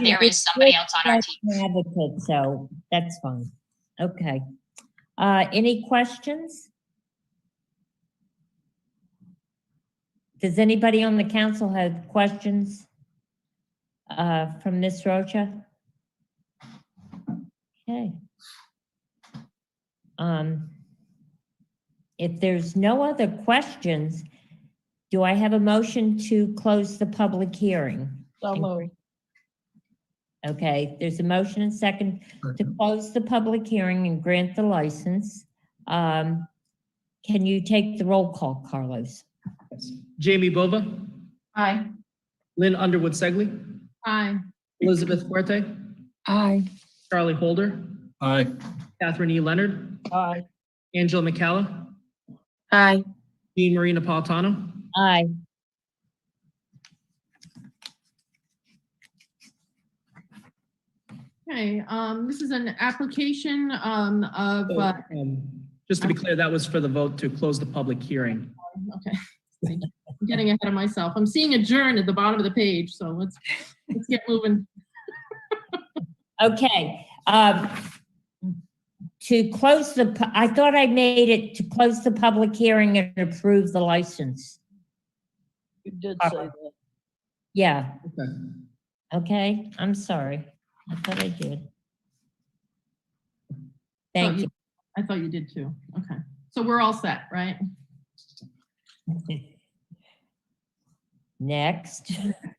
there is somebody else on our team. Advocate, so that's fine. Okay. Any questions? Does anybody on the council have questions from Ms. Rocha? Okay. If there's no other questions, do I have a motion to close the public hearing? So moved. Okay, there's a motion and second to close the public hearing and grant the license. Can you take the roll call, Carlos? Jamie Bova, Aye. Lynn Underwood Segley, Aye. Elizabeth Fuerte, Aye. Charlie Holder, Aye. Catherine E. Leonard, Aye. Angela McCalla, Aye. Jean Marie Napolitano. Aye. Okay, this is an application of, Just to be clear, that was for the vote to close the public hearing. okay, I'm getting ahead of myself. I'm seeing adjourn at the bottom of the page, so let's get moving. Okay, to close I thought I made it to close the public hearing and approve the license. You did say that. Yeah, Okay. okay, I'm sorry. I thought I did. Thank you. I thought you did too. Okay, so we're all set, right? Next.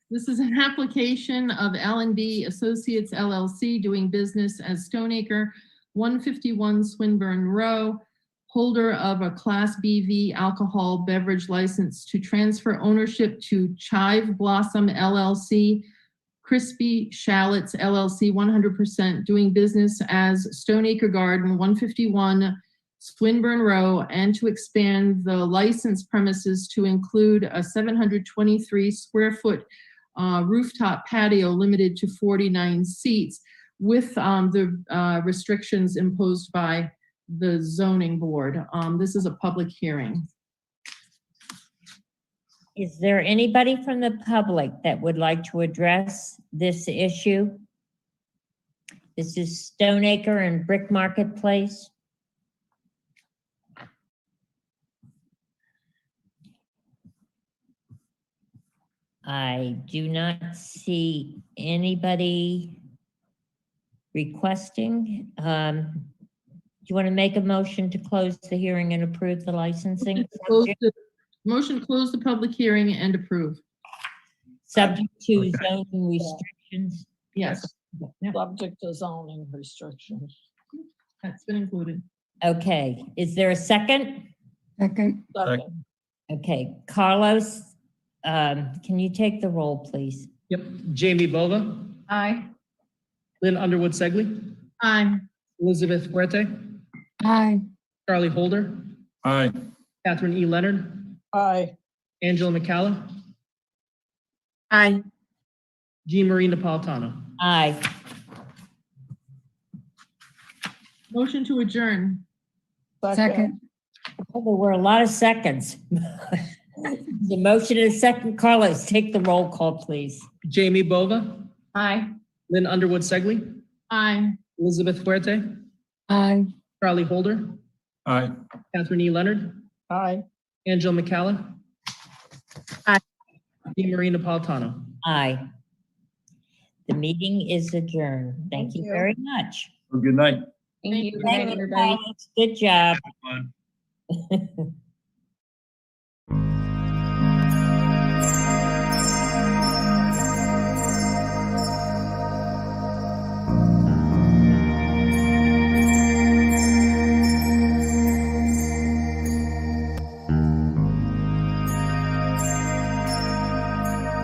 This is an application of L&B Associates LLC doing business as Stoneacre, 151 Swinburne Row, holder of a Class BV alcohol beverage license to transfer ownership to Chive Blossom LLC, Crispy Shallots LLC, 100% doing business as Stoneacre Garden, 151 Swinburne Row, and to expand the licensed premises to include a 723 square foot rooftop patio limited to 49 seats with the restrictions imposed by the zoning board. This is a public hearing. Is there anybody from the public that would like to address this issue? This is Stoneacre and Brick Marketplace. I do not see anybody requesting. Do you want to make a motion to close the hearing and approve the licensing? Motion to close the public hearing and approve. Subject to zoning restrictions. Yes. Subject to zoning restrictions. That's been included. Okay, is there a second? Second. Second. Okay, Carlos, can you take the roll, please? Yep. Jamie Bova, Aye. Lynn Underwood Segley, Aye. Elizabeth Huerte, Aye. Charlie Holder, Aye. Catherine E. Leonard, Aye. Angela McCalla, Aye. Jean Marie Napolitano. Aye. Motion to adjourn. Second. Oh, there were a lot of seconds. The motion and a second. Carlos, take the roll call, please. Jamie Bova, Aye. Lynn Underwood Segley, Aye. Elizabeth Huerte, Aye. Charlie Holder, Aye. Catherine E. Leonard, Aye. Angela McCalla. Aye. Jean Marie Napolitano. Aye. The meeting is adjourned. Thank you very much. Well, good night. Thank you. Good Thank night, you, everybody. Carlos. Good job. Everyone.